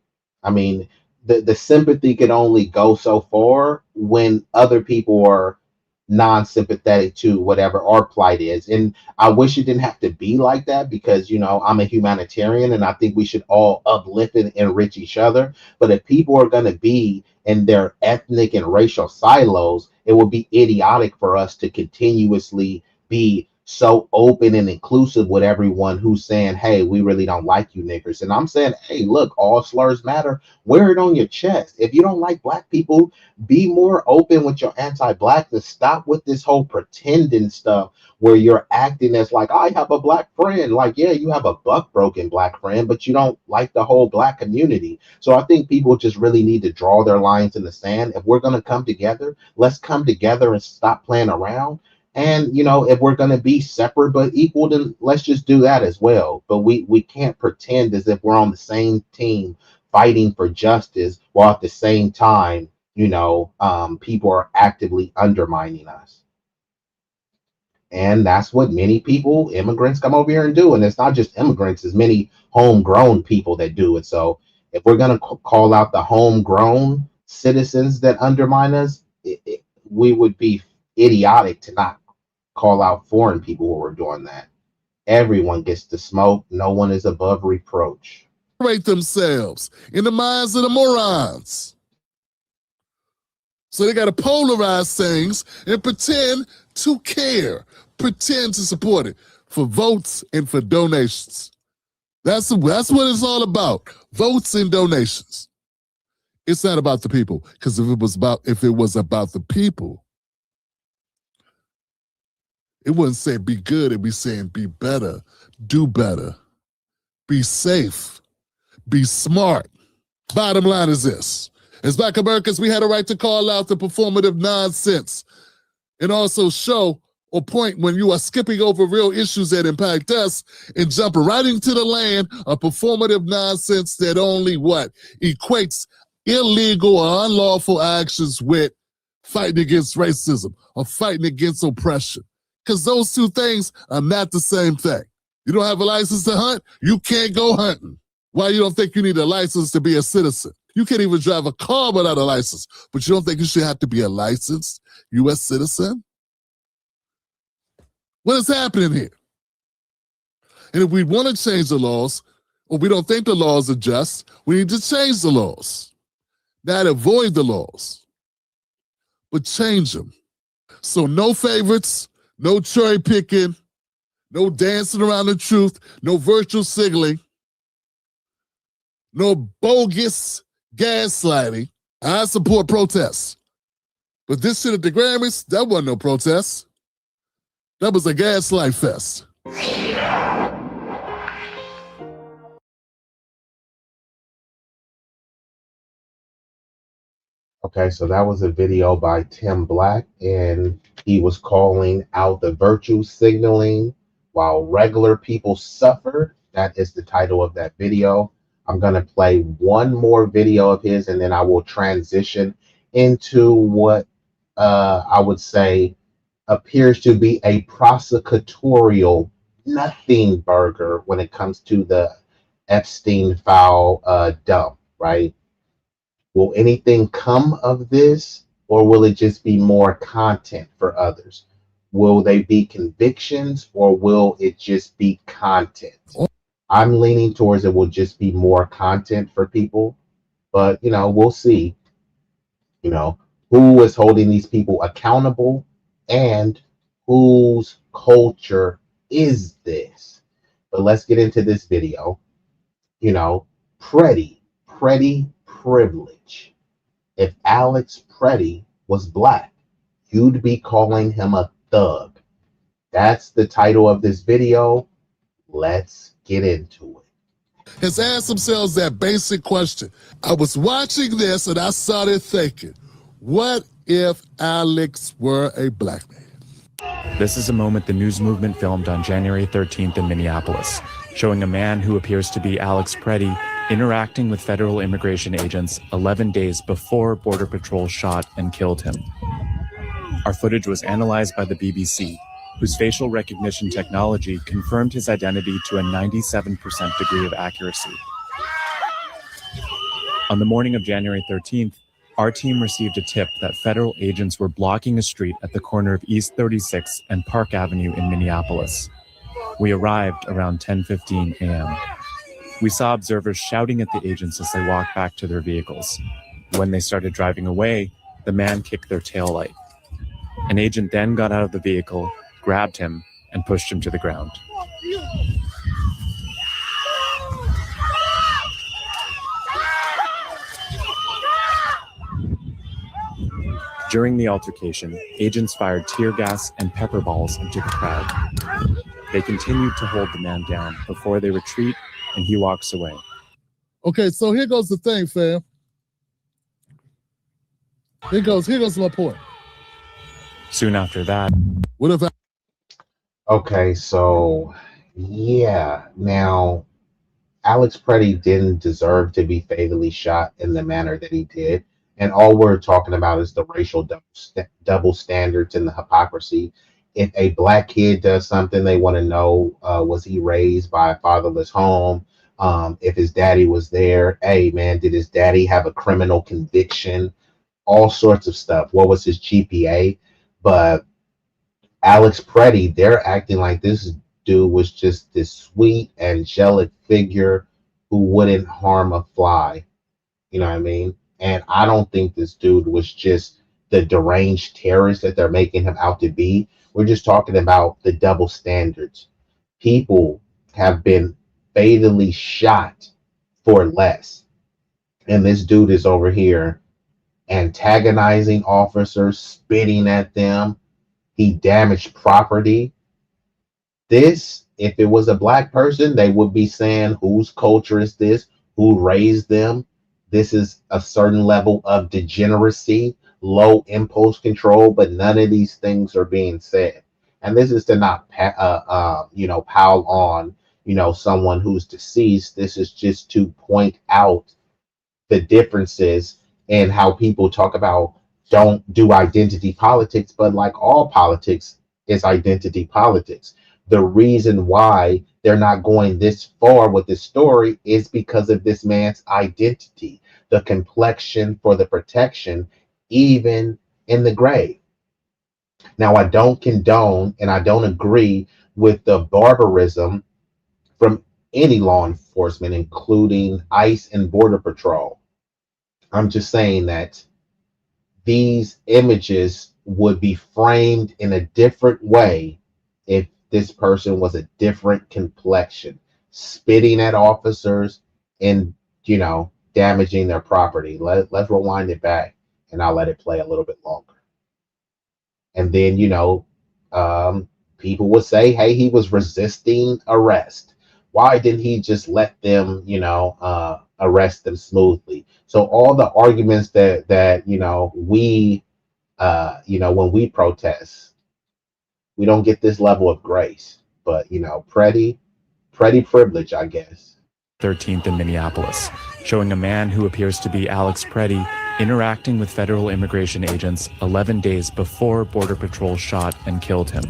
G: I mean, the sympathy can only go so far when other people are non-sympathetic to whatever our plight is. And I wish it didn't have to be like that because, you know, I'm a humanitarian and I think we should all uplift and enrich each other. But if people are going to be in their ethnic and racial silos, it would be idiotic for us to continuously be so open and inclusive with everyone who's saying, hey, we really don't like you niggers. And I'm saying, hey, look, all slurs matter. Wear it on your chest. If you don't like black people, be more open with your anti-blackness. Stop with this whole pretending stuff where you're acting as like, I have a black friend. Like, yeah, you have a buck-broken black friend, but you don't like the whole black community. So I think people just really need to draw their lines in the sand. If we're going to come together, let's come together and stop playing around. And, you know, if we're going to be separate but equal, then let's just do that as well. But we can't pretend as if we're on the same team fighting for justice while at the same time, you know, people are actively undermining us. And that's what many people, immigrants, come over here and do. And it's not just immigrants, it's many homegrown people that do it. So if we're going to call out the homegrown citizens that undermine us, we would be idiotic to not call out foreign people who are doing that. Everyone gets to smoke. No one is above reproach.
O: Themselves in the minds of the morons. So they got to polarize things and pretend to care, pretend to support it for votes and for donations. That's what it's all about. Votes and donations. It's not about the people, because if it was about the people, it wouldn't say be good, it'd be saying be better, do better, be safe, be smart. Bottom line is this. As Black Americans, we had a right to call out the performative nonsense and also show or point when you are skipping over real issues that impact us and jumping right into the land of performative nonsense that only equates illegal or unlawful actions with fighting against racism or fighting against oppression. Because those two things are not the same thing. You don't have a license to hunt, you can't go hunting. Why you don't think you need a license to be a citizen? You can't even drive a car without a license, but you don't think you should have to be a licensed U.S. citizen? What is happening here? And if we want to change the laws, or we don't think the laws are just, we need to change the laws. Not avoid the laws, but change them. So no favorites, no cherry picking, no dancing around the truth, no virtual signaling, no bogus gaslighting. I support protests. But this shit at the Grammys, that wasn't no protest. That was a gaslight fest.
G: Okay, so that was a video by Tim Black, and he was calling out the virtue signaling while regular people suffered. That is the title of that video. I'm going to play one more video of his, and then I will transition into what I would say appears to be a prosecutorial nothing burger when it comes to the Epstein file dump, right? Will anything come of this, or will it just be more content for others? Will they be convictions, or will it just be content? I'm leaning towards it will just be more content for people, but, you know, we'll see, you know, who is holding these people accountable and whose culture is this. But let's get into this video. You know, pretty privilege. If Alex Pretty was black, you'd be calling him a thug. That's the title of this video. Let's get into it.
O: Has asked themselves that basic question. I was watching this and I started thinking, what if Alex were a black man?
Q: This is a moment the news movement filmed on January 13th in Minneapolis, showing a man who appears to be Alex Pretty interacting with federal immigration agents 11 days before Border Patrol shot and killed him. Our footage was analyzed by the BBC, whose facial recognition technology confirmed his identity to a 97% degree of accuracy. On the morning of January 13th, our team received a tip that federal agents were blocking a street at the corner of East 36 and Park Avenue in Minneapolis. We arrived around 10:15 a.m. We saw observers shouting at the agents as they walked back to their vehicles. When they started driving away, the man kicked their taillight. An agent then got out of the vehicle, grabbed him, and pushed him to the ground. During the altercation, agents fired tear gas and pepper balls into the crowd. They continued to hold the man down before they retreat and he walks away.
O: Okay, so here goes the thing, fam. Here goes my point.
Q: Soon after that,
O: what if
G: Okay, so yeah, now Alex Preddy didn't deserve to be fatally shot in the manner that he did. And all we're talking about is the racial double standards and the hypocrisy. If a black kid does something, they want to know, was he raised by a fatherless home? If his daddy was there, hey man, did his daddy have a criminal conviction? All sorts of stuff. What was his GPA? But Alex Preddy, they're acting like this dude was just this sweet, angelic figure who wouldn't harm a fly. You know what I mean? And I don't think this dude was just the deranged terrorist that they're making him out to be. We're just talking about the double standards. People have been fatally shot for less. And this dude is over here antagonizing officers, spitting at them. He damaged property. This, if it was a black person, they would be saying, whose culture is this? Who raised them? This is a certain level of degeneracy, low impulse control, but none of these things are being said. And this is to not, pile on, someone who's deceased. This is just to point out the differences in how people talk about don't do identity politics, but like all politics is identity politics. The reason why they're not going this far with this story is because of this man's identity, the complexion for the protection, even in the grave. Now, I don't condone and I don't agree with the barbarism from any law enforcement, including ICE and Border Patrol. I'm just saying that these images would be framed in a different way if this person was a different complexion, spitting at officers and, damaging their property. Let's rewind it back and I'll let it play a little bit longer. And then, people would say, hey, he was resisting arrest. Why didn't he just let them, arrest them smoothly? So all the arguments that we, when we protest, we don't get this level of grace. But, Preddy privilege, I guess.
Q: 13th in Minneapolis, showing a man who appears to be Alex Preddy interacting with federal immigration agents 11 days before Border Patrol shot and killed him.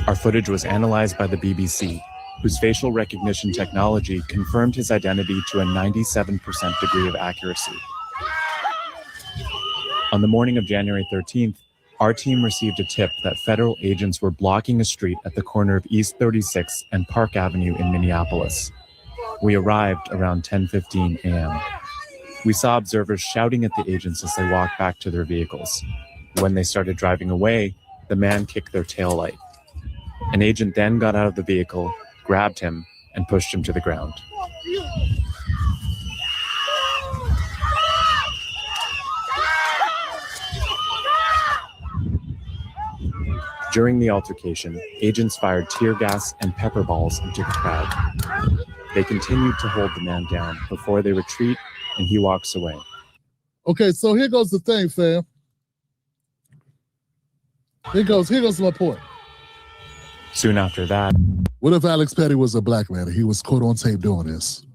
Q: Our footage was analyzed by the BBC, whose facial recognition technology confirmed his identity to a 97% degree of accuracy. On the morning of January 13th, our team received a tip that federal agents were blocking a street at the corner of East 36 and Park Avenue in Minneapolis. We arrived around 10:15 a.m. We saw observers shouting at the agents as they walked back to their vehicles. When they started driving away, the man kicked their taillight. An agent then got out of the vehicle, grabbed him, and pushed him to the ground. During the altercation, agents fired tear gas and pepper balls into the crowd. They continued to hold the man down before they retreat and he walks away.
O: Okay, so here goes the thing, fam. Here goes my point.
Q: Soon after that,
O: what if Alex Preddy was a black man and he was caught on tape doing this?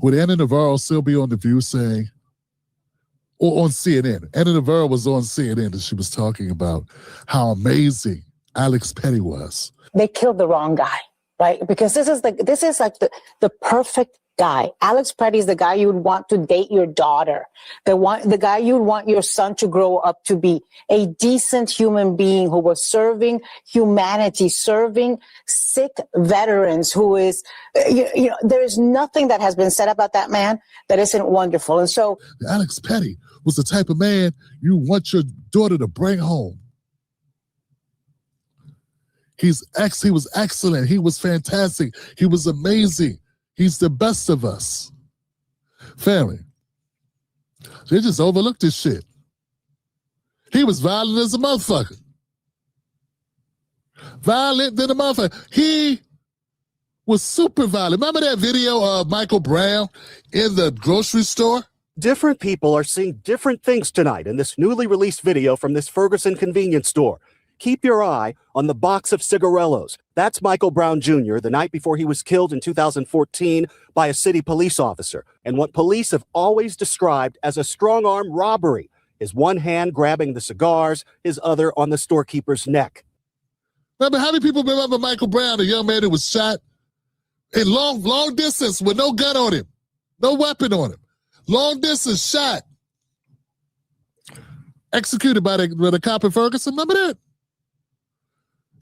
O: Would Anna Navarro still be on The View saying, or on CNN? Anna Navarro was on CNN and she was talking about how amazing Alex Preddy was.
R: They killed the wrong guy, right? Because this is like the perfect guy. Alex Preddy is the guy you would want to date your daughter. The guy you would want your son to grow up to be, a decent human being who was serving humanity, serving sick veterans, who is, there is nothing that has been said about that man that isn't wonderful. And so
O: Alex Preddy was the type of man you want your daughter to bring home. He was excellent. He was fantastic. He was amazing. He's the best of us. Family. They just overlooked this shit. He was violent as a motherfucker. Violent than a motherfucker. He was super violent. Remember that video of Michael Brown in the grocery store?
S: Different people are seeing different things tonight in this newly released video from this Ferguson convenience store. Keep your eye on the box of cigarellos. That's Michael Brown Jr. the night before he was killed in 2014 by a city police officer, and what police have always described as a strong-arm robbery. His one hand grabbing the cigars, his other on the storekeeper's neck.
O: Remember, how many people remember Michael Brown, a young man who was shot in long distance with no gun on him, no weapon on him, long distance shot, executed by the cop in Ferguson? Remember that?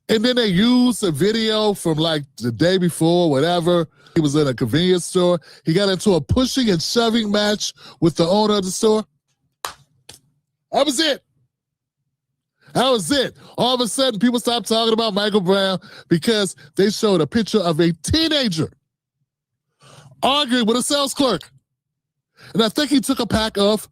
O: And then they used a video from like the day before, whatever. He was in a convenience store. He got into a pushing and shoving match with the owner of the store. That was it. That was it. All of a sudden, people stopped talking about Michael Brown because they showed a picture of a teenager arguing with a sales clerk. And I think he took a pack of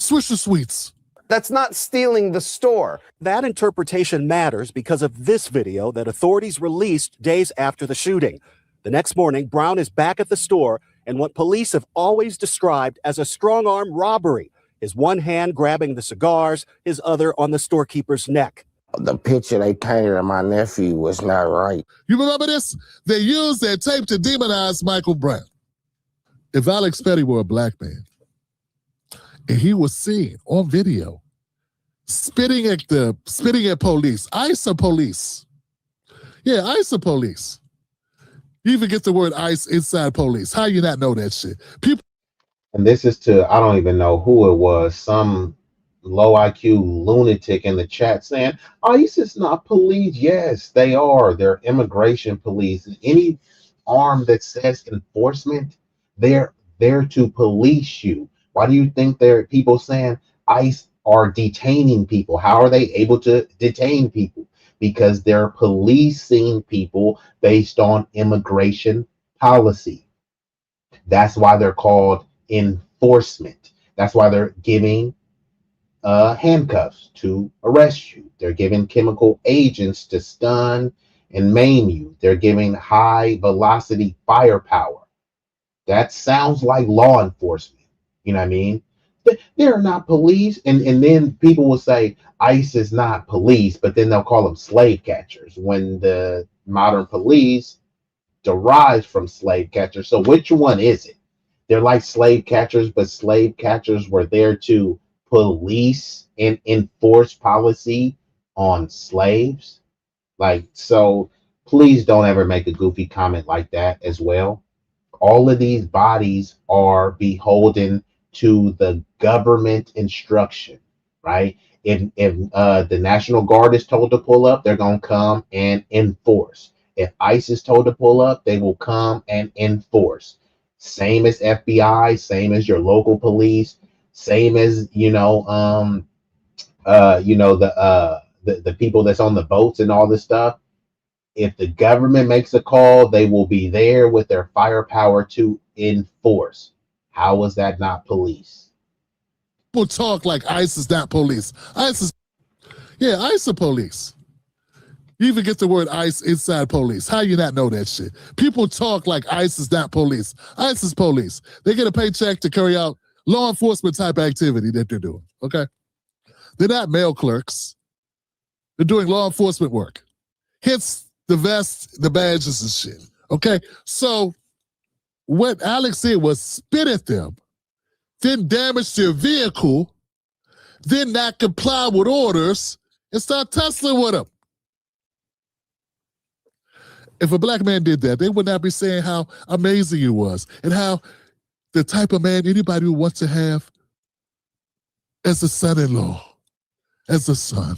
O: Swisher Sweets.
S: That's not stealing the store. That interpretation matters because of this video that authorities released days after the shooting. The next morning, Brown is back at the store and what police have always described as a strong-arm robbery. His one hand grabbing the cigars, his other on the storekeeper's neck.
B: The picture they painted of my nephew was not right.
O: You remember this? They used that tape to demonize Michael Brown. If Alex Petty were a black man, and he was seen on video spitting at police, ICE police. Yeah, ICE police. You even get the word ICE inside police. How you not know that shit? People.
G: And this is to, I don't even know who it was, some low IQ lunatic in the chat saying, ICE is not police. Yes, they are. They're immigration police. Any arm that says enforcement, they're there to police you. Why do you think there are people saying ICE are detaining people? How are they able to detain people? Because they're policing people based on immigration policy. That's why they're called enforcement. That's why they're giving handcuffs to arrest you. They're giving chemical agents to stun and maim you. They're giving high velocity firepower. That sounds like law enforcement. You know what I mean? They're not police. And then people will say ICE is not police, but then they'll call them slave catchers when the modern police derives from slave catchers. So which one is it? They're like slave catchers, but slave catchers were there to police and enforce policy on slaves. Like, so please don't ever make a goofy comment like that as well. All of these bodies are beholden to the government instruction, right? If the National Guard is told to pull up, they're going to come and enforce. If ICE is told to pull up, they will come and enforce. Same as FBI, same as your local police, same as, the people that's on the boats and all this stuff. If the government makes a call, they will be there with their firepower to enforce. How is that not police?
O: People talk like ICE is not police. ICE is police. You even get the word ICE inside police. How you not know that shit? People talk like ICE is not police. ICE is police. They get a paycheck to carry out law enforcement type activity that they're doing, okay? They're not mail clerks. They're doing law enforcement work. Hence the vests, the badges and shit, okay? So what Alex did was spit at them, then damage their vehicle, then not comply with orders, and start tussling with them. If a black man did that, they would not be saying how amazing he was and how the type of man anybody would want to have as a son-in-law, as a son.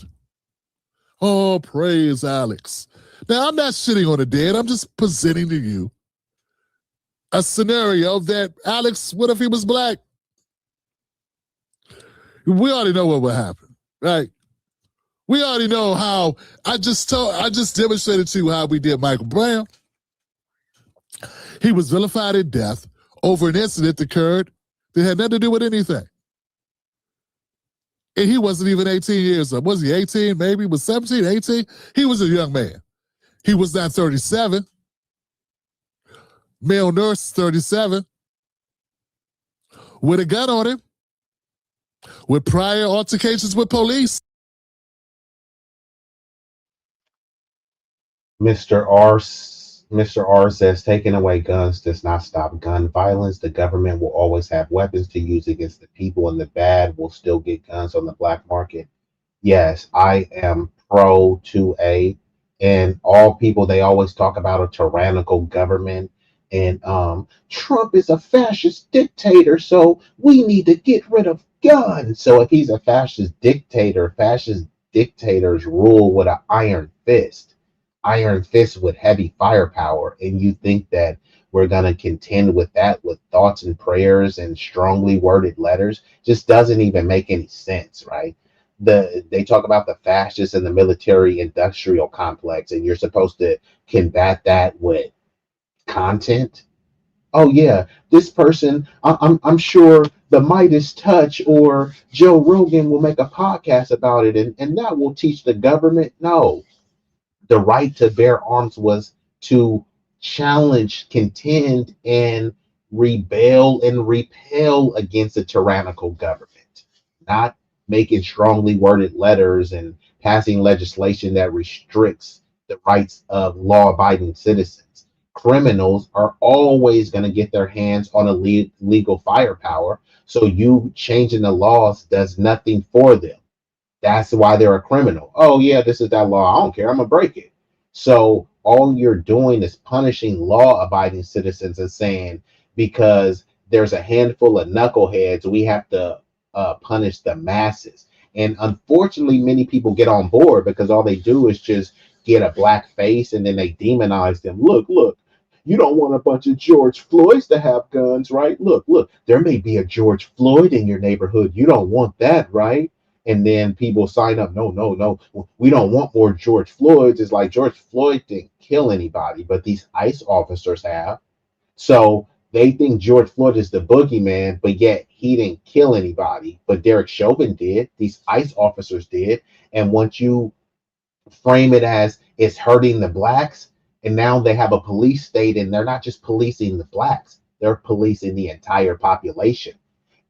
O: Oh, praise Alex. Now, I'm not shitting on the dead. I'm just presenting to you a scenario that Alex, what if he was black? We already know what would happen, right? We already know how. I just demonstrated to you how we did Michael Brown. He was vilified in death over an incident that occurred that had nothing to do with anything. And he wasn't even 18 years old. Was he 18? Maybe he was 17, 18? He was a young man. He was not 37. Male nurse, 37. With a gun on him. With prior altercations with police.
G: Mr. R says taking away guns does not stop gun violence. The government will always have weapons to use against the people, and the bad will still get guns on the black market. Yes, I am pro 2A, and all people, they always talk about a tyrannical government, and Trump is a fascist dictator, so we need to get rid of guns. So if he's a fascist dictators rule with an iron fist with heavy firepower, and you think that we're going to contend with that with thoughts and prayers and strongly worded letters just doesn't even make any sense, right? They talk about the fascists and the military industrial complex, and you're supposed to combat that with content. Oh yeah, this person, I'm sure the Midas Touch or Joe Rogan will make a podcast about it, and that will teach the government. No, the right to bear arms was to challenge, contend, and rebel and repel against a tyrannical government, not making strongly worded letters and passing legislation that restricts the rights of law-abiding citizens. Criminals are always going to get their hands on a legal firepower, so you changing the laws does nothing for them. That's why they're a criminal. Oh, yeah, this is that law. I don't care. I'm going to break it. So all you're doing is punishing law-abiding citizens and saying, because there's a handful of knuckleheads, we have to punish the masses. And unfortunately, many people get on board because all they do is just get a black face and then they demonize them. Look, you don't want a bunch of George Floyds to have guns, right? Look, there may be a George Floyd in your neighborhood. You don't want that, right? And then people sign up. No. We don't want more George Floyds. It's like George Floyd didn't kill anybody, but these ICE officers have. So they think George Floyd is the boogeyman, but yet he didn't kill anybody. But Derek Chauvin did. These ICE officers did. And once you frame it as it's hurting the blacks, and now they have a police state, and they're not just policing the blacks, they're policing the entire population.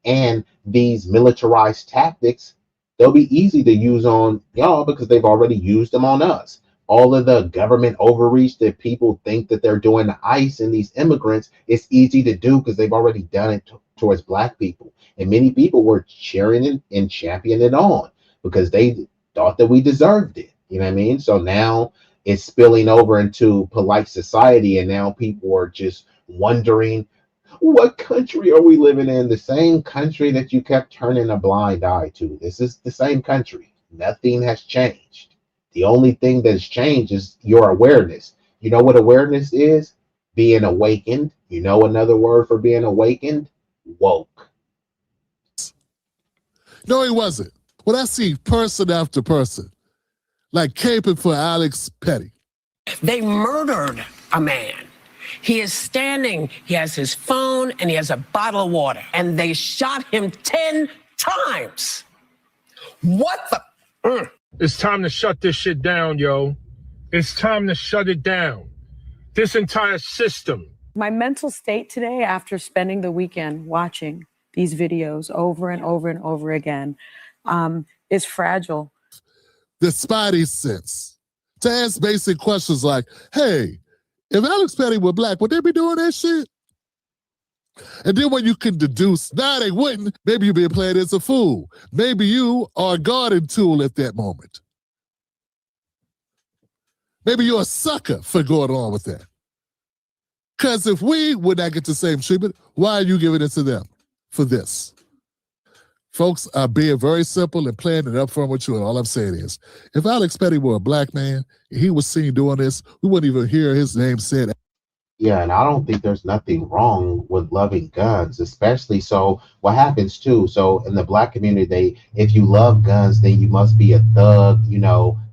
G: And these militarized tactics, they'll be easy to use on y'all because they've already used them on us. All of the government overreach that people think that they're doing to ICE and these immigrants, it's easy to do because they've already done it towards black people. And many people were cheering it and championing it on because they thought that we deserved it. You know what I mean? So now it's spilling over into polite society, and now people are just wondering, what country are we living in? The same country that you kept turning a blind eye to. This is the same country. Nothing has changed. The only thing that's changed is your awareness. You know what awareness is? Being awakened. You know another word for being awakened? Woke.
O: No, he wasn't. When I see person after person, like caping for Alex Petty.
T: They murdered a man. He is standing, he has his phone, and he has a bottle of water. And they shot him 10 times. What the?
U: It's time to shut this shit down, yo. It's time to shut it down. This entire system.
V: My mental state today, after spending the weekend watching these videos over and over and over again, is fragile.
O: The spidey sense to ask basic questions like, hey, if Alex Petty were black, would they be doing that shit? And then when you can deduce, nah, they wouldn't, maybe you're being played as a fool. Maybe you are a guarding tool at that moment. Maybe you're a sucker for going on with that. Because if we would not get the same treatment, why are you giving it to them for this? Folks are being very simple and playing it up front with you, and all I'm saying is, if Alex Petty were a black man, he was seen doing this, we wouldn't even hear his name said.
G: Yeah, and I don't think there's nothing wrong with loving guns, especially so what happens too. So in the black community, if you love guns, then you must be a thug,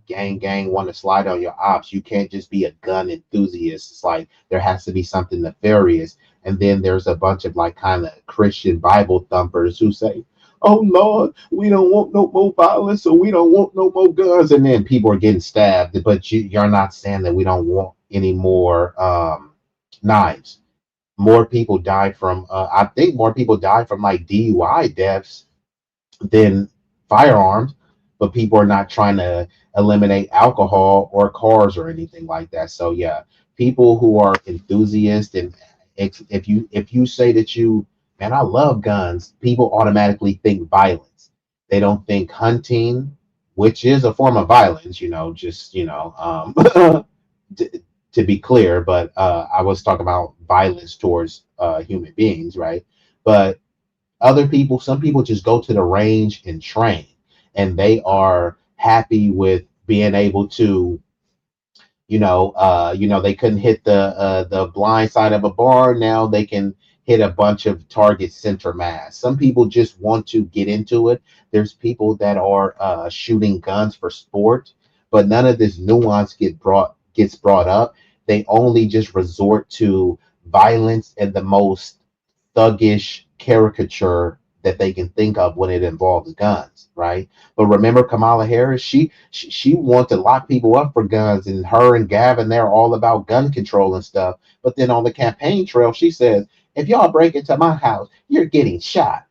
G: gang, want to slide on your ops. You can't just be a gun enthusiast. It's like there has to be something nefarious. And then there's a bunch of like kind of Christian Bible thumpers who say, "Oh Lord, we don't want no more violence, so we don't want no more guns." And then people are getting stabbed, but you're not saying that we don't want any more knives. More people die from, I think more people die from like DUI deaths than firearms, but people are not trying to eliminate alcohol or cars or anything like that. So yeah, people who are enthusiasts and if you say that man, I love guns, people automatically think violence. They don't think hunting, which is a form of violence, just to be clear, but I was talking about violence towards human beings, right? But some people just go to the range and train, and they are happy with being able to, they couldn't hit the blind side of a bar. Now they can hit a bunch of target center mass. Some people just want to get into it. There's people that are shooting guns for sport, but none of this nuance gets brought up. They only just resort to violence and the most thuggish caricature that they can think of when it involves guns, right? But remember Kamala Harris, she wants to lock people up for guns, and her and Gavin, they're all about gun control and stuff. But then on the campaign trail, she says, if y'all break into my house, you're getting shot.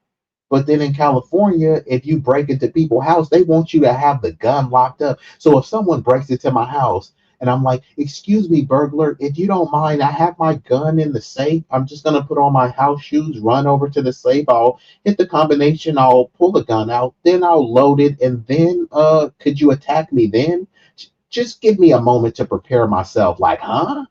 G: But then in California, if you break into people's house, they want you to have the gun locked up. So if someone breaks into my house and I'm like, excuse me, burglar, if you don't mind, I have my gun in the safe. I'm just going to put on my house shoes, run over to the safe. I'll hit the combination. I'll pull the gun out. Then I'll load it. And then could you attack me then? Just give me a moment to prepare myself. Like, huh?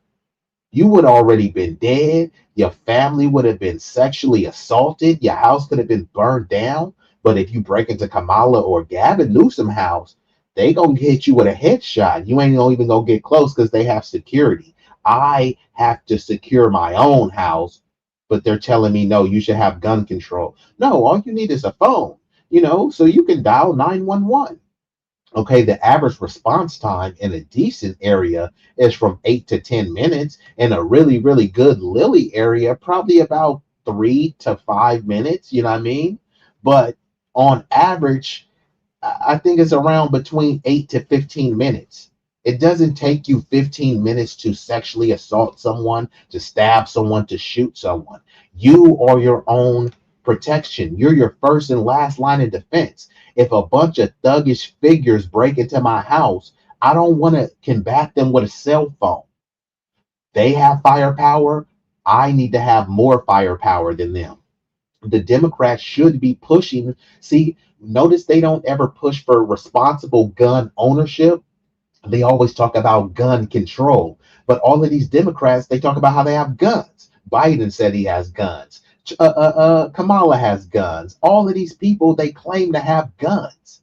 G: You would already been dead. Your family would have been sexually assaulted. Your house could have been burned down. But if you break into Kamala or Gavin Newsom house, they gonna hit you with a headshot. You ain't even gonna get close because they have security. I have to secure my own house, but they're telling me no, you should have gun control. No, all you need is a phone, so you can dial 911. Okay, the average response time in a decent area is from 8 to 10 minutes. In a really, really good Lily area, probably about 3 to 5 minutes. You know what I mean? But on average, I think it's around between 8 to 15 minutes. It doesn't take you 15 minutes to sexually assault someone, to stab someone, to shoot someone. You are your own protection. You're your first and last line of defense. If a bunch of thuggish figures break into my house, I don't want to combat them with a cell phone. They have firepower. I need to have more firepower than them. The Democrats should be pushing. See, notice they don't ever push for responsible gun ownership. They always talk about gun control. But all of these Democrats, they talk about how they have guns. Biden said he has guns. Kamala has guns. All of these people, they claim to have guns.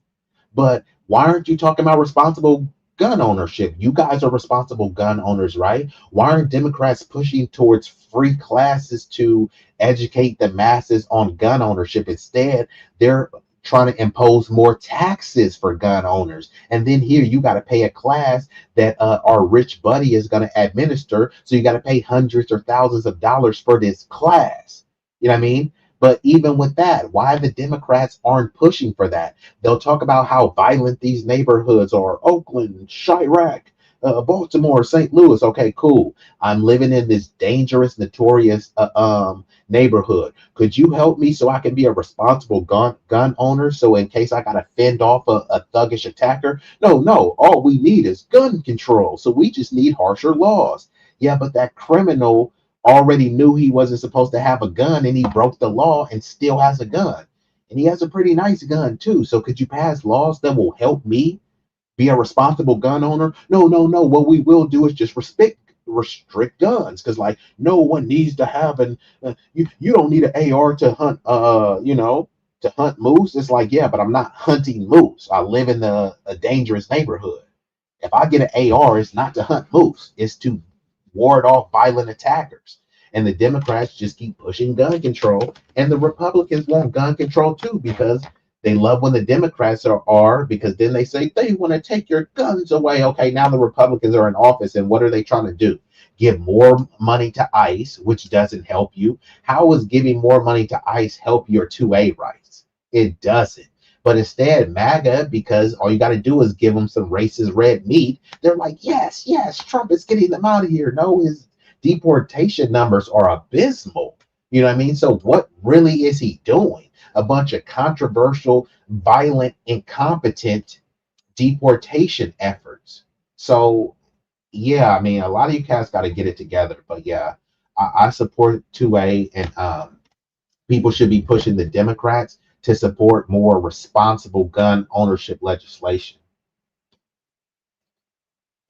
G: But why aren't you talking about responsible gun ownership? You guys are responsible gun owners, right? Why aren't Democrats pushing towards free classes to educate the masses on gun ownership? Instead, they're trying to impose more taxes for gun owners. And then here you got to pay a class that our rich buddy is going to administer. So you got to pay hundreds or thousands of dollars for this class. You know what I mean? But even with that, why the Democrats aren't pushing for that? They'll talk about how violent these neighborhoods are. Oakland, Chirac, Baltimore, St. Louis. Okay, cool. I'm living in this dangerous, notorious neighborhood. Could you help me so I can be a responsible gun owner? So in case I got to fend off a thuggish attacker? No. All we need is gun control. So we just need harsher laws. Yeah, but that criminal already knew he wasn't supposed to have a gun, and he broke the law and still has a gun. And he has a pretty nice gun too. So could you pass laws that will help me be a responsible gun owner? No. What we will do is just restrict guns, because like no one needs to have you don't need an AR to hunt to hunt moose. It's like, yeah, but I'm not hunting moose. I live in a dangerous neighborhood. If I get an AR, it's not to hunt moose, it's to ward off violent attackers. And the Democrats just keep pushing gun control, and the Republicans want gun control too, because they love when the Democrats are because then they say they want to take your guns away. Okay, now the Republicans are in office, and what are they trying to do? Give more money to ICE, which doesn't help you. How is giving more money to ICE help your 2A rights? It doesn't. But instead, MAGA, because all you got to do is give them some racist red meat, they're like, yes, Trump is getting them out of here. No, his deportation numbers are abysmal. You know what I mean? So what really is he doing? A bunch of controversial, violent, incompetent deportation efforts. So yeah, I mean, a lot of you cats got to get it together. But yeah, I support 2A, and people should be pushing the Democrats to support more responsible gun ownership legislation.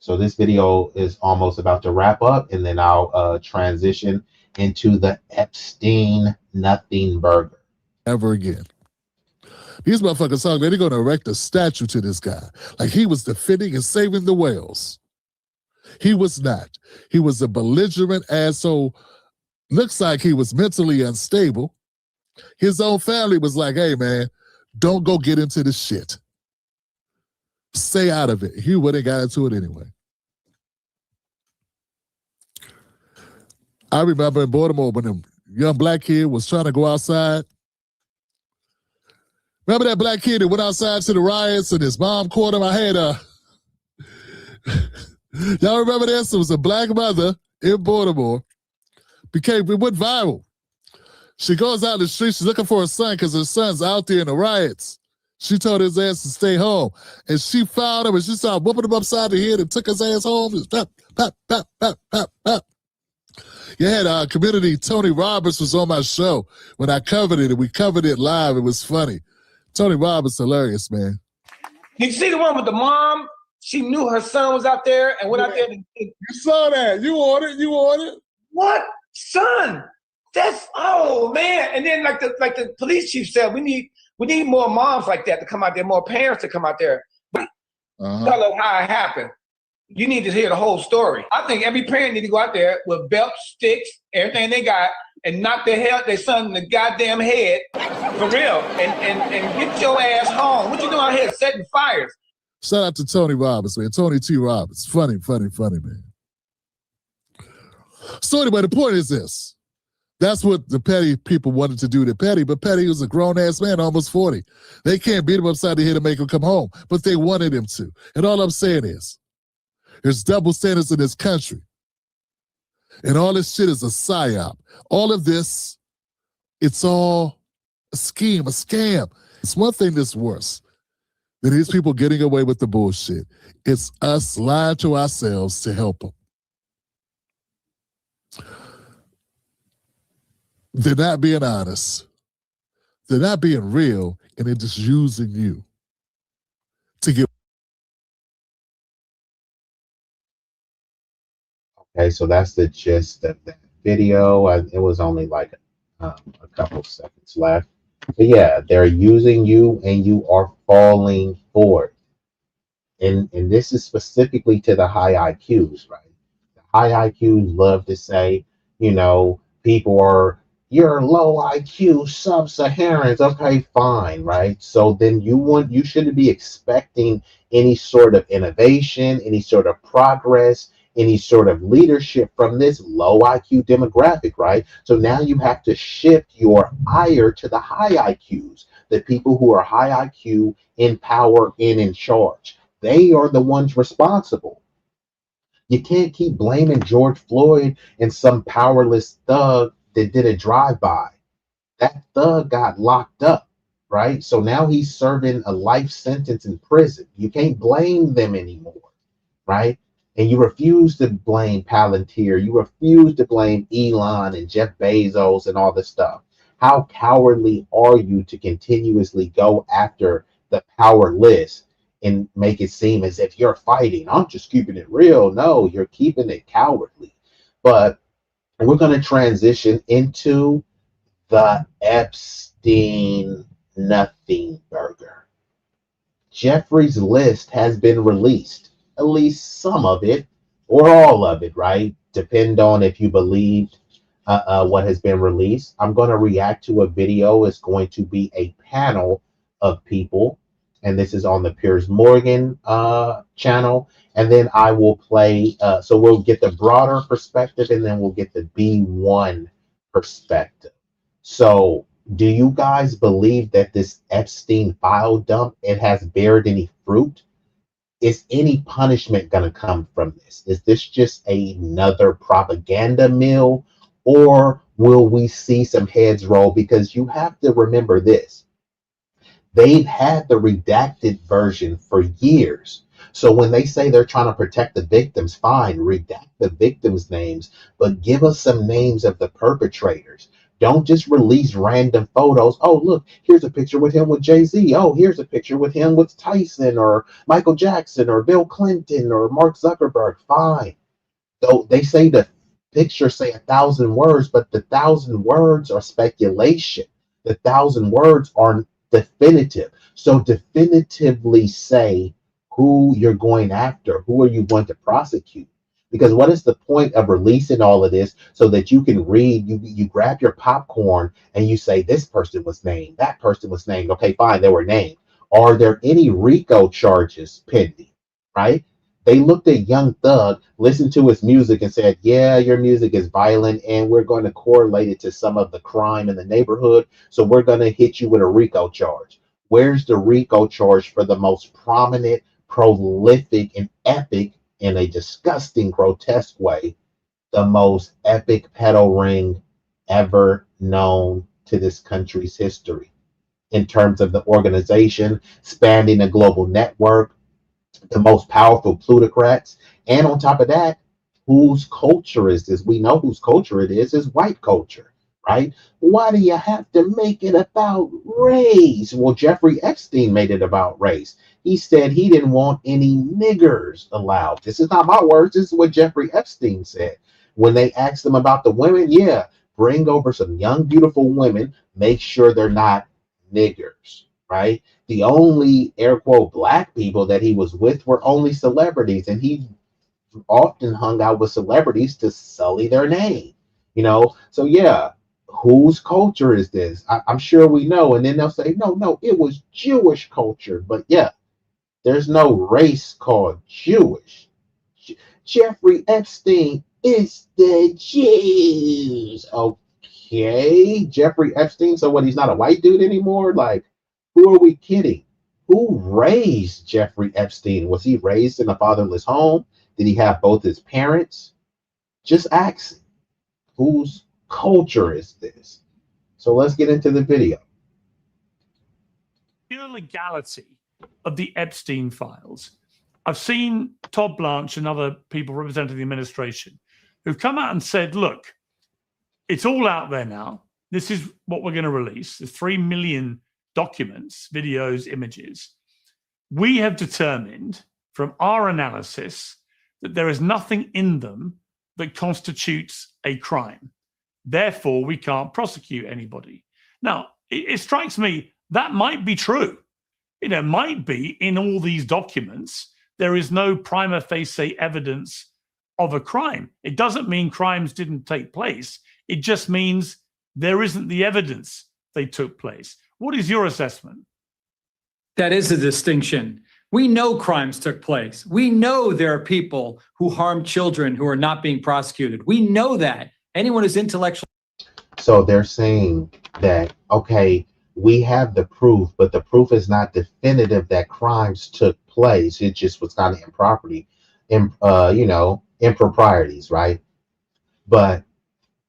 G: So this video is almost about to wrap up, and then I'll transition into the Epstein nothing burger.
O: Ever again. These motherfuckers talking, they're going to erect a statue to this guy. Like he was defending and saving the whales. He was not. He was a belligerent asshole. Looks like he was mentally unstable. His own family was like, hey, man, don't go get into this shit. Stay out of it. He would have got into it anyway. I remember in Baltimore when a young black kid was trying to go outside. Remember that black kid that went outside to the riots and his mom caught him? I had y'all remember this? It was a black mother in Baltimore. It went viral. She goes out in the street. She's looking for her son because her son's out there in the riots. She told his ass to stay home. And she found him and she started whooping him upside the head and took his ass home. Just pop, pop, pop, pop, pop, pop. You had our community, Tony Roberts was on my show when I covered it, and we covered it live. It was funny. Tony Roberts, hilarious, man.
A: Did you see the one with the mom? She knew her son was out there and went out there.
O: You saw that. You on it.
A: What? Son? That's, oh, man. And then like the police chief said, we need more moms like that to come out there, more parents to come out there. But tell us how it happened. You need to hear the whole story. I think every parent need to go out there with belts, sticks, everything they got, and knock their son in the goddamn head, for real, and get your ass home. What you doing out here setting fires?
O: Shout out to Tony Roberts, man. Tony T. Roberts. Funny, man. So anyway, the point is this. That's what the Petty people wanted to do to Petty, but Petty was a grown-ass man, almost 40. They can't beat him upside the head and make him come home, but they wanted him to. And all I'm saying is, there's double standards in this country. And all this shit is a psyop. All of this, it's all a scheme, a scam. It's one thing that's worse than these people getting away with the bullshit. It's us lying to ourselves to help them. They're not being honest. They're not being real, and they're just using you to get.
G: Okay, so that's the gist of that video. It was only like a couple seconds left. But yeah, they're using you and you are falling for it. And this is specifically to the high IQs, right? The high IQs love to say, you know, you're low IQ sub-Saharans. Okay, fine, right? So then you shouldn't be expecting any sort of innovation, any sort of progress, any sort of leadership from this low IQ demographic, right? So now you have to shift your ire to the high IQs, the people who are high IQ, in power, and in charge. They are the ones responsible. You can't keep blaming George Floyd and some powerless thug that did a drive-by. That thug got locked up, right? So now he's serving a life sentence in prison. You can't blame them anymore, right? And you refuse to blame Palantir. You refuse to blame Elon and Jeff Bezos and all this stuff. How cowardly are you to continuously go after the powerless and make it seem as if you're fighting? I'm just keeping it real. No, you're keeping it cowardly. But we're going to transition into the Epstein nothing burger. Jeffrey's list has been released. At least some of it. or all of it, right? Depend on if you believed what has been released. I'm going to react to a video. It's going to be a panel of people, and this is on the Piers Morgan channel. And then I will play, so we'll get the broader perspective, and then we'll get the B1 perspective. So do you guys believe that this Epstein file dump, it has bared any fruit? Is any punishment going to come from this? Is this just another propaganda mill, or will we see some heads roll? Because you have to remember this. They've had the redacted version for years. So when they say they're trying to protect the victims, fine, redact the victims' names, but give us some names of the perpetrators. Don't just release random photos. Oh, look, here's a picture with him with Jay-Z. Oh, here's a picture with him with Tyson or Michael Jackson or Bill Clinton or Mark Zuckerberg. Fine. So they say the pictures say 1,000 words, but the 1,000 words are speculation. The 1,000 words aren't definitive. So definitively say who you're going after. Who are you going to prosecute? Because what is the point of releasing all of this so that you can read, you grab your popcorn and you say, this person was named, that person was named. Okay, fine, they were named. Are there any RICO charges pending, right? They looked at Young Thug, listened to his music and said, yeah, your music is violent and we're going to correlate it to some of the crime in the neighborhood. So we're going to hit you with a RICO charge. Where's the RICO charge for the most prominent, prolific, and epic, in a disgusting, grotesque way, the most epic pedo ring ever known to this country's history in terms of the organization, spanning a global network, the most powerful plutocrats, and on top of that, whose culture is this? We know whose culture it is white culture, right? Why do you have to make it about race? Well, Jeffrey Epstein made it about race. He said he didn't want any niggers allowed. This is not my words. This is what Jeffrey Epstein said. When they asked him about the women, yeah, bring over some young, beautiful women. Make sure they're not niggers, right? The only, air quote, black people that he was with were only celebrities. And he often hung out with celebrities to sully their name, you know? So, yeah, whose culture is this? I'm sure we know. And then they'll say, no, it was Jewish culture. But, yeah. There's no race called Jewish. Jeffrey Epstein is the Jews. Okay, Jeffrey Epstein. So what, he's not a white dude anymore? Like, who are we kidding? Who raised Jeffrey Epstein? Was he raised in a fatherless home? Did he have both his parents? Just ask him. Whose culture is this? So let's get into the video.
J: Pure legality of the Epstein files. I've seen Todd Blanche and other people representing the administration who've come out and said, look, it's all out there now. This is what we're going to release. There's 3 million documents, videos, images. We have determined from our analysis that there is nothing in them that constitutes a crime. Therefore, we can't prosecute anybody. Now, it strikes me that might be true. It might be in all these documents, there is no prima facie evidence of a crime. It doesn't mean crimes didn't take place. It just means there isn't the evidence they took place. What is your assessment?
C: That is a distinction. We know crimes took place. We know there are people who harm children who are not being prosecuted. We know that. Anyone who's intellectual.
G: So they're saying that, okay, we have the proof, but the proof is not definitive that crimes took place. It just was not impropriety, improprieties, right? But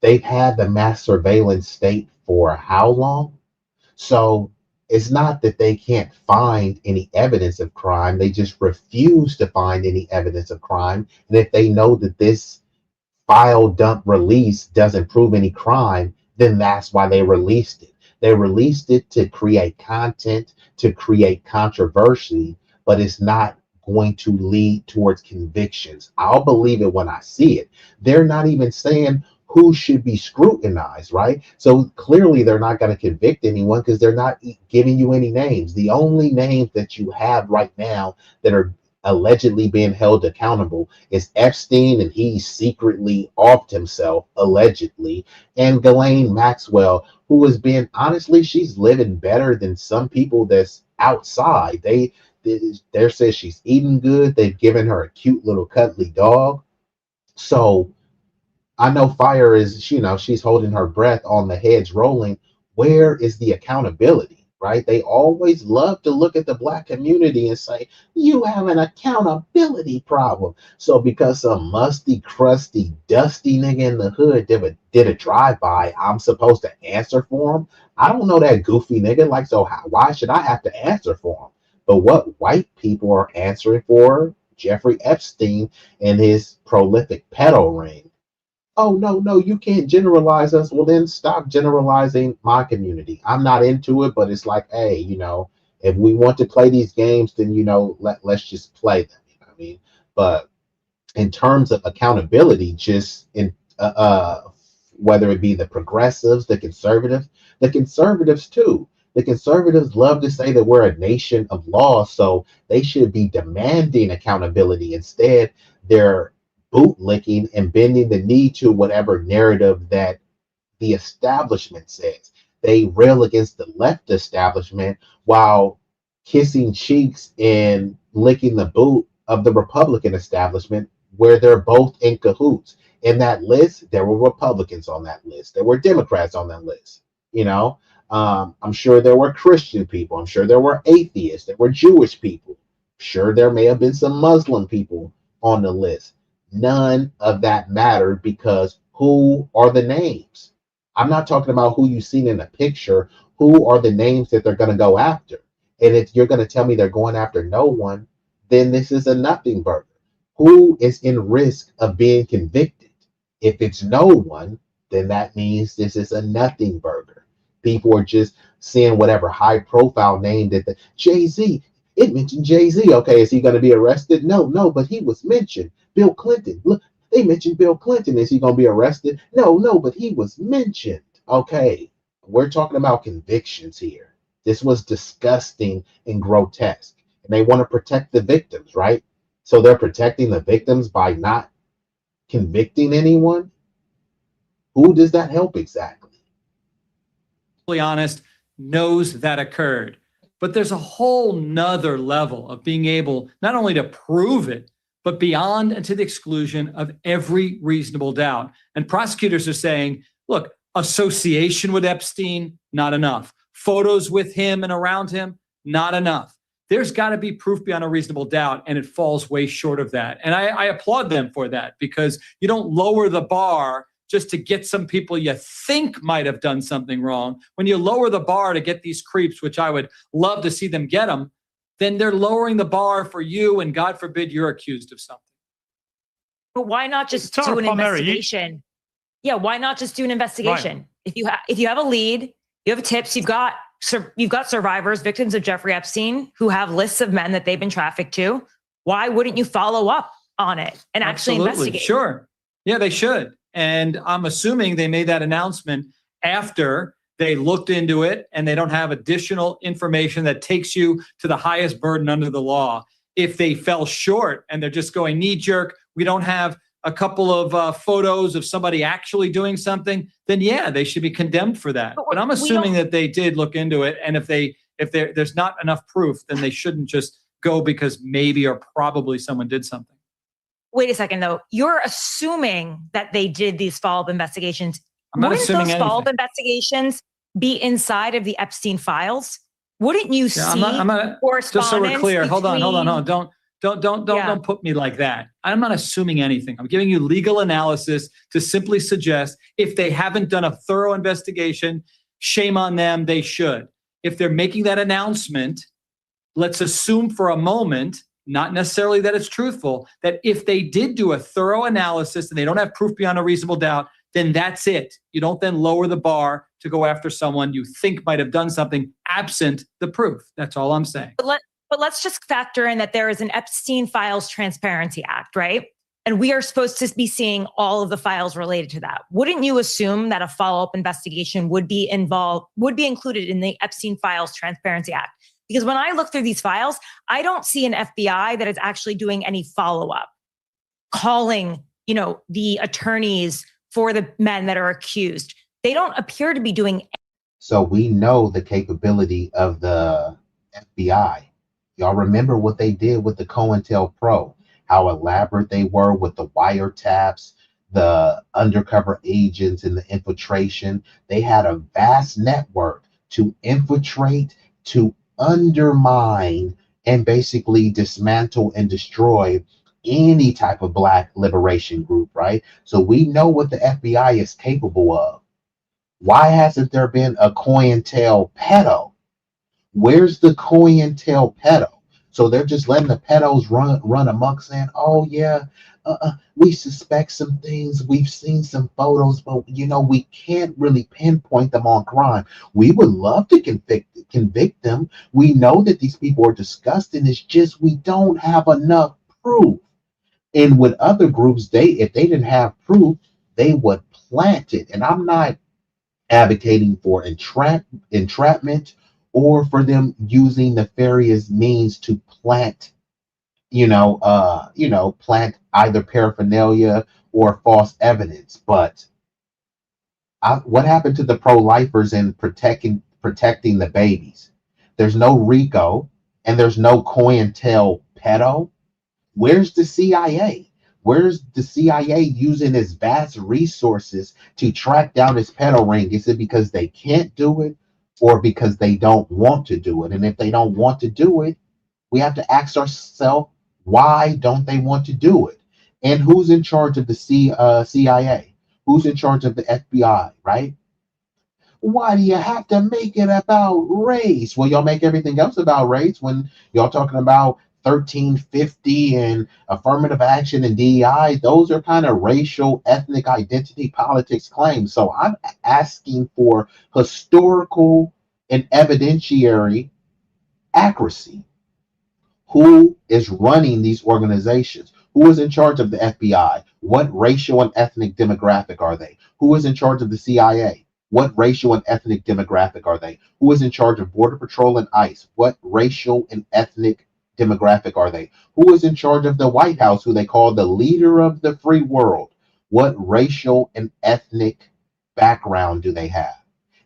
G: they've had the mass surveillance state for how long? So it's not that they can't find any evidence of crime. They just refuse to find any evidence of crime. And if they know that this file dump release doesn't prove any crime, then that's why they released it. They released it to create content, to create controversy, but it's not going to lead towards convictions. I'll believe it when I see it. They're not even saying who should be scrutinized, right? So clearly they're not going to convict anyone because they're not giving you any names. The only names that you have right now that are allegedly being held accountable is Epstein, and he secretly offed himself, allegedly, and Ghislaine Maxwell, who has been, honestly, she's living better than some people that's outside. They says she's eating good. They've given her a cute little cuddly dog. So I know fire is, she's holding her breath on the heads rolling. Where is the accountability, right? They always love to look at the Black community and say, you have an accountability problem. So because some musty, crusty, dusty nigga in the hood did a drive-by, I'm supposed to answer for him? I don't know that goofy nigga. Like, so why should I have to answer for him? But what white people are answering for? Jeffrey Epstein and his prolific pedo ring. Oh, no, you can't generalize us. Well, then stop generalizing my community. I'm not into it, but it's like, hey, if we want to play these games, then, let's just play them. You know what I mean? But in terms of accountability, just in whether it be the progressives, the conservatives too. The conservatives love to say that we're a nation of law, so they should be demanding accountability. Instead, they're bootlicking and bending the knee to whatever narrative that the establishment says. They rail against the left establishment while kissing cheeks and licking the boot of the Republican establishment, where they're both in cahoots. In that list, there were Republicans on that list. There were Democrats on that list. I'm sure there were Christian people. I'm sure there were atheists. There were Jewish people. Sure, there may have been some Muslim people on the list. None of that mattered, because who are the names? I'm not talking about who you've seen in a picture. Who are the names that they're going to go after? And if you're going to tell me they're going after no one, then this is a nothing burger. Who is in risk of being convicted? If it's no one, then that means this is a nothing burger. People are just seeing whatever high profile name that Jay-Z, it mentioned Jay-Z. Okay, is he going to be arrested? No, but he was mentioned. Bill Clinton, look, they mentioned Bill Clinton. Is he going to be arrested? No, but he was mentioned. Okay, we're talking about convictions here. This was disgusting and grotesque. And they want to protect the victims, right? So they're protecting the victims by not convicting anyone? Who does that help exactly?
C: Honest, knows that occurred. But there's a whole nother level of being able not only to prove it, but beyond and to the exclusion of every reasonable doubt. And prosecutors are saying, look, association with Epstein, not enough. Photos with him and around him, not enough. There's got to be proof beyond a reasonable doubt, and it falls way short of that. And I applaud them for that, because you don't lower the bar just to get some people you think might have done something wrong. When you lower the bar to get these creeps, which I would love to see them get them, then they're lowering the bar for you, and God forbid you're accused of something.
D: But why not just do an investigation? Yeah, why not just do an investigation? Right. If you have a lead, you have tips, you've got survivors, victims of Jeffrey Epstein, who have lists of men that they've been trafficked to. Why wouldn't you follow up on it and actually investigate?
C: Sure. Yeah, they should. And I'm assuming they made that announcement after they looked into it, and they don't have additional information that takes you to the highest burden under the law. If they fell short and they're just going knee jerk, we don't have a couple of photos of somebody actually doing something, then yeah, they should be condemned for that. But I'm assuming that they did look into it. And if there's not enough proof, then they shouldn't just go because maybe or probably someone did something.
D: Wait a second, though. You're assuming that they did these follow-up investigations.
C: I'm not assuming anything.
D: Follow-up investigations be inside of the Epstein files? Wouldn't you see correspondence?
C: Just so we're clear, hold on. Don't put me like that. I'm not assuming anything. I'm giving you legal analysis to simply suggest if they haven't done a thorough investigation, shame on them, they should. If they're making that announcement, let's assume for a moment, not necessarily that it's truthful, that if they did do a thorough analysis and they don't have proof beyond a reasonable doubt, then that's it. You don't then lower the bar to go after someone you think might have done something absent the proof. That's all I'm saying.
D: But let's just factor in that there is an Epstein Files Transparency Act, right? And we are supposed to be seeing all of the files related to that. Wouldn't you assume that a follow-up investigation would be included in the Epstein Files Transparency Act? Because when I look through these files, I don't see an FBI that is actually doing any follow-up, calling, the attorneys for the men that are accused. They don't appear to be doing.
G: So we know the capability of the FBI. Y'all remember what they did with the COINTELPRO, how elaborate they were with the wiretaps, the undercover agents and the infiltration. They had a vast network to infiltrate, to undermine, and basically dismantle and destroy any type of Black liberation group, right? So we know what the FBI is capable of. Why hasn't there been a COINTELPRO? Where's the COINTELPRO? So they're just letting the pedos run amok, saying, "Oh yeah, we suspect some things. We've seen some photos, but we can't really pinpoint them on crime. We would love to convict them. We know that these people are disgusting. It's just we don't have enough proof." And with other groups, if they didn't have proof, they would plant it. And I'm not advocating for entrapment or for them using nefarious means to plant, plant either paraphernalia or false evidence. But what happened to the pro-lifers in protecting the babies? There's no RICO and there's no COINTELPRO. Where's the CIA? Where's the CIA using its vast resources to track down this pedo ring? Is it because they can't do it or because they don't want to do it? And if they don't want to do it, we have to ask ourselves, why don't they want to do it? And who's in charge of the CIA? Who's in charge of the FBI, right? Why do you have to make it about race? Well, y'all make everything else about race when y'all talking about 1350 and affirmative action and DEI. Those are kind of racial, ethnic identity politics claims. So I'm asking for historical and evidentiary accuracy. Who is running these organizations? Who is in charge of the FBI? What racial and ethnic demographic are they? Who is in charge of the CIA? What racial and ethnic demographic are they? Who is in charge of Border Patrol and ICE? What racial and ethnic demographic are they? Who is in charge of the White House, who they call the leader of the free world? What racial and ethnic background do they have?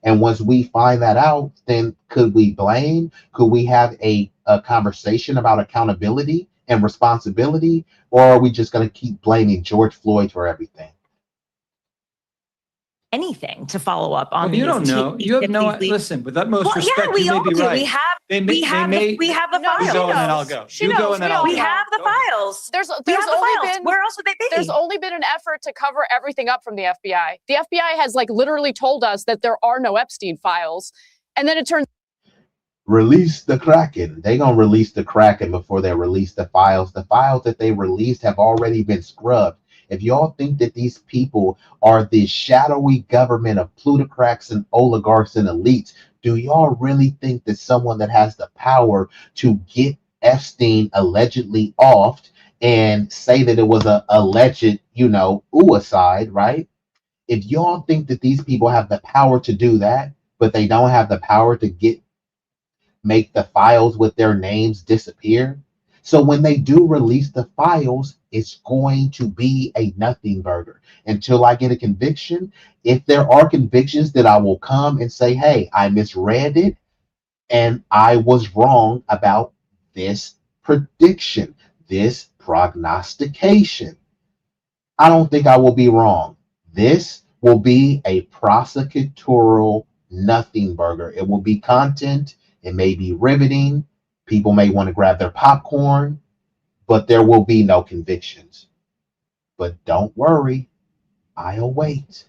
G: And once we find that out, then could we blame? Could we have a conversation about accountability and responsibility? Or are we just going to keep blaming George Floyd for everything?
D: Anything to follow up on.
C: Well, you don't know. You have no. Listen, with utmost respect, you may be right.
D: We have the files.
C: You go and then I'll go. You go and then I'll go.
D: We have the files.
E: There's
D: only been. Where else would they be?
E: There's only been an effort to cover everything up from the FBI. The FBI has literally told us that there are no Epstein files, and then it turns.
G: Release the Kraken. They're going to release the Kraken before they release the files. The files that they released have already been scrubbed. If y'all think that these people are the shadowy government of plutocrats and oligarchs and elites, do y'all really think that someone that has the power to get Epstein allegedly offed and say that it was a alleged, suicide, right? If y'all think that these people have the power to do that, but they don't have the power to make the files with their names disappear. So when they do release the files, it's going to be a nothing burger until I get a conviction. If there are convictions, that I will come and say, hey, I misread it and I was wrong about this prediction, this prognostication. I don't think I will be wrong. This will be a prosecutorial nothing burger. It will be content. It may be riveting. People may want to grab their popcorn, but there will be no convictions. But don't worry, I'll wait.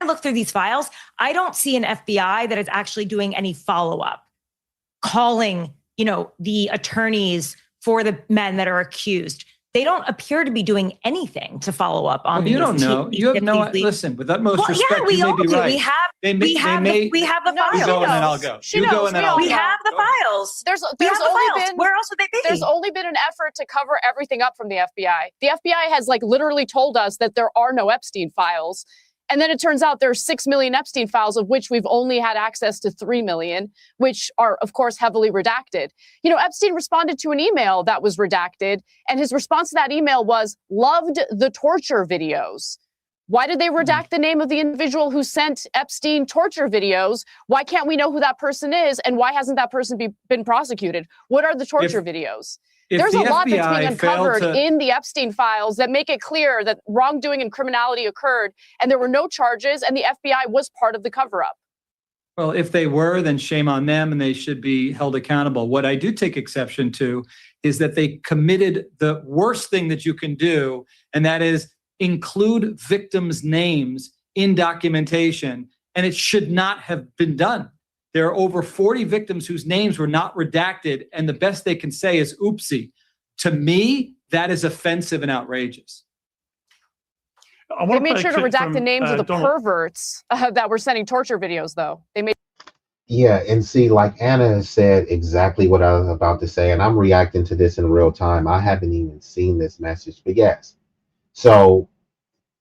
D: I look through these files. I don't see an FBI that is actually doing any follow-up, calling, the attorneys for the men that are accused. They don't appear to be doing anything to follow up on.
C: Well, you don't know. You have no. Listen, with utmost respect, you may be right.
D: We have the files.
C: You go and then I'll go. You go and then I'll go.
D: We have the files.
E: There's
D: only been. Where else would they be?
E: There's only been an effort to cover everything up from the FBI. The FBI has literally told us that there are no Epstein files, And then it turns out there's 6 million Epstein files, of which we've only had access to 3 million, which are, of course, heavily redacted. You know, Epstein responded to an email that was redacted, and his response to that email was, loved the torture videos. Why did they redact the name of the individual who sent Epstein torture videos? Why can't we know who that person is? And why hasn't that person been prosecuted? What are the torture videos? There's a lot that's being uncovered in the Epstein files that make it clear that wrongdoing and criminality occurred, and there were no charges, and the FBI was part of the cover-up.
C: Well, if they were, then shame on them, and they should be held accountable. What I do take exception to is that they committed the worst thing that you can do, and that is include victims' names in documentation, and it should not have been done. There are over 40 victims whose names were not redacted, and the best they can say is oopsie. To me, that is offensive and outrageous.
E: They made sure to redact the names of the perverts that were sending torture videos, though. They made.
G: Yeah, and see, like Anna has said exactly what I was about to say, and I'm reacting to this in real time. I haven't even seen this message, but yes. So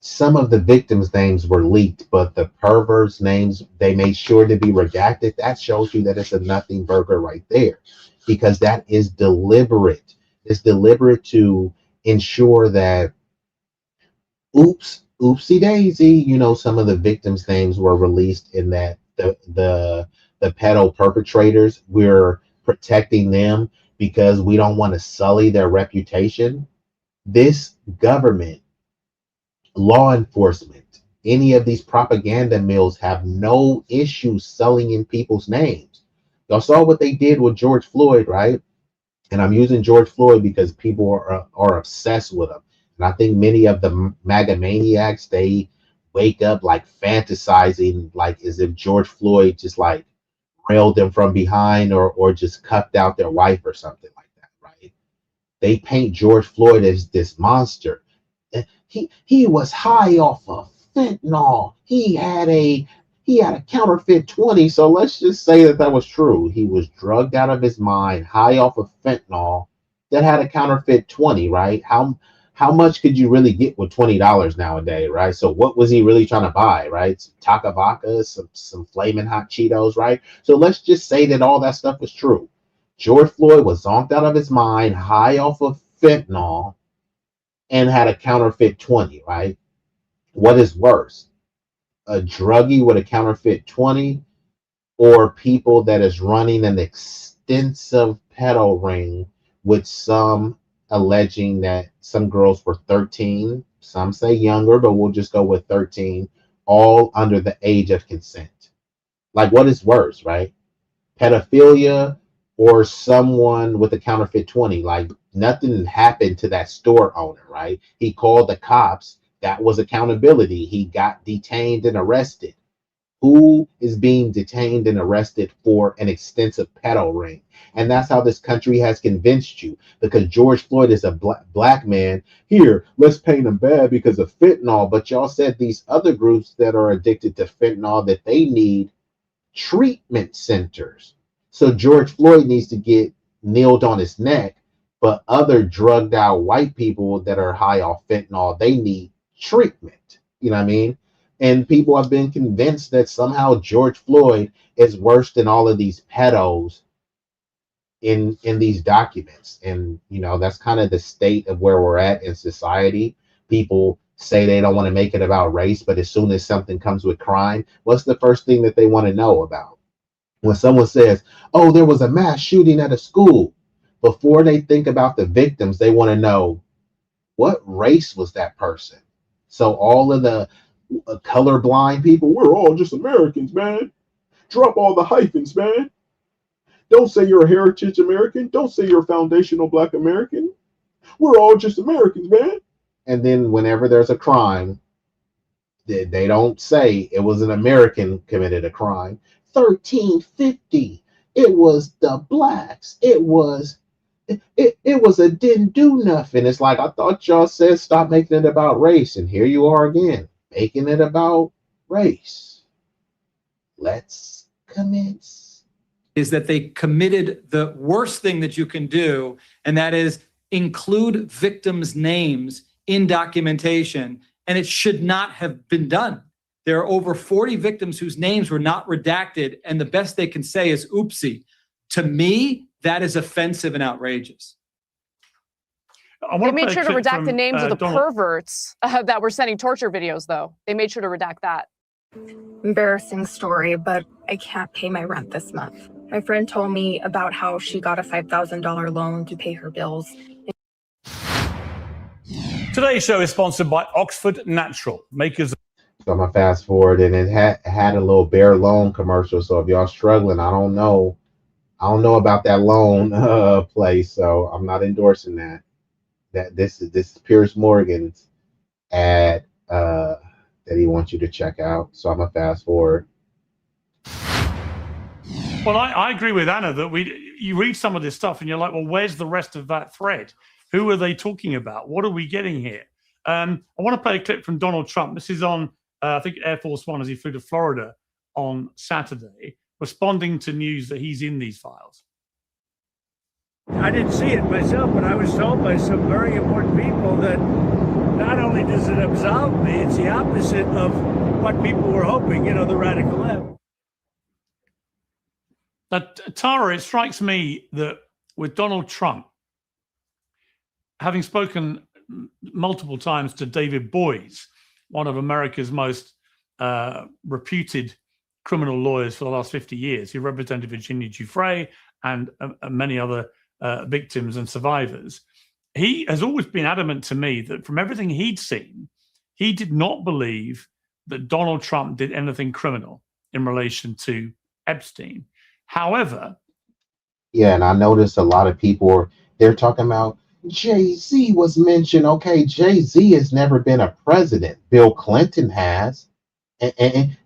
G: some of the victims' names were leaked, but the perverts' names, they made sure to be redacted. That shows you that it's a nothing burger right there, because that is deliberate. It's deliberate to ensure that, oopsie daisy, you know, some of the victims' names were released in that the pedo perpetrators, we're protecting them because we don't want to sully their reputation. This government, law enforcement, any of these propaganda mills have no issue sullying in people's names. Y'all saw what they did with George Floyd, right? And I'm using George Floyd because people are obsessed with him. And I think many of the MAGA maniacs, they wake up like fantasizing like as if George Floyd just like railed them from behind or just cuffed out their wife or something like that, right? They paint George Floyd as this monster. He was high off of fentanyl. He had a counterfeit 20. So let's just say that was true. He was drugged out of his mind, high off of fentanyl, that had a counterfeit 20, right? How much could you really get with $20 nowadays, right? So what was he really trying to buy, right? Some Taco Vaca, some flaming hot Cheetos, right? So let's just say that all that stuff was true. George Floyd was zonked out of his mind, high off of fentanyl, and had a counterfeit 20, right? What is worse? A druggie with a counterfeit 20, or people that is running an extensive pedo ring with some alleging that some girls were 13, some say younger, but we'll just go with 13, all under the age of consent. Like, what is worse, right? Pedophilia or someone with a counterfeit 20? Like, nothing happened to that store owner, right? He called the cops. That was accountability. He got detained and arrested. Who is being detained and arrested for an extensive pedo ring? And that's how this country has convinced you, because George Floyd is a black man. Here, let's paint him bad because of fentanyl. But y'all said these other groups that are addicted to fentanyl, that they need treatment centers. So George Floyd needs to get kneeled on his neck, but other drugged out white people that are high off fentanyl, they need treatment. You know what I mean? And people have been convinced that somehow George Floyd is worse than all of these pedos in these documents. And, you know, that's kind of the state of where we're at in society. People say they don't want to make it about race, but as soon as something comes with crime, what's the first thing that they want to know about? When someone says, oh, there was a mass shooting at a school, before they think about the victims, they want to know, what race was that person? So all of the colorblind people, we're all just Americans, man. Drop all the hyphens, man. Don't say you're a heritage American. Don't say you're a foundational black American. We're all just Americans, man. And then whenever there's a crime, they don't say it was an American committed a crime. 1350. It was the blacks. It was a didn't do nothing. It's like, I thought y'all said stop making it about race, and here you are again, making it about race. Let's commence.
C: Is that they committed the worst thing that you can do, and that is include victims' names in documentation, and it should not have been done. There are over 40 victims whose names were not redacted, and the best they can say is oopsie. To me, that is offensive and outrageous.
E: They made sure to redact the names of the perverts that were sending torture videos, though. They made sure to redact that.
H: Embarrassing story, but I can't pay my rent this month. My friend told me about how she got a $5,000 loan to pay her bills.
J: Today's show is sponsored by Oxford Natural, makers of...
G: So I'm gonna fast forward, and it had a little Bear loan commercial. So if y'all struggling, I don't know about that loan place. So I'm not endorsing that. This is Piers Morgan's ad that he wants you to check out. So I'm gonna fast forward.
J: Well, I agree with Anna that you read some of this stuff and you're like, well, where's the rest of that thread? Who are they talking about? What are we getting here? I want to play a clip from Donald Trump. This is on, I think, Air Force One as he flew to Florida on Saturday, responding to news that he's in these files.
I: I didn't see it myself, but I was told by some very important people that not only does it absolve me, it's the opposite of what people were hoping, the radical left.
J: Now, Tara, it strikes me that with Donald Trump, having spoken multiple times to David Boies, one of America's most reputed criminal lawyers for the last 50 years, who represented Virginia Giuffre and many other victims and survivors, he has always been adamant to me that from everything he'd seen, he did not believe that Donald Trump did anything criminal in relation to Epstein. However,
G: yeah, and I noticed a lot of people they're talking about Jay-Z was mentioned. Okay, Jay-Z has never been a president. Bill Clinton has. And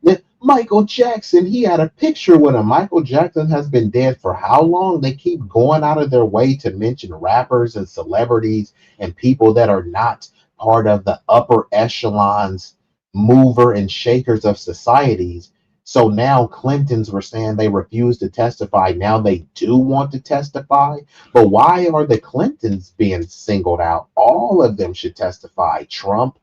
G: Michael Jackson, he had a picture with him. Michael Jackson has been dead for how long? They keep going out of their way to mention rappers and celebrities and people that are not part of the upper echelons, mover and shakers of societies. So now Clintons were saying they refuse to testify. Now they do want to testify. But why are the Clintons being singled out? All of them should testify. Trump,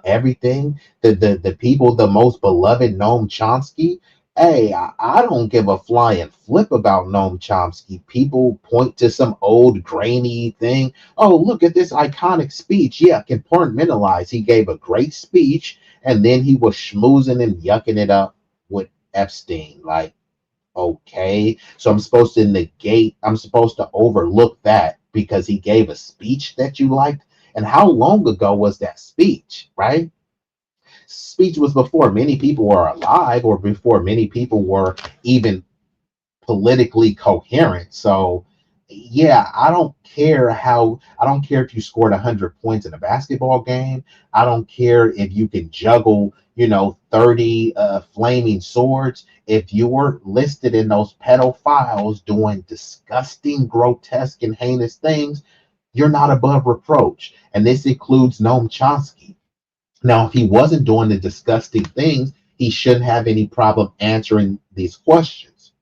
G: everything. The people, the most beloved Noam Chomsky. Hey, I don't give a flying flip about Noam Chomsky. People point to some old grainy thing. Oh, look at this iconic speech. Yeah, compartmentalize. He gave a great speech, and then he was schmoozing and yucking it up with Epstein. Like, okay, so I'm supposed to overlook that because he gave a speech that you liked. And how long ago was that speech, right? Speech was before many people were alive or before many people were even politically coherent. So yeah, I don't care if you scored 100 points in a basketball game. I don't care if you can juggle, 30 flaming swords. If you were listed in those pedophiles doing disgusting, grotesque, and heinous things, you're not above reproach. And this includes Noam Chomsky. Now, if he wasn't doing the disgusting things, he shouldn't have any problem answering these questions.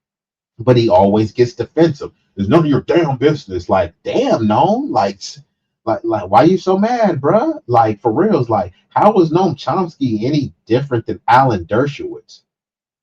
G: But he always gets defensive. It's none of your damn business. Like, damn, Noam. Like, why are you so mad, bruh? Like, for reals, like, how was Noam Chomsky any different than Alan Dershowitz?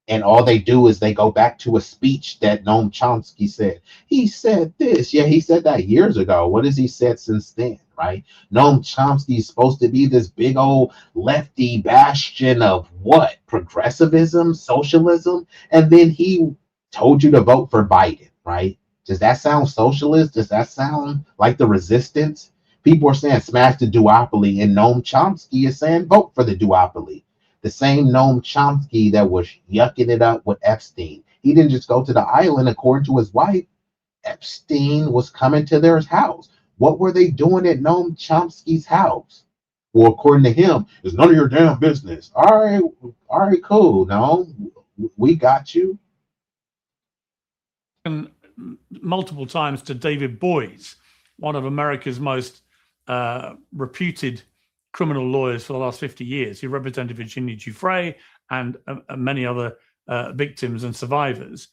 G: And all they do is they go back to a speech that Noam Chomsky said. He said this. Yeah, he said that years ago. What has he said since then, right? Noam Chomsky is supposed to be this big old lefty bastion of what? Progressivism, socialism? And then he told you to vote for Biden, right? Does that sound socialist? Does that sound like the resistance? People are saying smash the duopoly, and Noam Chomsky is saying vote for the duopoly. The same Noam Chomsky that was yucking it up with Epstein. He didn't just go to the island. According to his wife, Epstein was coming to their house. What were they doing at Noam Chomsky's house? Well, according to him, it's none of your damn business. All right, cool. No, we got you.
J: And multiple times to David Boies, one of America's most reputed criminal lawyers for the last 50 years. He represented Virginia Giuffre and many other victims and survivors.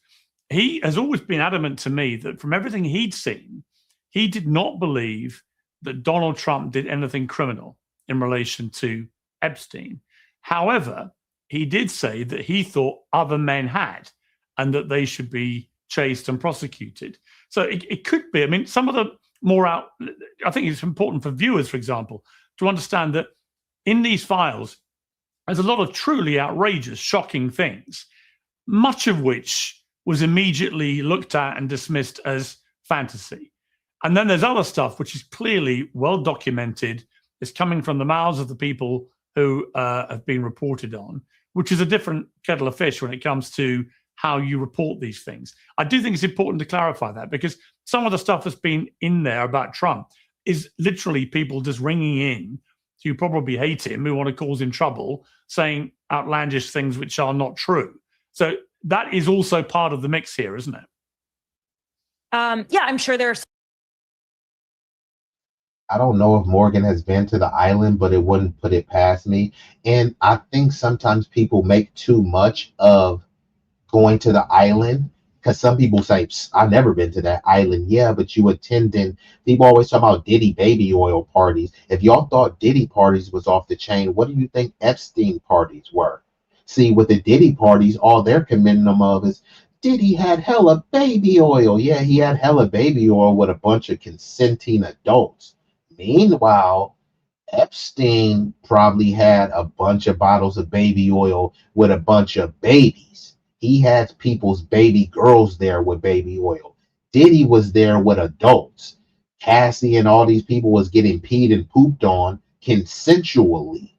J: He has always been adamant to me that from everything he'd seen, he did not believe that Donald Trump did anything criminal in relation to Epstein. However, he did say that he thought other men had, and that they should be chased and prosecuted. So it could be, I mean, some of the more out, I think it's important for viewers, for example, to understand that in these files, there's a lot of truly outrageous, shocking things, much of which was immediately looked at and dismissed as fantasy. And then there's other stuff which is clearly well documented, is coming from the mouths of the people who have been reported on, which is a different kettle of fish when it comes to how you report these things. I do think it's important to clarify that, because some of the stuff that's been in there about Trump is literally people just ringing in who probably hate him, who want to cause him trouble, saying outlandish things which are not true. So that is also part of the mix here, isn't it?
D: Yeah, I'm sure there's.
G: I don't know if Morgan has been to the island, but it wouldn't put it past me. And I think sometimes people make too much of going to the island, because some people say, I've never been to that island. Yeah, but you attending, people always talk about Diddy baby oil parties. If y'all thought Diddy parties was off the chain, what do you think Epstein parties were? See, with the Diddy parties, all they're committing them of is, Diddy had hella baby oil. Yeah, he had hella baby oil with a bunch of consenting adults. Meanwhile, Epstein probably had a bunch of bottles of baby oil with a bunch of babies. He had people's baby girls there with baby oil. Diddy was there with adults. Cassie and all these people was getting peed and pooped on consensually.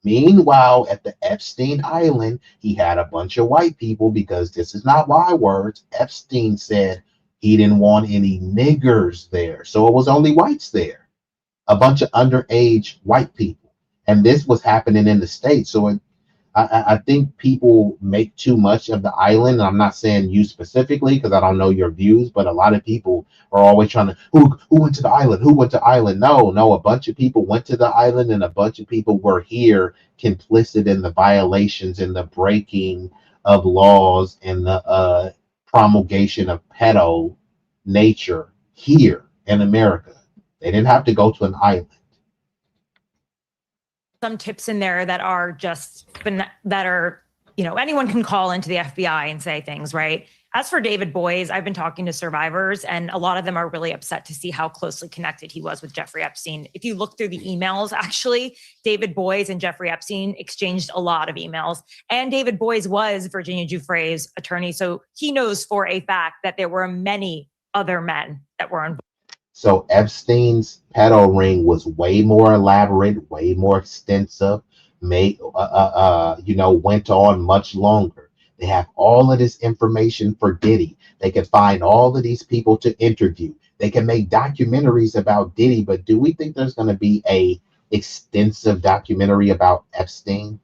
G: Meanwhile, at the Epstein Island, he had a bunch of white people, because this is not my words. Epstein said he didn't want any niggers there. So it was only whites there. A bunch of underage white people. And this was happening in the States. So I think people make too much of the island. And I'm not saying you specifically, because I don't know your views, but a lot of people are always trying to, who went to the island? Who went to the island? No, a bunch of people went to the island, and a bunch of people were here complicit in the violations and the breaking of laws and the promulgation of pedo nature here in America. They didn't have to go to an island.
D: Some tips in there that are just, that are, anyone can call into the FBI and say things, right? As for David Boies, I've been talking to survivors, and a lot of them are really upset to see how closely connected he was with Jeffrey Epstein. If you look through the emails, actually, David Boies and Jeffrey Epstein exchanged a lot of emails. And David Boies was Virginia Giuffre's attorney, so he knows for a fact that there were many other men that were involved.
G: So Epstein's pedo ring was way more elaborate, way more extensive, went on much longer. They have all of this information for Diddy. They can find all of these people to interview. They can make documentaries about Diddy, but do we think there's going to be a extensive documentary about Epstein?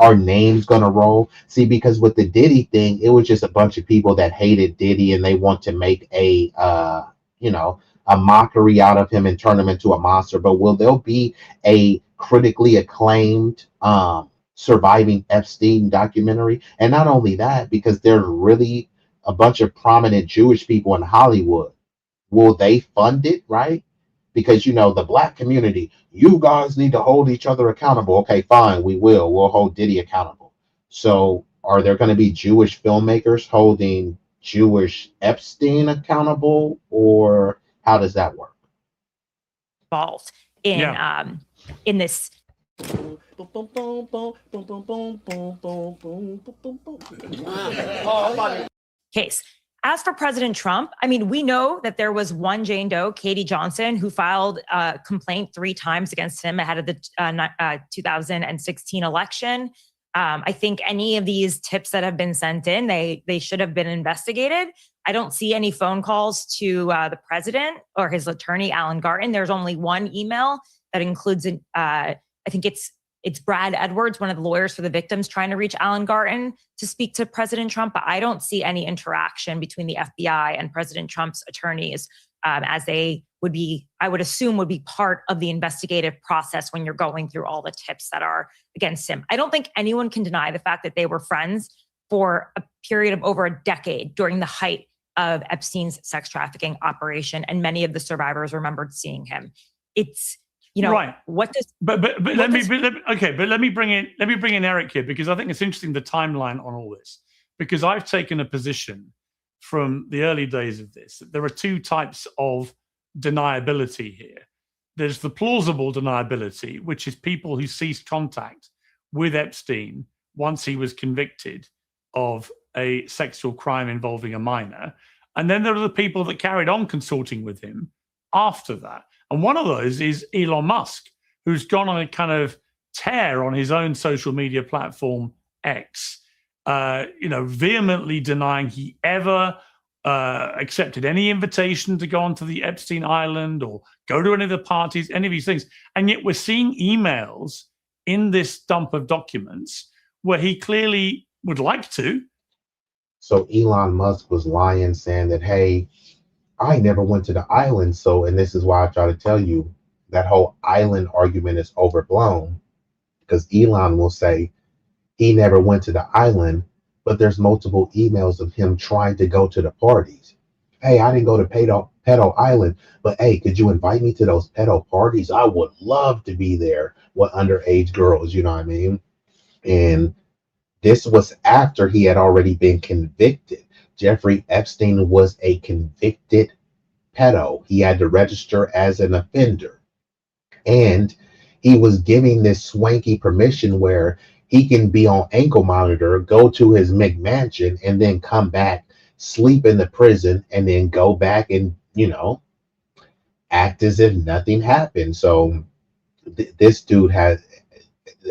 G: Are names going to roll? See, because with the Diddy thing, it was just a bunch of people that hated Diddy, and they want to make a mockery out of him and turn him into a monster. But will there be a critically acclaimed surviving Epstein documentary? And not only that, because there's really a bunch of prominent Jewish people in Hollywood. Will they fund it, right? Because, the black community, you guys need to hold each other accountable. Okay, fine, we will. We'll hold Diddy accountable. So are there going to be Jewish filmmakers holding Jewish Epstein accountable, or how does that work?
D: Involved in this. Case. As for President Trump, we know that there was one Jane Doe, Katie Johnson, who filed a complaint 3 times against him ahead of the 2016 election. I think any of these tips that have been sent in, they should have been investigated. I don't see any phone calls to the president or his attorney, Alan Garten. There's only one email that includes, I think it's Brad Edwards, one of the lawyers for the victims, trying to reach Alan Garten to speak to President Trump. But I don't see any interaction between the FBI and President Trump's attorneys, as they would be, I would assume, would be part of the investigative process when you're going through all the tips that are against him. I don't think anyone can deny the fact that they were friends for a period of over a decade during the height of Epstein's sex trafficking operation, and many of the survivors remembered seeing him. It's You know,
J: right.
D: What does?
J: But let me bring in Eric here, because I think it's interesting, the timeline on all this, because I've taken a position from the early days of this. There are two types of deniability here. There's the plausible deniability, which is people who ceased contact with Epstein once he was convicted of a sexual crime involving a minor. And then there are the people that carried on consorting with him after that. And one of those is Elon Musk, who's gone on a kind of tear on his own social media platform, X, vehemently denying he ever accepted any invitation to go onto the Epstein Island or go to any of the parties, any of these things. And yet we're seeing emails in this dump of documents where he clearly would like to.
G: So Elon Musk was lying, saying that, hey, I never went to the island. So, and this is why I try to tell you that whole island argument is overblown, because Elon will say he never went to the island, but there's multiple emails of him trying to go to the parties. Hey, I didn't go to Pedo Island, but hey, could you invite me to those pedo parties? I would love to be there with underage girls, you know what I mean? And this was after he had already been convicted. Jeffrey Epstein was a convicted pedo. He had to register as an offender. And he was giving this swanky permission where he can be on ankle monitor, go to his McMansion, and then come back, sleep in the prison, and then go back and, act as if nothing happened. So this dude has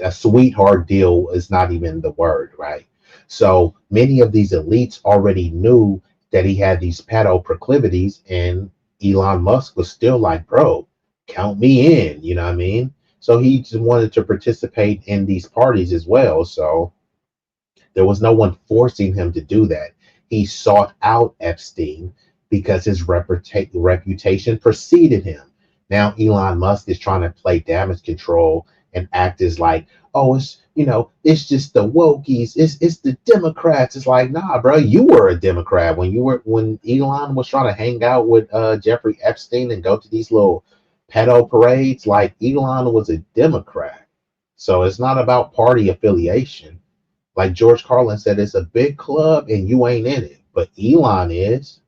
G: a sweetheart deal is not even the word, right? So many of these elites already knew that he had these pedo proclivities, and Elon Musk was still like, bro, count me in, you know what I mean? So he just wanted to participate in these parties as well. So there was no one forcing him to do that. He sought out Epstein because his reputation preceded him. Now Elon Musk is trying to play damage control and act as like, oh, it's just the wokies, it's the Democrats. It's like, nah, bro, you were a Democrat when Elon was trying to hang out with Jeffrey Epstein and go to these little pedo parades. Like, Elon was a Democrat. So it's not about party affiliation. Like George Carlin said, it's a big club and you ain't in it, but Elon is.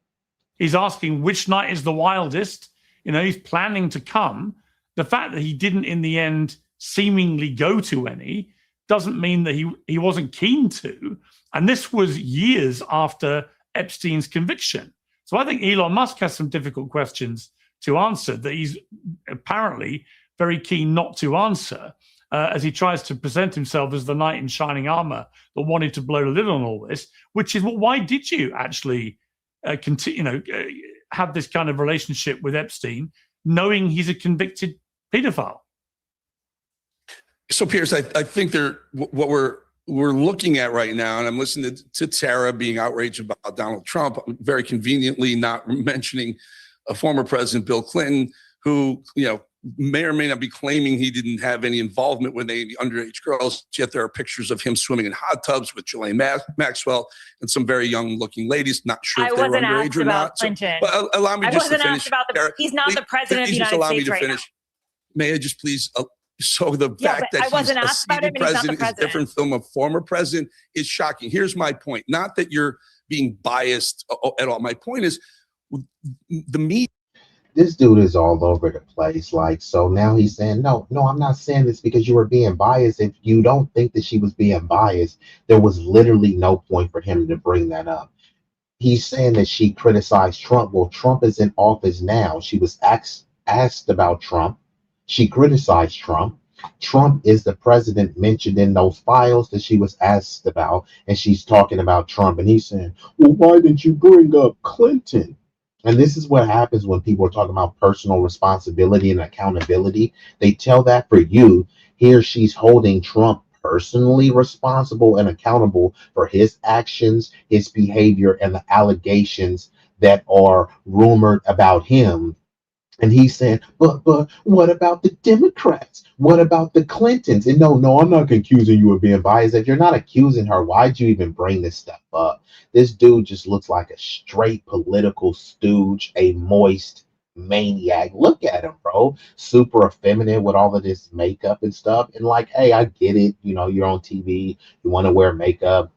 J: He's asking which night is the wildest. He's planning to come. The fact that he didn't in the end seemingly go to any doesn't mean that he wasn't keen to. And this was years after Epstein's conviction. So I think Elon Musk has some difficult questions to answer that he's apparently very keen not to answer, as he tries to present himself as the knight in shining armor that wanted to blow the lid on all this, which is, well, why did you actually have this kind of relationship with Epstein, knowing he's a convicted pedophile?
F: So, Pierce, I think what we're looking at right now, and I'm listening to Tara being outraged about Donald Trump, very conveniently not mentioning a former president, Bill Clinton, who may or may not be claiming he didn't have any involvement with any underage girls, yet there are pictures of him swimming in hot tubs with Ghislaine Maxwell and some very young-looking ladies. Not sure if they were underage or not.
D: Clinton.
F: So, but allow me just to finish.
D: He's not the president of the United States right now.
F: May I just please? So the fact that he's a seated president is different from a former president is shocking. Here's my point. Not that you're being biased at all. My point is the media.
G: This dude is all over the place. Like, so now he's saying, no, I'm not saying this because you were being biased. If you don't think that she was being biased, there was literally no point for him to bring that up. He's saying that she criticized Trump. Well, Trump is in office now. She was asked about Trump. She criticized Trump. Trump is the president mentioned in those files that she was asked about, and she's talking about Trump. And he's saying, well, why didn't you bring up Clinton? And this is what happens when people are talking about personal responsibility and accountability. They tell that for you. Here she's holding Trump personally responsible and accountable for his actions, his behavior, and the allegations that are rumored about him. And he's saying, but what about the Democrats? What about the Clintons? And no, I'm not accusing you of being biased. If you're not accusing her, why'd you even bring this stuff up? This dude just looks like a straight political stooge, a moist maniac. Look at him, bro. Super effeminate with all of this makeup and stuff. And like, hey, I get it. You know, you're on TV. You want to wear makeup.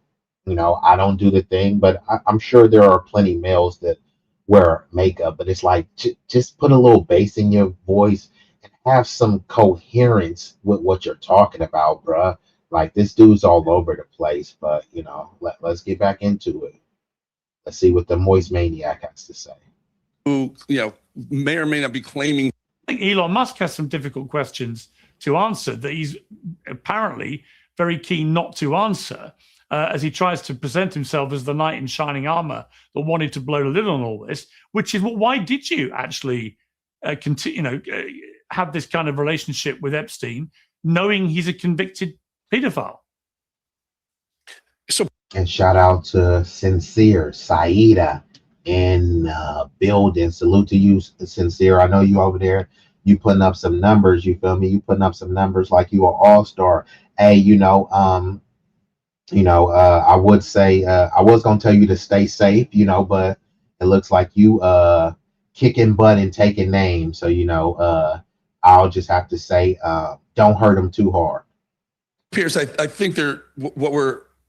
G: You know, I don't do the thing, but I'm sure there are plenty males that wear makeup. But it's like, just put a little bass in your voice and have some coherence with what you're talking about, bruh. Like, this dude's all over the place. But, you know, let's get back into it. Let's see what the moist maniac has to say.
F: Who, you know, may or may not be claiming.
J: I think Elon Musk has some difficult questions to answer that he's apparently very keen not to answer, as he tries to present himself as the knight in shining armor that wanted to blow the lid on all this, which is, well, why did you actually continue, have this kind of relationship with Epstein, knowing he's a convicted pedophile?
G: And shout out to Sincere, Saida, in building. Salute to you, Sincere. I know you over there. You putting up some numbers. You feel me? You putting up some numbers like you are all-star. Hey, I would say I was gonna tell you to stay safe, but it looks like you kicking butt and taking names. So I'll just have to say don't hurt them too hard.
F: Pierce, I think what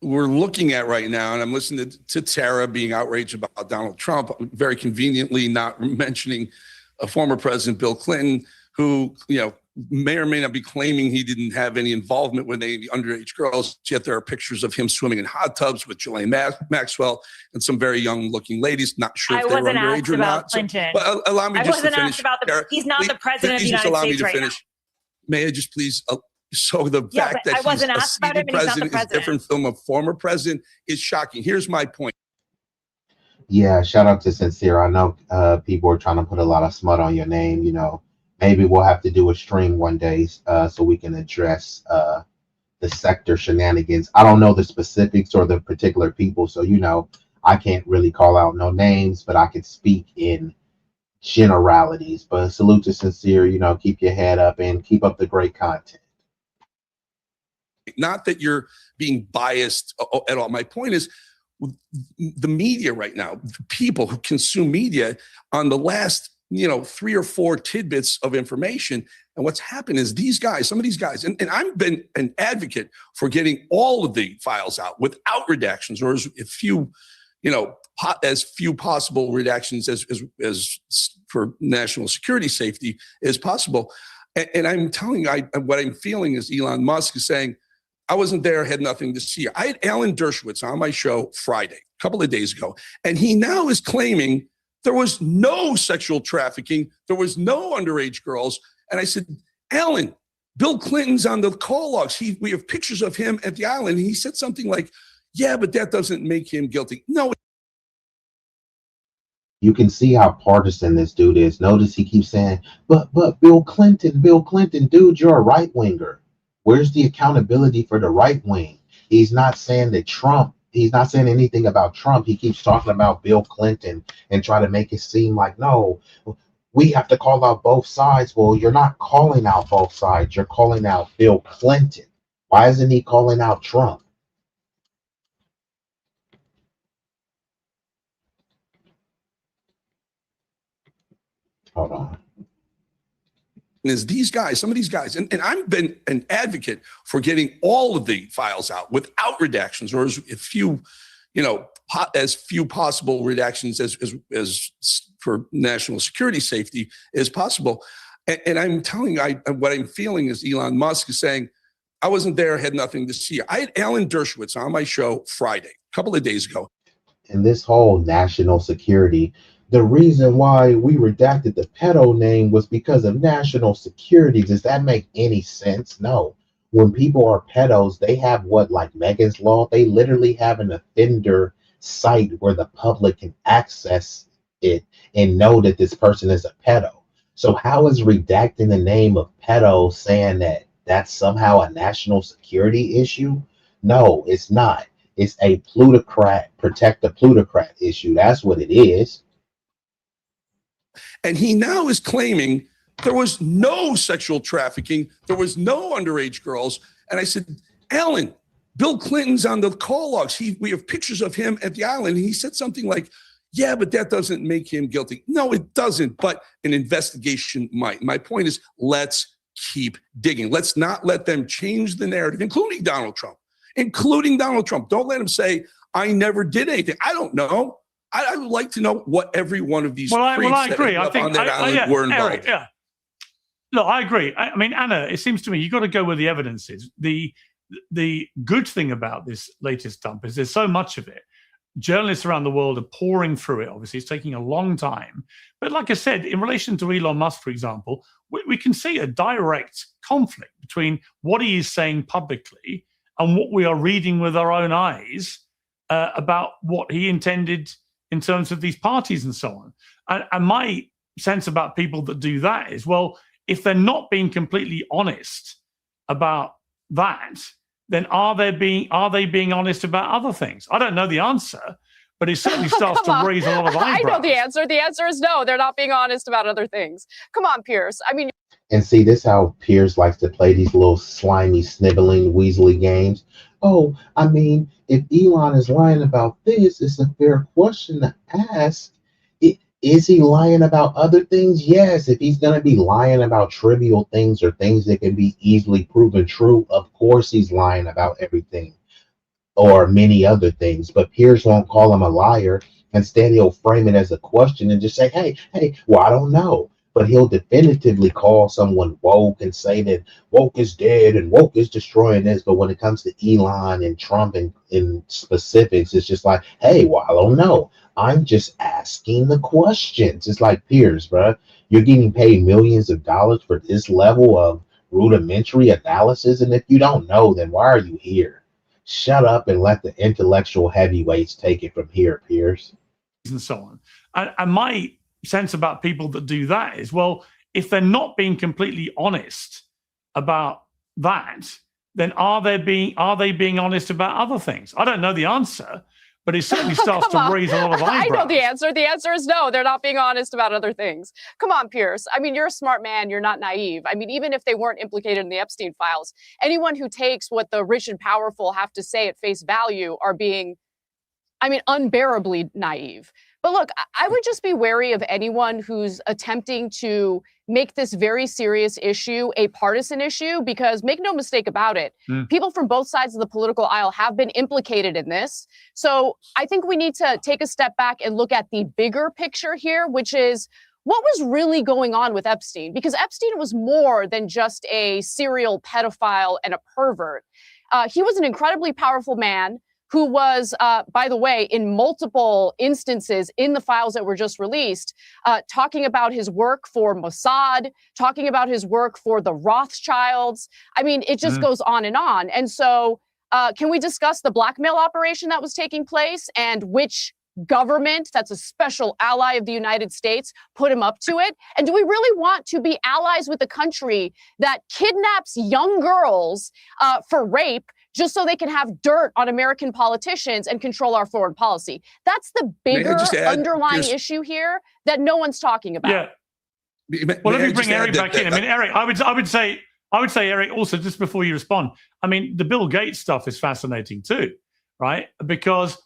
F: we're looking at right now, and I'm listening to Tara being outraged about Donald Trump, very conveniently not mentioning a former President Bill Clinton, who may or may not be claiming he didn't have any involvement with any underage girls, yet there are pictures of him swimming in hot tubs with Ghislaine Maxwell and some very young-looking ladies. Not sure if they were underage or not.
D: Clinton.
F: So, allow me just to finish.
D: Asked about he's not the president of the United States right now.
F: May I just please? So the fact that he's a seated president is different from a former president is shocking. Here's my point.
G: Yeah, shout out to Sincere. I know people are trying to put a lot of smut on your name. Maybe we'll have to do a stream one day so we can address the sector shenanigans. I don't know the specifics or the particular people, so I can't really call out no names, but I can speak in generalities. But salute to Sincere. Keep your head up and keep up the great content.
F: Not that you're being biased at all. My point is the media right now, the people who consume media on the last, 3 or 4 tidbits of information. And what's happened is some of these guys, and I've been an advocate for getting all of the files out without redactions or as few possible redactions as for national security safety as possible. And I'm telling you, what I'm feeling is Elon Musk is saying, I wasn't there, had nothing to see. I had Alan Dershowitz on my show Friday, a couple of days ago, and he now is claiming there was no sexual trafficking, there was no underage girls. And I said, Alan, Bill Clinton's on the call logs. We have pictures of him at the island. And he said something like, yeah, but that doesn't make him guilty. No.
G: You can see how partisan this dude is. Notice he keeps saying, but Bill Clinton, dude, you're a right winger. Where's the accountability for the right wing? He's not saying that he's not saying anything about Trump. He keeps talking about Bill Clinton and try to make it seem like, no, we have to call out both sides. Well, you're not calling out both sides. You're calling out Bill Clinton. Why isn't he calling out Trump? Hold on.
F: Is some of these guys, and I've been an advocate for getting all of the files out without redactions or as few possible redactions as for national security safety as possible. And I'm telling you, what I'm feeling is Elon Musk is saying, I wasn't there, had nothing to see. I had Alan Dershowitz on my show Friday, a couple of days ago.
G: And this whole national security, the reason why we redacted the pedo name was because of national security. Does that make any sense? No. When people are pedos, they have like Megan's Law? They literally have an offender site where the public can access it and know that this person is a pedo. So how is redacting the name of pedo saying that that's somehow a national security issue? No, it's not. It's a plutocrat, protect the plutocrat issue. That's what it is.
F: And he now is claiming there was no sexual trafficking, there was no underage girls. And I said, Alan, Bill Clinton's on the call logs. We have pictures of him at the island. And he said something like, Yeah, but that doesn't make him guilty. No, it doesn't, but an investigation might. My point is, let's keep digging. Let's not let them change the narrative, including Donald Trump. Don't let him say, I never did anything. I don't know. I would like to know what every one of these
J: I agree.
F: I think on that island were involved.
J: Eric, yeah. Look, I agree. I mean, Anna, it seems to me you've got to go where the evidence is. The good thing about this latest dump is there's so much of it. Journalists around the world are pouring through it. Obviously, it's taking a long time. But like I said, in relation to Elon Musk, for example, we can see a direct conflict between what he is saying publicly and what we are reading with our own eyes about what he intended in terms of these parties and so on. And my sense about people that do that is, well, if they're not being completely honest about that, then are they being honest about other things? I don't know the answer, but it certainly starts to raise a lot of eyebrows.
E: I know the answer. The answer is no. They're not being honest about other things. Come on, Pierce. I mean,
G: and see, this how Pierce likes to play these little slimy, sniveling, weaselly games. Oh, I mean, if Elon is lying about this, it's a fair question to ask. Is he lying about other things? Yes. If he's going to be lying about trivial things or things that can be easily proven true, of course he's lying about everything or many other things. But Pierce won't call him a liar. Instead, he'll frame it as a question and just say, hey, well, I don't know. But he'll definitively call someone woke and say that woke is dead and woke is destroying this. But when it comes to Elon and Trump and in specifics, it's just like, hey, well, I don't know. I'm just asking the questions. It's like, Pierce, bro, you're getting paid millions of dollars for this level of rudimentary analysis. And if you don't know, then why are you here? Shut up and let the intellectual heavyweights take it from here, Pierce.
J: And so on. And my sense about people that do that is, well, if they're not being completely honest about that, then are they being honest about other things? I don't know the answer, but it certainly starts to raise a lot of eyebrows.
E: I know the answer. The answer is no. They're not being honest about other things. Come on, Pierce. I mean, you're a smart man. You're not naive. I mean, even if they weren't implicated in the Epstein files, anyone who takes what the rich and powerful have to say at face value are being, I mean, unbearably naive. But look, I would just be wary of anyone who's attempting to make this very serious issue a partisan issue, because make no mistake about it, people from both sides of the political aisle have been implicated in this. So I think we need to take a step back and look at the bigger picture here, which is what was really going on with Epstein, because Epstein was more than just a serial pedophile and a pervert. He was an incredibly powerful man who was, by the way, in multiple instances in the files that were just released, talking about his work for Mossad, talking about his work for the Rothschilds. I mean, it just goes on. And so can we discuss the blackmail operation that was taking place and which government that's a special ally of the United States put him up to it? And do we really want to be allies with a country that kidnaps young girls for rape just so they can have dirt on American politicians and control our foreign policy? That's the bigger underlying issue here that no one's talking about.
J: Yeah. Well, let me bring Eric back in. I mean, Eric, I would say, Eric, also, just before you respond, I mean, the Bill Gates stuff is fascinating too, right? Because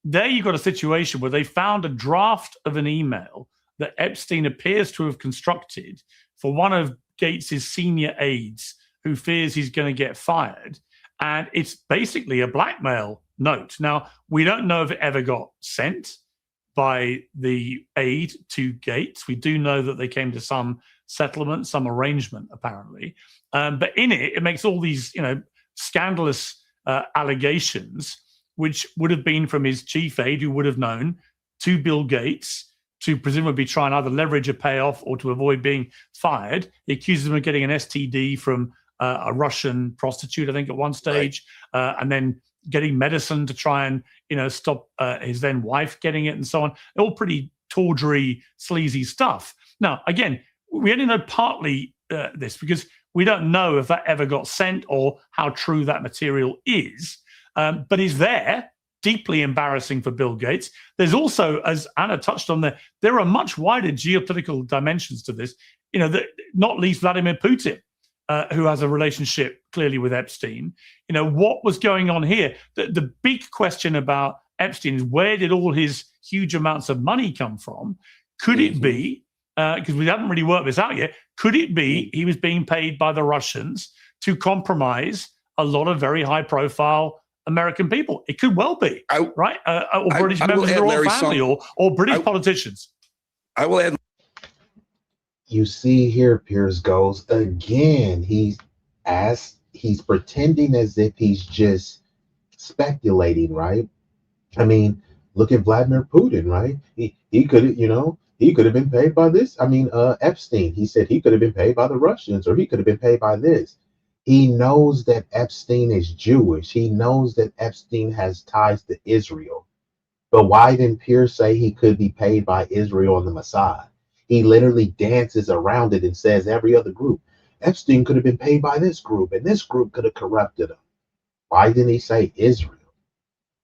J: there you've got a situation where they found a draft of an email that Epstein appears to have constructed for one of Gates's senior aides who fears he's going to get fired. And it's basically a blackmail note. Now, we don't know if it ever got sent by the aide to Gates. We do know that they came to some settlement, some arrangement, apparently. But in it, it makes all these, scandalous allegations, which would have been from his chief aide, who would have known, to Bill Gates, to presumably try and either leverage a payoff or to avoid being fired. He accuses him of getting an STD from a Russian prostitute, I think, at one stage, and then getting medicine to try and, stop his then wife getting it and so on. All pretty tawdry, sleazy stuff. Now, again, we only know partly this because we don't know if that ever got sent or how true that material is. But is there, deeply embarrassing for Bill Gates. There's also, as Anna touched on there are much wider geopolitical dimensions to this, not least Vladimir Putin, who has a relationship clearly with Epstein. What was going on here? The big question about Epstein, where did all his huge amounts of money come from? Could it be, because we haven't really worked this out yet, could it be he was being paid by the Russians to compromise a lot of very high-profile American people? It could well be, right? Or British members of the royal family, or British politicians.
F: I will add.
G: You see here, Piers goes again. He's pretending as if he's just speculating, right? I mean, look at Vladimir Putin, right? He could, he could have been paid by this. I mean, Epstein, he said he could have been paid by the Russians, or he could have been paid by this. He knows that Epstein is Jewish. He knows that Epstein has ties to Israel. But why didn't Piers say he could be paid by Israel and the Mossad? He literally dances around it and says every other group. Epstein could have been paid by this group, and this group could have corrupted him. Why didn't he say Israel?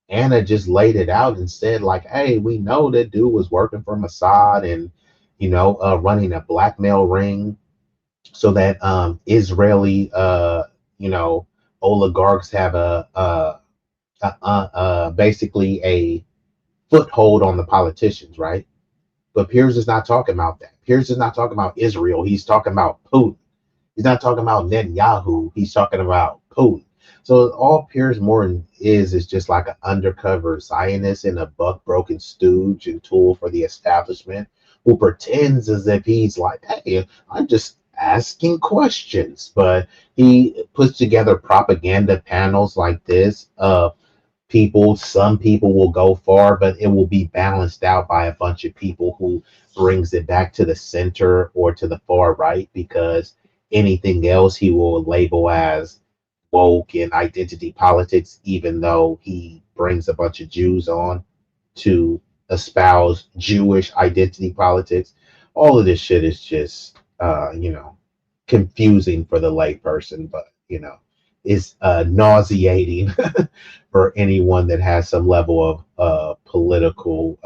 G: Anna just laid it out and said, like, hey, we know that dude was working for Mossad and, running a blackmail ring so that Israeli, oligarchs have basically a foothold on the politicians, right? But Piers is not talking about that. Piers is not talking about Israel. He's talking about Putin. He's not talking about Netanyahu. He's talking about Putin. So all Piers Morgan is just like an undercover Zionist and a buck-broken stooge and tool for the establishment who pretends as if he's like, hey, I'm just asking questions. But he puts together propaganda panels like this of some people will go far, but it will be balanced out by a bunch of people who brings it back to the center or to the far right, because anything else he will label as woke and identity politics, even though he brings a bunch of Jews on to espouse Jewish identity politics. All of this shit is just, confusing for the layperson, but, is nauseating for anyone that has some level of political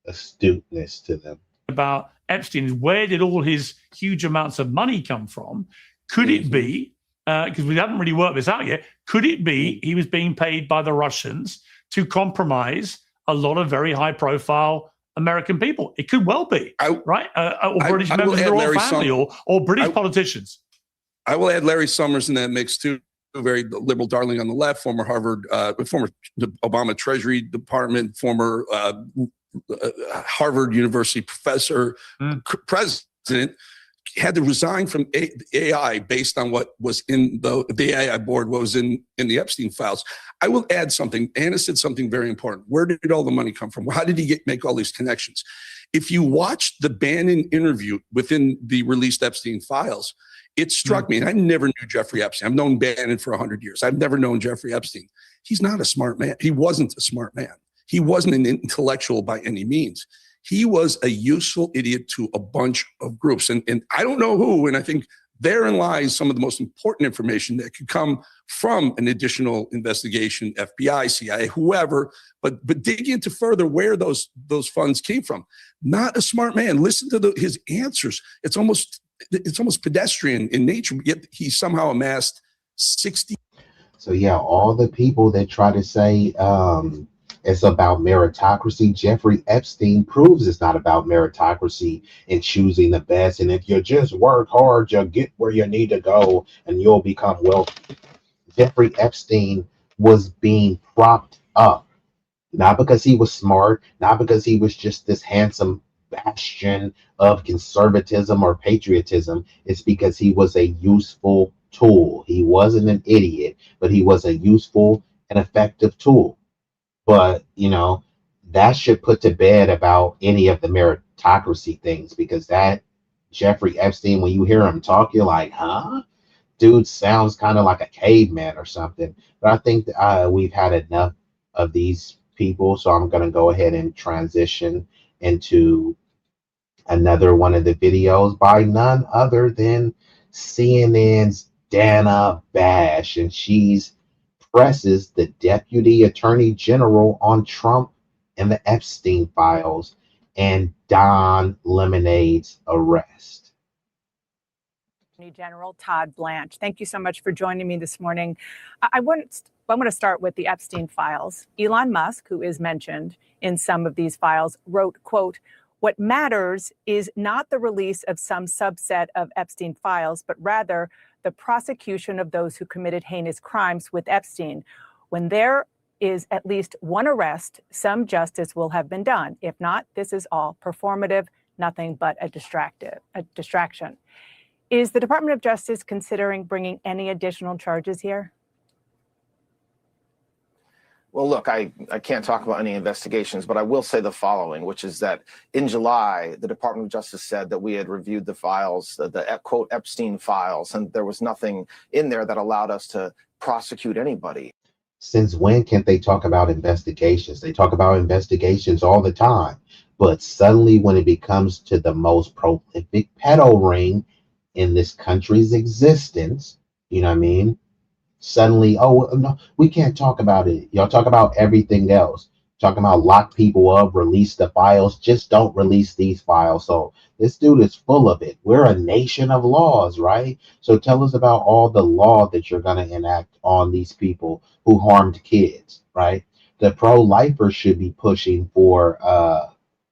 G: astuteness to them.
J: About Epstein, where did all his huge amounts of money come from? Could it be, because we haven't really worked this out yet, could it be he was being paid by the Russians to compromise a lot of very high-profile American people? It could well be, right? Or British members of the royal family, or British politicians.
F: I will add Larry Summers in that mix too. A very liberal darling on the left, former Harvard, former Obama Treasury Department, former Harvard University professor, president, had to resign from AI based on what was in the AI board, what was in the Epstein files. I will add something. Anna said something very important. Where did all the money come from? How did he make all these connections? If you watch the Bannon interview within the released Epstein files, it struck me, and I never knew Jeffrey Epstein. I've known Bannon for 100 years. I've never known Jeffrey Epstein. He's not a smart man. He wasn't a smart man. He wasn't an intellectual by any means. He was a useful idiot to a bunch of groups. And I don't know who, and I think therein lies some of the most important information that could come from an additional investigation, FBI, CIA, whoever, but dig into further where those funds came from. Not a smart man. Listen to his answers. It's almost pedestrian in nature, yet he somehow amassed 60.
G: So yeah, all the people that try to say it's about meritocracy, Jeffrey Epstein proves it's not about meritocracy and choosing the best. And if you just work hard, you'll get where you need to go and you'll become wealthy. Jeffrey Epstein was being propped up, not because he was smart, not because he was just this handsome bastion of conservatism or patriotism. It's because he was a useful tool. He wasn't an idiot, but he was a useful and effective tool. But, that should put to bed about any of the meritocracy things, because that Jeffrey Epstein, when you hear him talk, you're like, huh? Dude sounds kind of like a caveman or something. But I think we've had enough of these people, so I'm going to go ahead and transition into another one of the videos by none other than CNN's Dana Bash, and she's presses the deputy attorney general on Trump and the Epstein files and Don Lemonade's arrest.
K: Attorney General Todd Blanche, thank you so much for joining me this morning. I want
V: I'm going to start with the Epstein files. Elon Musk, who is mentioned in some of these files, wrote, quote, "What matters is not the release of some subset of Epstein files, but rather the prosecution of those who committed heinous crimes with Epstein. When there is at least one arrest, some justice will have been done. If not, this is all performative, nothing but a distraction." Is the Department of Justice considering bringing any additional charges here?
K: Well, look, I can't talk about any investigations, but I will say the following, which is that in July, the Department of Justice said that we had reviewed the files, the quote Epstein files, and there was nothing in there that allowed us to prosecute anybody.
G: Since when can't they talk about investigations? They talk about investigations all the time. But suddenly when it becomes to the most prolific pedo ring in this country's existence, you know what I mean? Suddenly, oh, no, we can't talk about it. Y'all talk about everything else. Talking about lock people up, release the files, just don't release these files. So this dude is full of it. We're a nation of laws, right? So tell us about all the law that you're going to enact on these people who harmed kids, right? The pro-lifers should be pushing for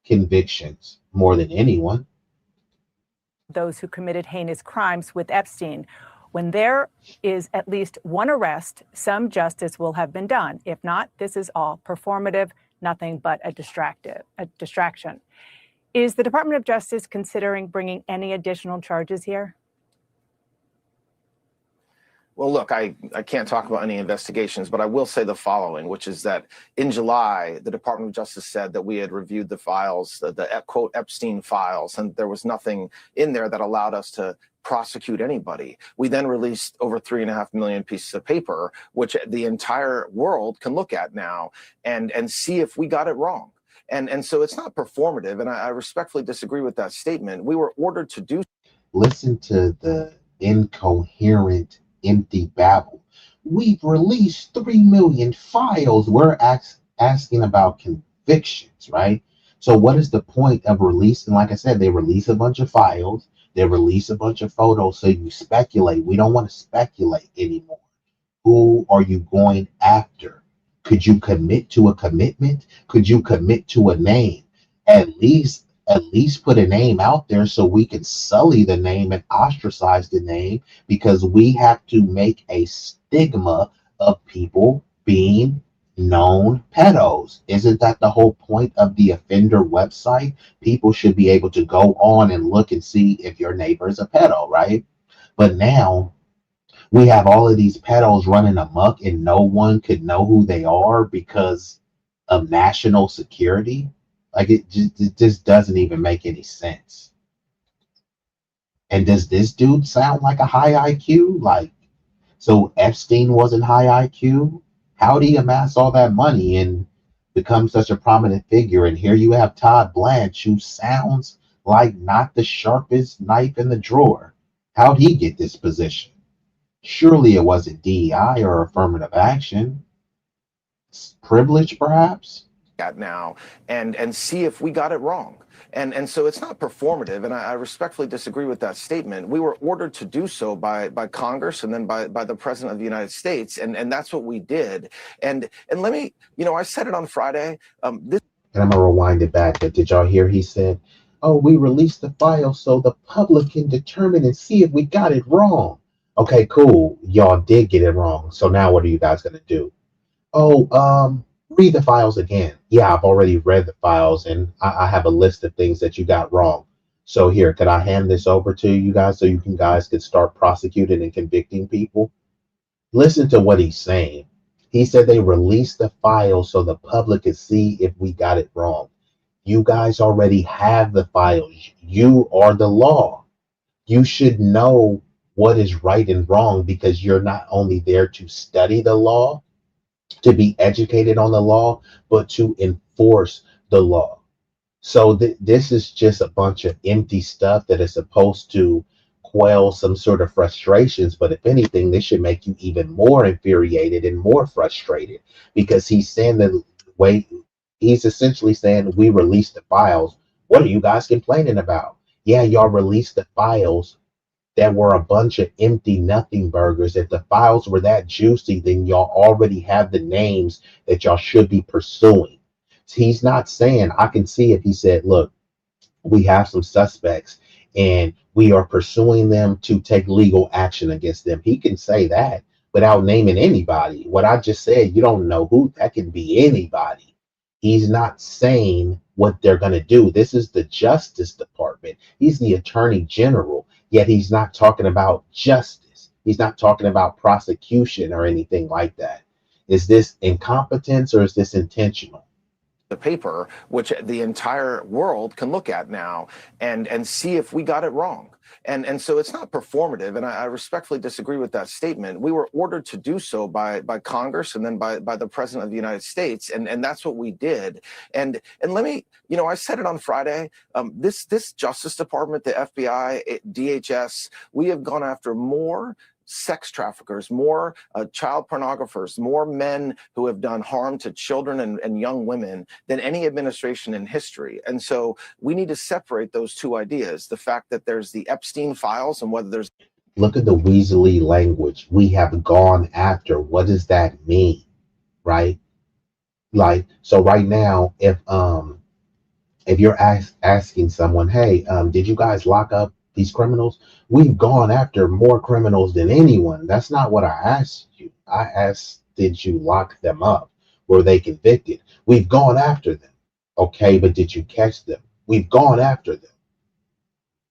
G: convictions more than anyone.
V: Those who committed heinous crimes with Epstein. When there is at least one arrest, some justice will have been done. If not, this is all performative, nothing but a distraction. Is the Department of Justice considering bringing any additional charges here?
K: Well, look, I can't talk about any investigations, but I will say the following, which is that in July, the Department of Justice said that we had reviewed the files, the quote Epstein files, and there was nothing in there that allowed us to prosecute anybody. We then released over 3.5 million pieces of paper, which the entire world can look at now and see if we got it wrong. And so it's not performative, and I respectfully disagree with that statement. We were ordered to do.
G: Listen to the incoherent, empty babble. We've released 3 million files. We're asking about convictions, right? So what is the point of releasing? Like I said, they release a bunch of files. They release a bunch of photos, so you speculate. We don't want to speculate anymore. Who are you going after? Could you commit to a commitment? Could you commit to a name? At least put a name out there so we can sully the name and ostracize the name, because we have to make a stigma of people being known pedos. Isn't that the whole point of the offender website? People should be able to go on and look and see if your neighbor is a pedo, right? But now we have all of these pedos running amok and no one could know who they are because of national security. Like it just doesn't even make any sense. And does this dude sound like a high IQ? Like, so Epstein wasn't high IQ? How did he amass all that money and become such a prominent figure? And here you have Todd Blanche, who sounds like not the sharpest knife in the drawer. How'd he get this position? Surely it wasn't DEI or affirmative action. Privilege, perhaps?
K: At now and see if we got it wrong. And so it's not performative, and I respectfully disagree with that statement. We were ordered to do so by Congress and then by the President of the United States, and that's what we did. And let me, I said it on Friday. And
G: I'm gonna rewind it back. But did y'all hear he said, "Oh, we released the file so the public can determine and see if we got it wrong." Okay, cool. Y'all did get it wrong. So now what are you guys gonna do? Oh, read the files again. Yeah, I've already read the files and I have a list of things that you got wrong. So here, could I hand this over to you guys so you guys can start prosecuting and convicting people? Listen to what he's saying. He said they released the files so the public could see if we got it wrong. You guys already have the files. You are the law. You should know what is right and wrong, because you're not only there to study the law, to be educated on the law, but to enforce the law. So this is just a bunch of empty stuff that is supposed to quell some sort of frustrations. But if anything, this should make you even more infuriated and more frustrated, because he's saying he's essentially saying, we released the files. What are you guys complaining about? Yeah, y'all released the files that were a bunch of empty nothing burgers. If the files were that juicy, then y'all already have the names that y'all should be pursuing. He's not saying, I can see if he said, look, we have some suspects and we are pursuing them to take legal action against them. He can say that without naming anybody. What I just said, you don't know who, that can be anybody. He's not saying what they're going to do. This is the Justice Department. He's the Attorney General, yet he's not talking about justice. He's not talking about prosecution or anything like that. Is this incompetence or is this intentional?
K: The paper, which the entire world can look at now and see if we got it wrong. And so it's not performative, and I respectfully disagree with that statement. We were ordered to do so by Congress and then by the President of the United States, and that's what we did. And let me, I said it on Friday, this Justice Department, the FBI, DHS, we have gone after more sex traffickers, more child pornographers, more men who have done harm to children and young women than any administration in history. And so we need to separate those two ideas, the fact that there's the Epstein files and whether there's...
G: Look at the Weasley language. We have gone after. What does that mean? Right? Like, so right now, if you're asking someone, hey, did you guys lock up these criminals? We've gone after more criminals than anyone. That's not what I asked you. I asked, did you lock them up? Were they convicted? We've gone after them. Okay, but did you catch them? We've gone after them.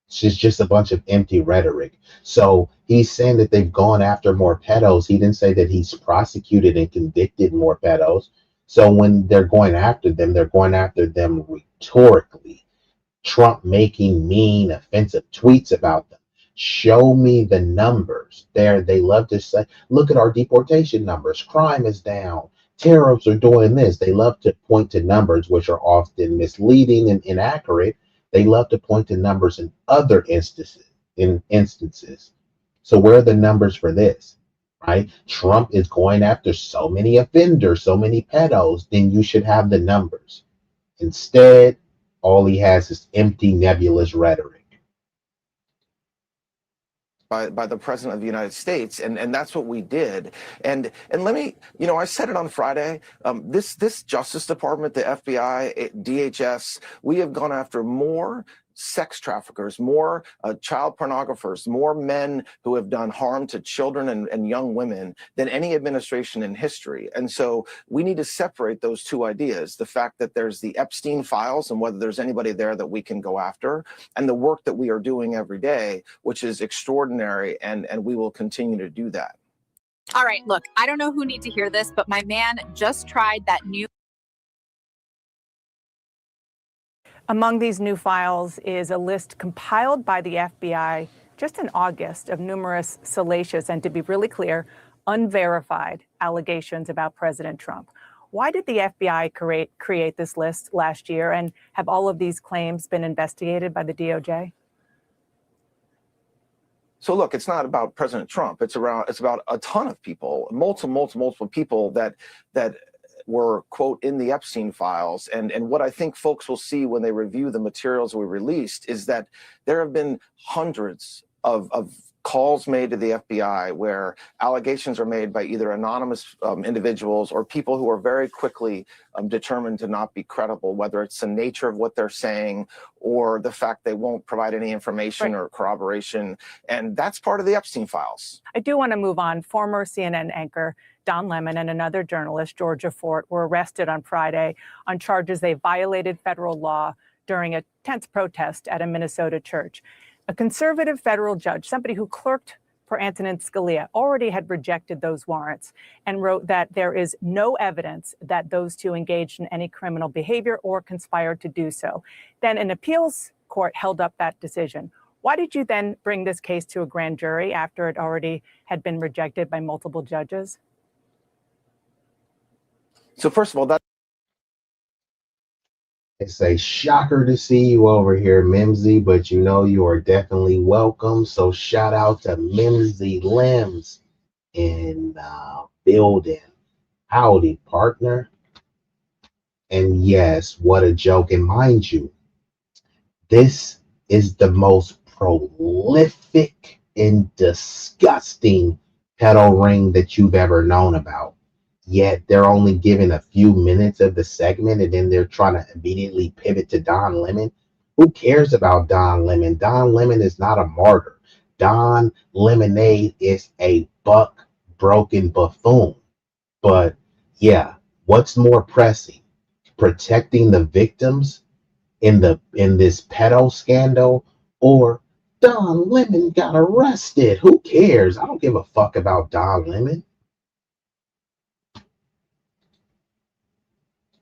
G: It's just a bunch of empty rhetoric. So he's saying that they've gone after more pedos. He didn't say that he's prosecuted and convicted more pedos. So when they're going after them rhetorically. Trump making mean, offensive tweets about them. Show me the numbers. They love to say, look at our deportation numbers. Crime is down. Terrorists are doing this. They love to point to numbers, which are often misleading and inaccurate. They love to point to numbers in other instances. So where are the numbers for this? Right? Trump is going after so many offenders, so many pedos, then you should have the numbers. Instead, all he has is empty, nebulous rhetoric.
K: By the President of the United States, and that's what we did. And let me, I said it on Friday, this Justice Department, the FBI, DHS, we have gone after more sex traffickers, more child pornographers, more men who have done harm to children and young women than any administration in history. And so we need to separate those two ideas, the fact that there's the Epstein files and whether there's anybody there that we can go after, and the work that we are doing every day, which is extraordinary, and we will continue to do that.
L: All right, look, I don't know who needs to hear this, but my man just tried that new...
V: Among these new files is a list compiled by the FBI just in August of numerous salacious and, to be really clear, unverified allegations about President Trump. Why did the FBI create this list last year, and have all of these claims been investigated by the DOJ?
K: So look, it's not about President Trump. It's about a ton of people, multiple people that were, quote, in the Epstein files. And what I think folks will see when they review the materials we released is that there have been hundreds of calls made to the FBI where allegations are made by either anonymous individuals or people who are very quickly determined to not be credible, whether it's the nature of what they're saying or the fact they won't provide any information or corroboration. And that's part of the Epstein files.
V: I do want to move on. Former CNN anchor Don Lemon and another journalist, Georgia Fort, were arrested on Friday on charges they violated federal law during a tense protest at a Minnesota church. A conservative federal judge, somebody who clerked for Antonin Scalia, already had rejected those warrants and wrote that there is no evidence that those two engaged in any criminal behavior or conspired to do so. Then an appeals court held up that decision. Why did you then bring this case to a grand jury after it already had been rejected by multiple judges?
K: So first of all,
G: It's a shocker to see you over here, Mimsy, but you are definitely welcome. So shout out to Mimsy Limbs in building. Howdy, partner. And yes, what a joke. And mind you, this is the most prolific and disgusting pedo ring that you've ever known about. Yet they're only given a few minutes of the segment and then they're trying to immediately pivot to Don Lemon. Who cares about Don Lemon? Don Lemon is not a martyr. Don Lemonade is a buck broken buffoon. But yeah, what's more pressing? Protecting the victims in this pedo scandal, or Don Lemon got arrested? Who cares? I don't give a fuck about Don Lemon.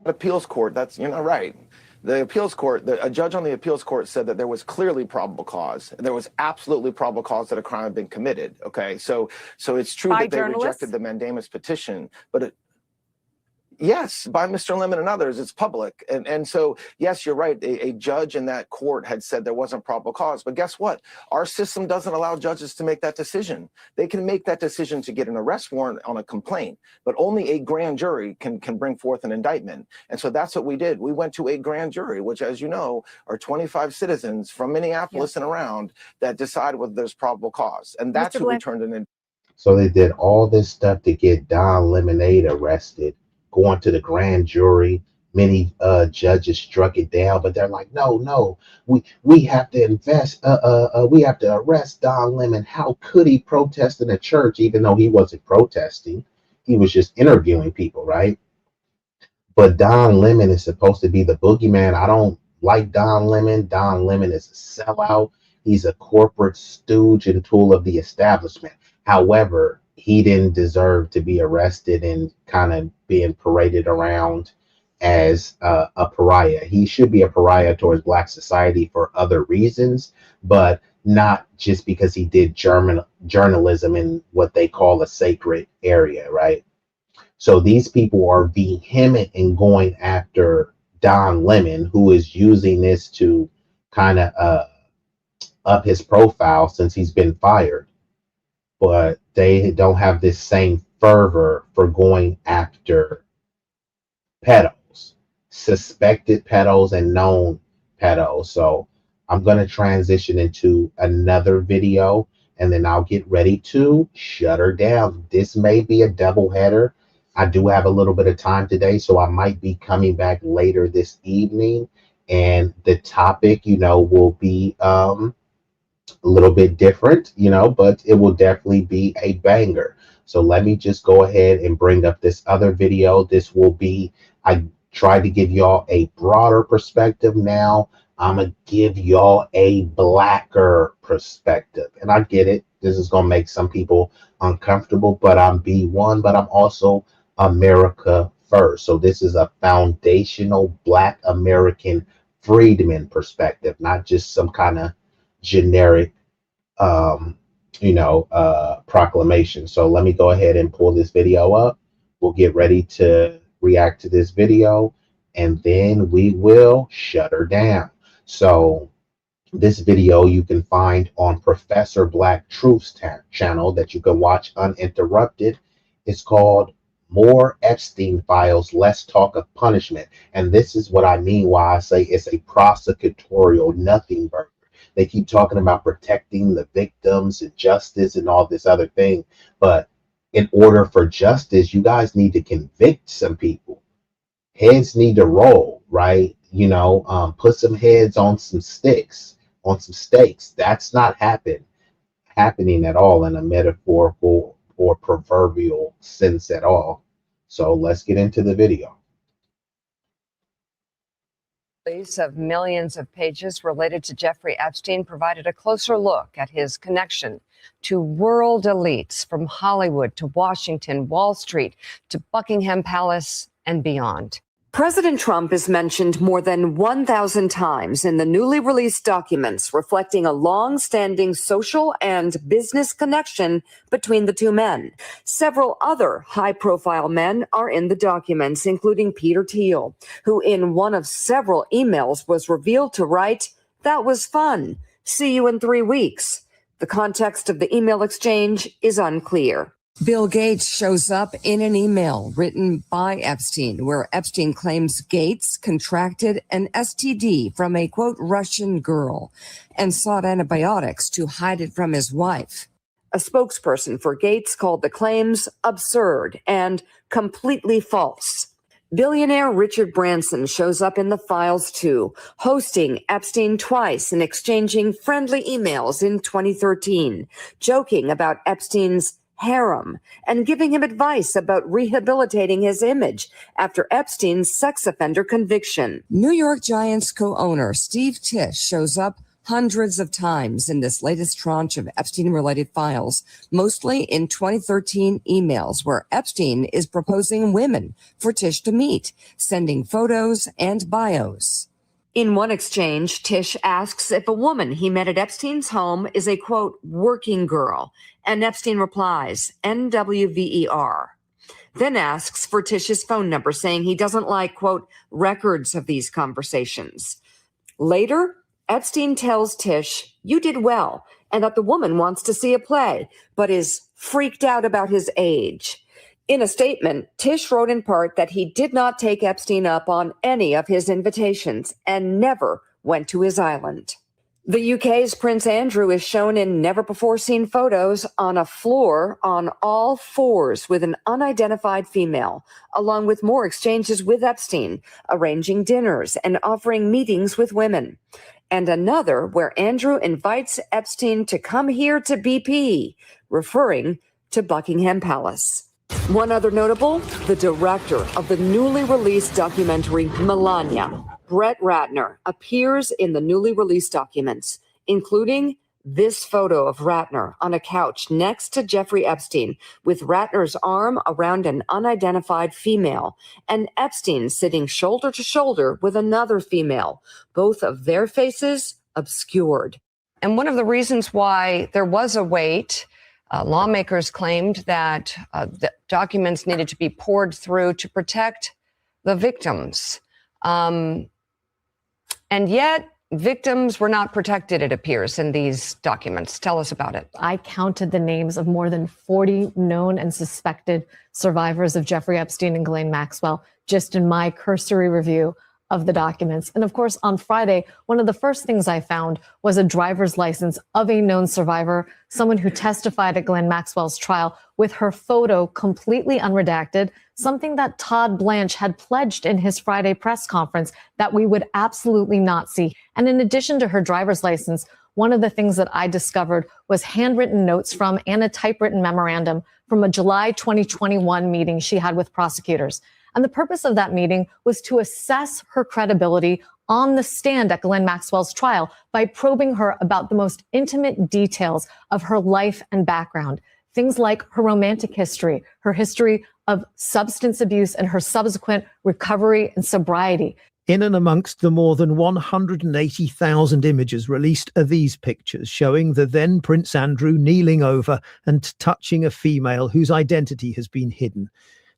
K: Appeals court, that's, you're not right. The appeals court, a judge on the appeals court said that there was clearly probable cause. There was absolutely probable cause that a crime had been committed. Okay, so it's true that they rejected the mandamus petition, but yes, by Mr. Lemon and others, it's public. And so, yes, you're right. A judge in that court had said there wasn't probable cause. But guess what? Our system doesn't allow judges to make that decision. They can make that decision to get an arrest warrant on a complaint, but only a grand jury can bring forth an indictment. And so that's what we did. We went to a grand jury, which, as you know, are 25 citizens from Minneapolis and around that decide whether there's probable cause. And that's who returned an indictment.
G: So they did all this stuff to get Don Lemonade arrested, going to the grand jury. Many judges struck it down, but they're like, no, we have to we have to arrest Don Lemon. How could he protest in a church, even though he wasn't protesting? He was just interviewing people, right? But Don Lemon is supposed to be the boogeyman. I don't like Don Lemon. Don Lemon is a sellout. He's a corporate stooge and tool of the establishment. However, he didn't deserve to be arrested and kind of being paraded around as a pariah. He should be a pariah towards Black society for other reasons, but not just because he did journalism in what they call a sacred area, right? So these people are vehement in going after Don Lemon, who is using this to kind of up his profile since he's been fired. But they don't have this same fervor for going after pedos, suspected pedos and known pedos. So I'm going to transition into another video and then I'll get ready to shut her down. This may be a double header. I do have a little bit of time today, so I might be coming back later this evening. And the topic, will be a little bit different, but it will definitely be a banger. So let me just go ahead and bring up this other video. This will be, I tried to give y'all a broader perspective. Now I'm going to give y'all a blacker perspective. And I get it. This is going to make some people uncomfortable, but I'm B1, but I'm also America first. So this is a foundational Black American freedman perspective, not just some kind of generic proclamation. So let me go ahead and pull this video up. We'll get ready to react to this video and then we will shut her down. So this video you can find on Professor Black Truth's channel that you can watch uninterrupted. It's called More Epstein Files, Less Talk of Punishment. And this is what I mean why I say it's a prosecutorial nothing burger. They keep talking about protecting the victims and justice and all this other thing. But in order for justice, you guys need to convict some people. Heads need to roll, right? Put some heads on some sticks, on some stakes. That's not happening at all in a metaphorical or proverbial sense at all. So let's get into the video.
M: Of millions of pages related to Jeffrey Epstein provided a closer look at his connection to world elites from Hollywood to Washington, Wall Street to Buckingham Palace and beyond.
N: President Trump is mentioned more than 1,000 times in the newly released documents, reflecting a long-standing social and business connection between the two men. Several other high-profile men are in the documents, including Peter Thiel, who in one of several emails was revealed to write, "That was fun. See you in 3 weeks." The context of the email exchange is unclear.
M: Bill Gates shows up in an email written by Epstein, where Epstein claims Gates contracted an STD from a, quote, Russian girl and sought antibiotics to hide it from his wife. A spokesperson for Gates called the claims absurd and completely false. Billionaire Richard Branson shows up in the files too, hosting Epstein twice and exchanging friendly emails in 2013, joking about Epstein's harem and giving him advice about rehabilitating his image after Epstein's sex offender conviction. New York Giants co-owner Steve Tisch shows up hundreds of times in this latest tranche of Epstein-related files, mostly in 2013 emails where Epstein is proposing women for Tisch to meet, sending photos and bios. In one exchange, Tisch asks if a woman he met at Epstein's home is a, quote, working girl, and Epstein replies, NWVER. Then asks for Tisch's phone number, saying he doesn't like, quote, records of these conversations. Later, Epstein tells Tisch, you did well, and that the woman wants to see a play, but is freaked out about his age. In a statement, Tisch wrote in part that he did not take Epstein up on any of his invitations and never went to his island. The UK's Prince Andrew is shown in never-before-seen photos on a floor on all fours with an unidentified female, along with more exchanges with Epstein, arranging dinners and offering meetings with women. And another where Andrew invites Epstein to come here to BP, referring to Buckingham Palace. One other notable, the director of the newly released documentary Melania, Brett Ratner, appears in the newly released documents, including this photo of Ratner on a couch next to Jeffrey Epstein, with Ratner's arm around an unidentified female, and Epstein sitting shoulder to shoulder with another female, both of their faces obscured. And one of the reasons why there was a wait, lawmakers claimed that the documents needed to be poured through to protect the victims. And yet, victims were not protected, it appears, in these documents. Tell us about it.
P: I counted the names of more than 40 known and suspected survivors of Jeffrey Epstein and Ghislaine Maxwell just in my cursory review of the documents. And of course, on Friday, one of the first things I found was a driver's license of a known survivor, someone who testified at Ghislaine Maxwell's trial with her photo completely unredacted, something that Todd Blanche had pledged in his Friday press conference that we would absolutely not see. And in addition to her driver's license, one of the things that I discovered was handwritten notes from and a typewritten memorandum from a July 2021 meeting she had with prosecutors. And the purpose of that meeting was to assess her credibility on the stand at Ghislaine Maxwell's trial by probing her about the most intimate details of her life and background. Things like her romantic history, her history of substance abuse, and her subsequent recovery and sobriety.
Q: In and amongst the more than 180,000 images released are these pictures showing the then Prince Andrew kneeling over and touching a female whose identity has been hidden.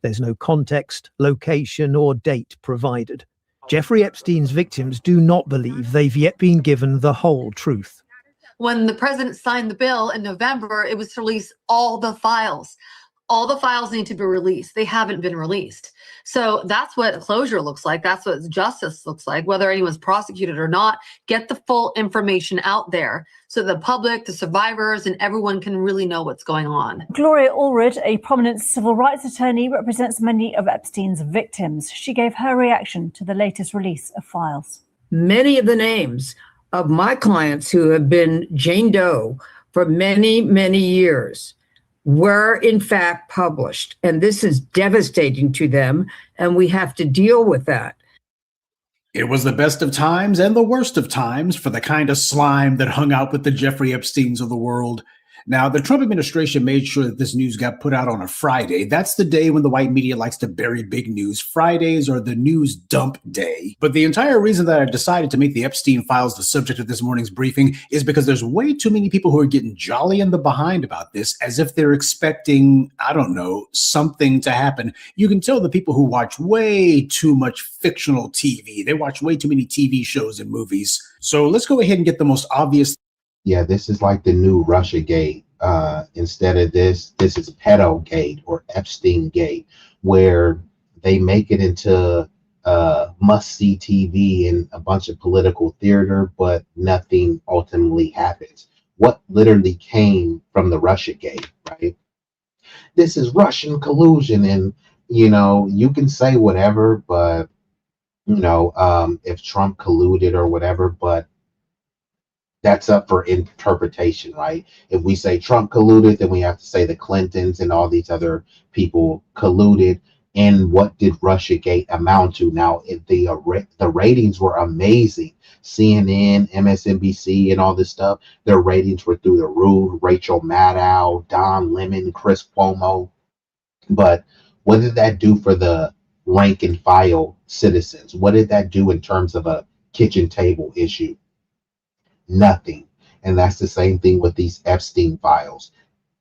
Q: There's no context, location, or date provided. Jeffrey Epstein's victims do not believe they've yet been given the whole truth.
W: When the president signed the bill in November, it was to release all the files. All the files need to be released. They haven't been released. So that's what closure looks like. That's what justice looks like, whether anyone's prosecuted or not. Get the full information out there so the public, the survivors, and everyone can really know what's going on.
X: Gloria Allred, a prominent civil rights attorney, represents many of Epstein's victims. She gave her reaction to the latest release of files.
Y: Many of the names of my clients who have been Jane Doe for many, many years were in fact published. And this is devastating to them, and we have to deal with that.
Z: It was the best of times and the worst of times for the kind of slime that hung out with the Jeffrey Epsteins of the world. Now, the Trump administration made sure that this news got put out on a Friday. That's the day when the white media likes to bury big news. Fridays are the news dump day. But the entire reason that I decided to make the Epstein files the subject of this morning's briefing is because there's way too many people who are getting jolly in the behind about this, as if they're expecting, I don't know, something to happen. You can tell the people who watch way too much fictional TV. They watch way too many TV shows and movies. So let's go ahead and get the most obvious.
G: Yeah, this is like the new Russiagate Instead of this is Pedogate or Epstein Gate, where they make it into must-see TV and a bunch of political theater, but nothing ultimately happens. What literally came from the Russia Gate, right? This is Russian collusion, and you can say whatever, but if Trump colluded or whatever, but that's up for interpretation, right? If we say Trump colluded, then we have to say the Clintons and all these other people colluded. And what did Russiagate amount to? Now, the ratings were amazing. CNN, MSNBC, and all this stuff, their ratings were through the roof. Rachel Maddow, Don Lemon, Chris Cuomo. But what did that do for the rank and file citizens? What did that do in terms of a kitchen table issue? Nothing. And that's the same thing with these Epstein files.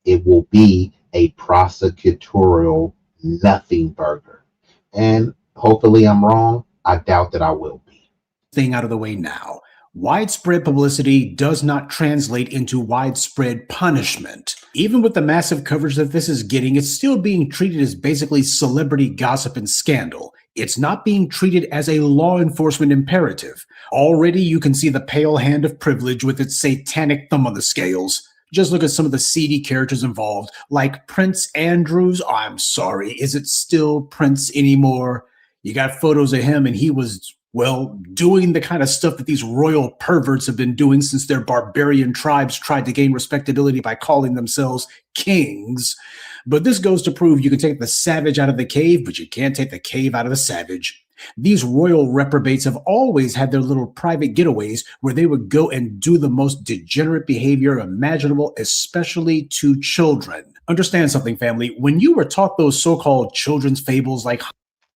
G: It will be a prosecutorial nothing burger. And hopefully I'm wrong. I doubt that I will be.
Z: Thing out of the way now. Widespread publicity does not translate into widespread punishment. Even with the massive coverage that this is getting, it's still being treated as basically celebrity gossip and scandal. It's not being treated as a law enforcement imperative. Already you can see the pale hand of privilege with its satanic thumb on the scales. Just look at some of the seedy characters involved, like Prince Andrews. Oh, I'm sorry, is it still Prince anymore? You got photos of him and he was, well, doing the kind of stuff that these royal perverts have been doing since their barbarian tribes tried to gain respectability by calling themselves kings. But this goes to prove you can take the savage out of the cave, but you can't take the cave out of the savage. These royal reprobates have always had their little private getaways where they would go and do the most degenerate behavior imaginable, especially to children. Understand something, family. When you were taught those so-called children's fables like...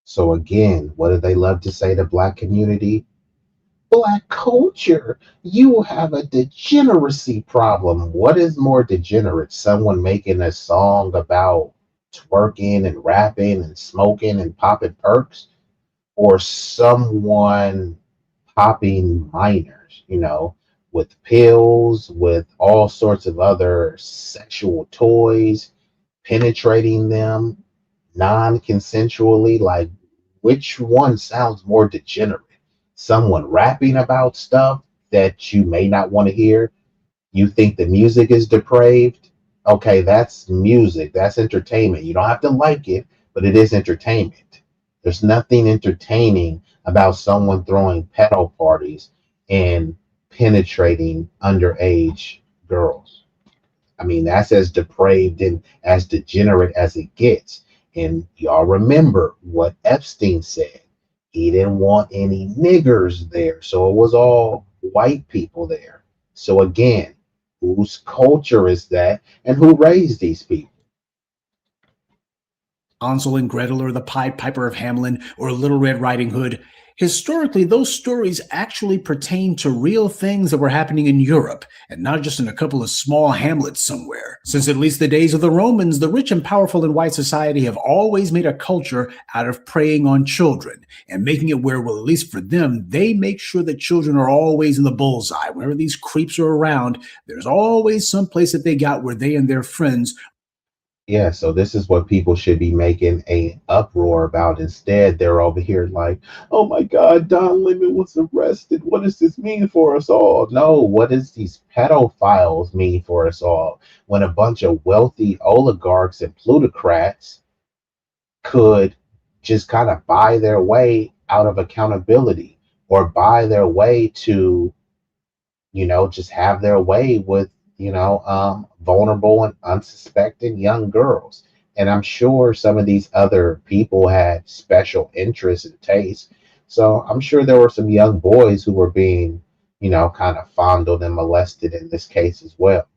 G: So again, what do they love to say to Black community? Black culture. You have a degeneracy problem. What is more degenerate? Someone making a song about twerking and rapping and smoking and popping perks? Or someone popping minors, with pills, with all sorts of other sexual toys, penetrating them non-consensually? Like, which one sounds more degenerate? Someone rapping about stuff that you may not want to hear? You think the music is depraved? Okay, that's music. That's entertainment. You don't have to like it, but it is entertainment. There's nothing entertaining about someone throwing pedo parties and penetrating underage girls. I mean, that's as depraved and as degenerate as it gets. And y'all remember what Epstein said. He didn't want any niggers there, so it was all white people there. So again, whose culture is that, and who raised these people?
Z: Hansel and Gretel or the Pied Piper of Hamelin or Little Red Riding Hood. Historically, those stories actually pertain to real things that were happening in Europe and not just in a couple of small hamlets somewhere. Since at least the days of the Romans, the rich and powerful in white society have always made a culture out of preying on children and making it where, well, at least for them, they make sure that children are always in the bullseye. Whenever these creeps are around, there's always some place that they got where they and their friends.
G: Yeah, so this is what people should be making a uproar about. Instead, they're over here like, oh my God, Don Lemon was arrested. What does this mean for us all? No, what does these pedophiles mean for us all? When a bunch of wealthy oligarchs and plutocrats could just kind of buy their way out of accountability or buy their way to, just have their way with vulnerable and unsuspecting young girls. And I'm sure some of these other people had special interests and tastes. So I'm sure there were some young boys who were being, kind of fondled and molested in this case as well.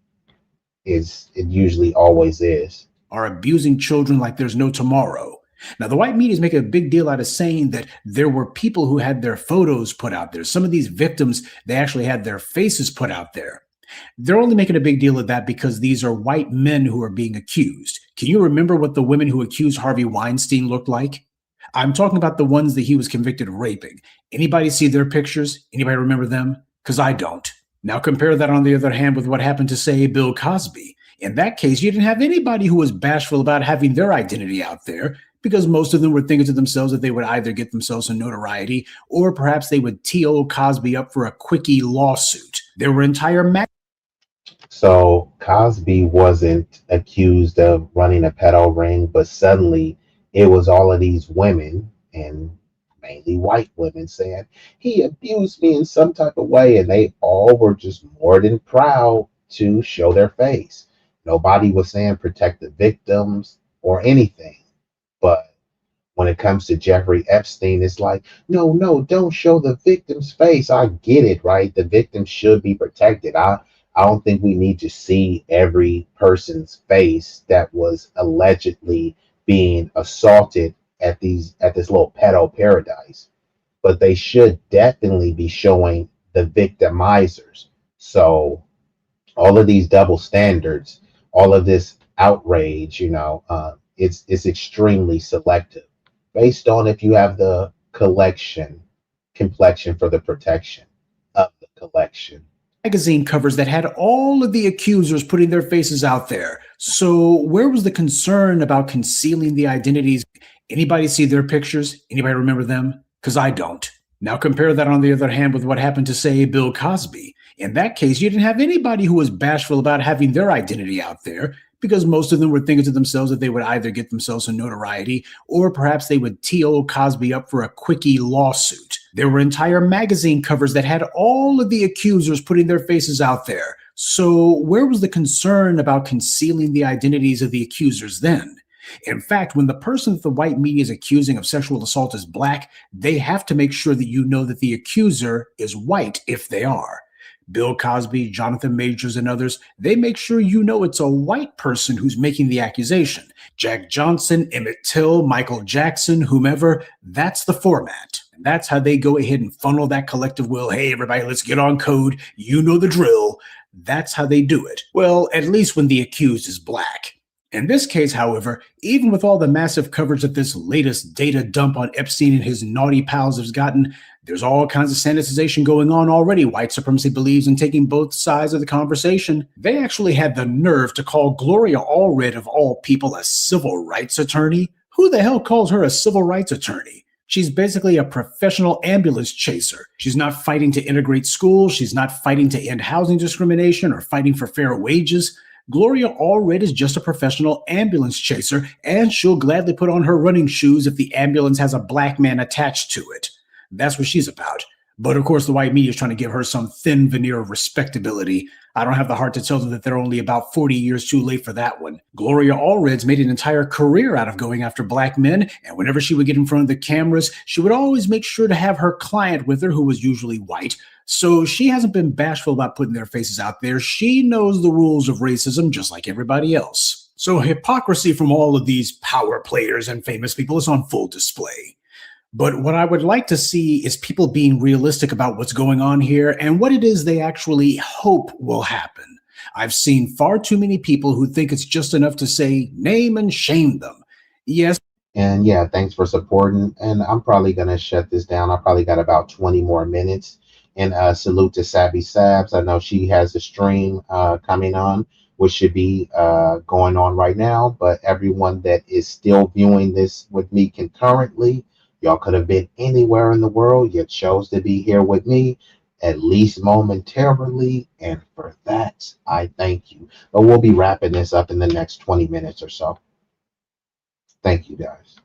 G: It usually always is.
Z: Are abusing children like there's no tomorrow. Now, the white media is making a big deal out of saying that there were people who had their photos put out there. Some of these victims, they actually had their faces put out there. They're only making a big deal of that because these are white men who are being accused. Can you remember what the women who accused Harvey Weinstein looked like? I'm talking about the ones that he was convicted of raping. Anybody see their pictures? Anybody remember them? Because I don't. Now compare that, on the other hand, with what happened to, say, Bill Cosby. In that case, you didn't have anybody who was bashful about having their identity out there, because most of them were thinking to themselves that they would either get themselves some notoriety or perhaps they would tee old Cosby up for a quickie lawsuit. There were entire
G: So Cosby wasn't accused of running a pedo ring, but suddenly it was all of these women, and mainly white women, saying he abused me in some type of way, and they all were just more than proud to show their face. Nobody was saying protect the victims or anything. But when it comes to Jeffrey Epstein, it's like, no, don't show the victim's face. I get it, right? The victim should be protected. I don't think we need to see every person's face that was allegedly being assaulted at this little pedo paradise. But they should definitely be showing the victimizers. So all of these double standards, all of this outrage, it's extremely selective based on if you have the complexion for the protection of the collection.
Z: Magazine covers that had all of the accusers putting their faces out there. So where was the concern about concealing the identities? Anybody see their pictures? Anybody remember them? Because I don't. Now compare that, on the other hand, with what happened to, say, Bill Cosby. In that case, you didn't have anybody who was bashful about having their identity out there, because most of them were thinking to themselves that they would either get themselves some notoriety or perhaps they would tee old Cosby up for a quickie lawsuit. There were entire magazine covers that had all of the accusers putting their faces out there. So where was the concern about concealing the identities of the accusers then? In fact, when the person that the white media is accusing of sexual assault is black, they have to make sure that you know that the accuser is white if they are. Bill Cosby, Jonathan Majors, and others, they make sure you know it's a white person who's making the accusation. Jack Johnson, Emmett Till, Michael Jackson, whomever, that's the format. And that's how they go ahead and funnel that collective will. Hey, everybody, let's get on code. You know the drill. That's how they do it. Well, at least when the accused is black. In this case, however, even with all the massive coverage that this latest data dump on Epstein and his naughty pals has gotten, there's all kinds of sanitization going on already. White supremacy believes in taking both sides of the conversation. They actually had the nerve to call Gloria Allred, of all people, a civil rights attorney. Who the hell calls her a civil rights attorney? She's basically a professional ambulance chaser. She's not fighting to integrate schools. She's not fighting to end housing discrimination or fighting for fair wages. Gloria Allred is just a professional ambulance chaser, and she'll gladly put on her running shoes if the ambulance has a black man attached to it. That's what she's about. But of course, the white media is trying to give her some thin veneer of respectability. I don't have the heart to tell them that they're only about 40 years too late for that one. Gloria Allred's made an entire career out of going after black men, and whenever she would get in front of the cameras, she would always make sure to have her client with her, who was usually white. So she hasn't been bashful about putting their faces out there. She knows the rules of racism just like everybody else. So hypocrisy from all of these power players and famous people is on full display. But what I would like to see is people being realistic about what's going on here and what it is they actually hope will happen. I've seen far too many people who think it's just enough to say, name and shame them. Yes.
G: And yeah, thanks for supporting. And I'm probably going to shut this down. I probably got about 20 more minutes. And salute to Savvy Sabs. I know she has a stream coming on, which should be going on right now. But everyone that is still viewing this with me concurrently, y'all could have been anywhere in the world. You chose to be here with me, at least momentarily. And for that, I thank you. But we'll be wrapping this up in the next 20 minutes or so. Thank you, guys.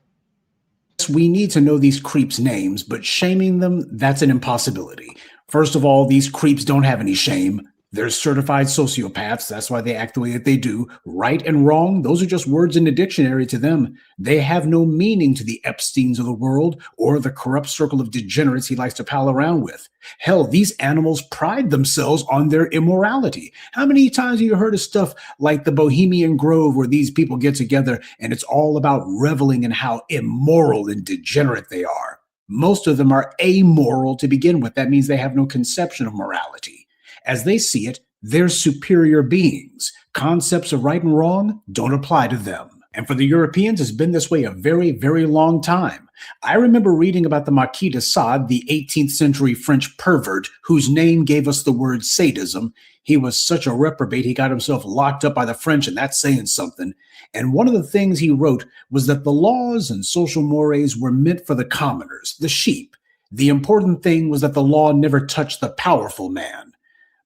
Z: We need to know these creeps' names, but shaming them, that's an impossibility. First of all, these creeps don't have any shame. They're certified sociopaths. That's why they act the way that they do. Right and wrong, those are just words in the dictionary to them. They have no meaning to the Epsteins of the world or the corrupt circle of degenerates he likes to pal around with. Hell, these animals pride themselves on their immorality. How many times have you heard of stuff like the Bohemian Grove, where these people get together and it's all about reveling in how immoral and degenerate they are? Most of them are amoral to begin with. That means they have no conception of morality. As they see it, they're superior beings. Concepts of right and wrong don't apply to them. And for the Europeans, it's been this way a very, very long time. I remember reading about the Marquis de Sade, the 18th century French pervert whose name gave us the word sadism. He was such a reprobate, he got himself locked up by the French, and that's saying something. And one of the things he wrote was that the laws and social mores were meant for the commoners, the sheep. The important thing was that the law never touched the powerful man.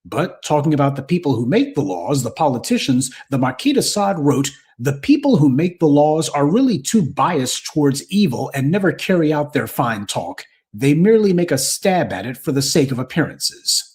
Z: But talking about the people who make the laws, the politicians, the Marquis de Sade wrote, "The people who make the laws are really too biased towards evil and never carry out their fine talk. They merely make a stab at it for the sake of appearances."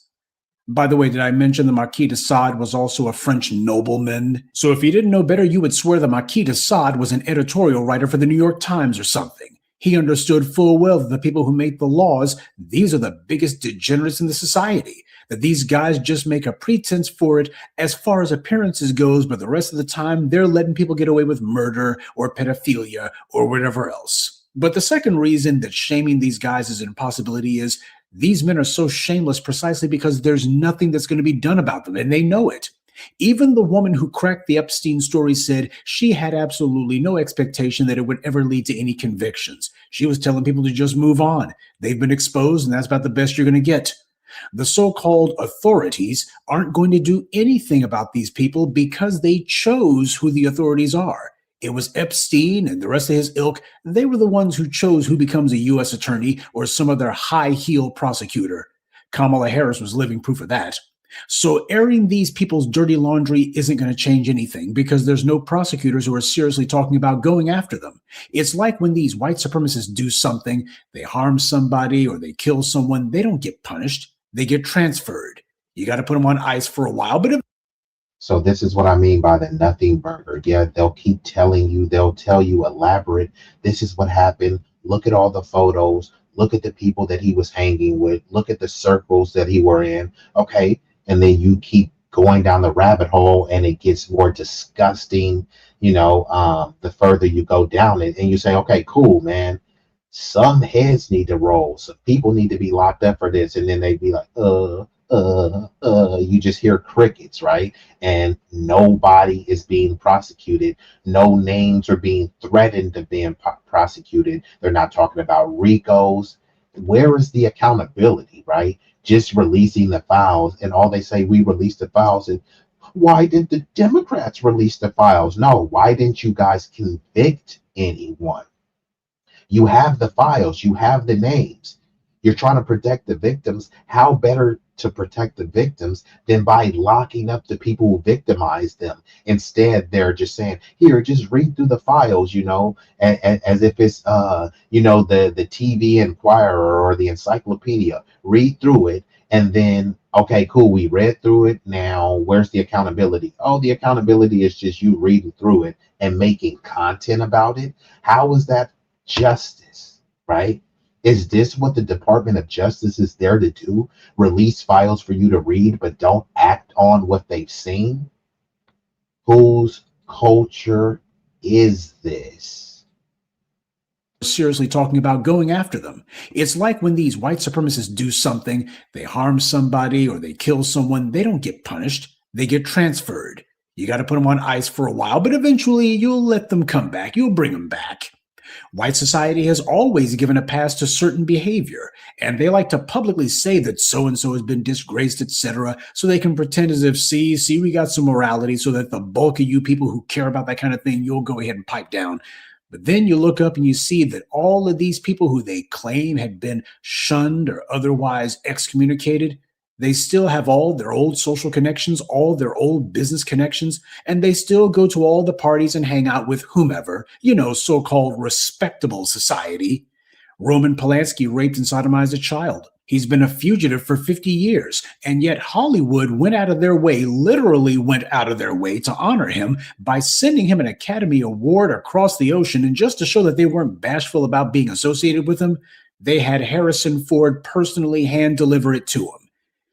Z: By the way, did I mention the Marquis de Sade was also a French nobleman? So if you didn't know better, you would swear the Marquis de Sade was an editorial writer for the New York Times or something. He understood full well that the people who make the laws, these are the biggest degenerates in the society, that these guys just make a pretense for it as far as appearances goes, but the rest of the time they're letting people get away with murder or pedophilia or whatever else. But the second reason that shaming these guys is an impossibility is these men are so shameless precisely because there's nothing that's going to be done about them, and they know it. Even the woman who cracked the Epstein story said she had absolutely no expectation that it would ever lead to any convictions. She was telling people to just move on. They've been exposed, and that's about the best you're going to get. The so-called authorities aren't going to do anything about these people because they chose who the authorities are. It was Epstein and the rest of his ilk. They were the ones who chose who becomes a U.S. attorney or some other high-heel prosecutor. Kamala Harris was living proof of that. So airing these people's dirty laundry isn't going to change anything because there's no prosecutors who are seriously talking about going after them. It's like when these white supremacists do something, they harm somebody or they kill someone, they don't get punished. They get transferred. You got to put them on ice for a while, but
G: So this is what I mean by the nothing burger. Yeah, they'll keep telling you, they'll tell you elaborate, this is what happened. Look at all the photos. Look at the people that he was hanging with. Look at the circles that he were in. Okay. And then you keep going down the rabbit hole and it gets more disgusting, the further you go down it. And you say, okay, cool, man. Some heads need to roll. Some people need to be locked up for this. And then they'd be like, you just hear crickets, right? And nobody is being prosecuted. No names are being threatened of being prosecuted. They're not talking about RICOs. Where is the accountability, right? Just releasing the files, and all they say, we released the files. And why did the Democrats release the files? No, why didn't you guys convict anyone? You have the files, you have the names. You're trying to protect the victims. How better to protect the victims than by locking up the people who victimized them? Instead, they're just saying, here, just read through the files, as if it's, the TV Inquirer or the encyclopedia. Read through it. And then, okay, cool, we read through it. Now, where's the accountability? Oh, the accountability is just you reading through it and making content about it. How is that justice, right? Is this what the Department of Justice is there to do? Release files for you to read, but don't act on what they've seen? Whose culture is this?
Z: Seriously talking about going after them. It's like when these white supremacists do something, they harm somebody or they kill someone, they don't get punished. They get transferred. You got to put them on ice for a while, but eventually you'll let them come back. You'll bring them back. White society has always given a pass to certain behavior, and they like to publicly say that so-and-so has been disgraced, etc., so they can pretend as if, see, we got some morality, so that the bulk of you people who care about that kind of thing, you'll go ahead and pipe down. But then you look up and you see that all of these people who they claim had been shunned or otherwise excommunicated, they still have all their old social connections, all their old business connections, and they still go to all the parties and hang out with whomever, so-called respectable society. Roman Polanski raped and sodomized a child. He's been a fugitive for 50 years, and yet Hollywood went out of their way, literally went out of their way to honor him by sending him an Academy Award across the ocean. And just to show that they weren't bashful about being associated with him, they had Harrison Ford personally hand deliver it to him.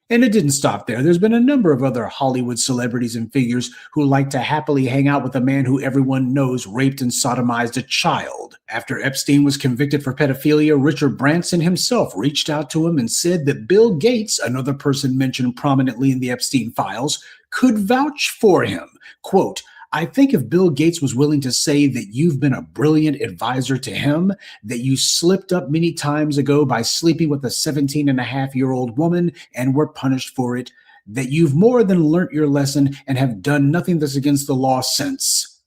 Z: And it didn't stop there. There's been a number of other Hollywood celebrities and figures who like to happily hang out with a man who everyone knows raped and sodomized a child. After Epstein was convicted for pedophilia, Richard Branson himself reached out to him and said that Bill Gates, another person mentioned prominently in the Epstein files, could vouch for him. Quote, I think if Bill Gates was willing to say that you've been a brilliant advisor to him, that you slipped up many times ago by sleeping with a 17-and-a-half-year-old woman and were punished for it, that you've more than learnt your lesson and have done nothing that's against the law since.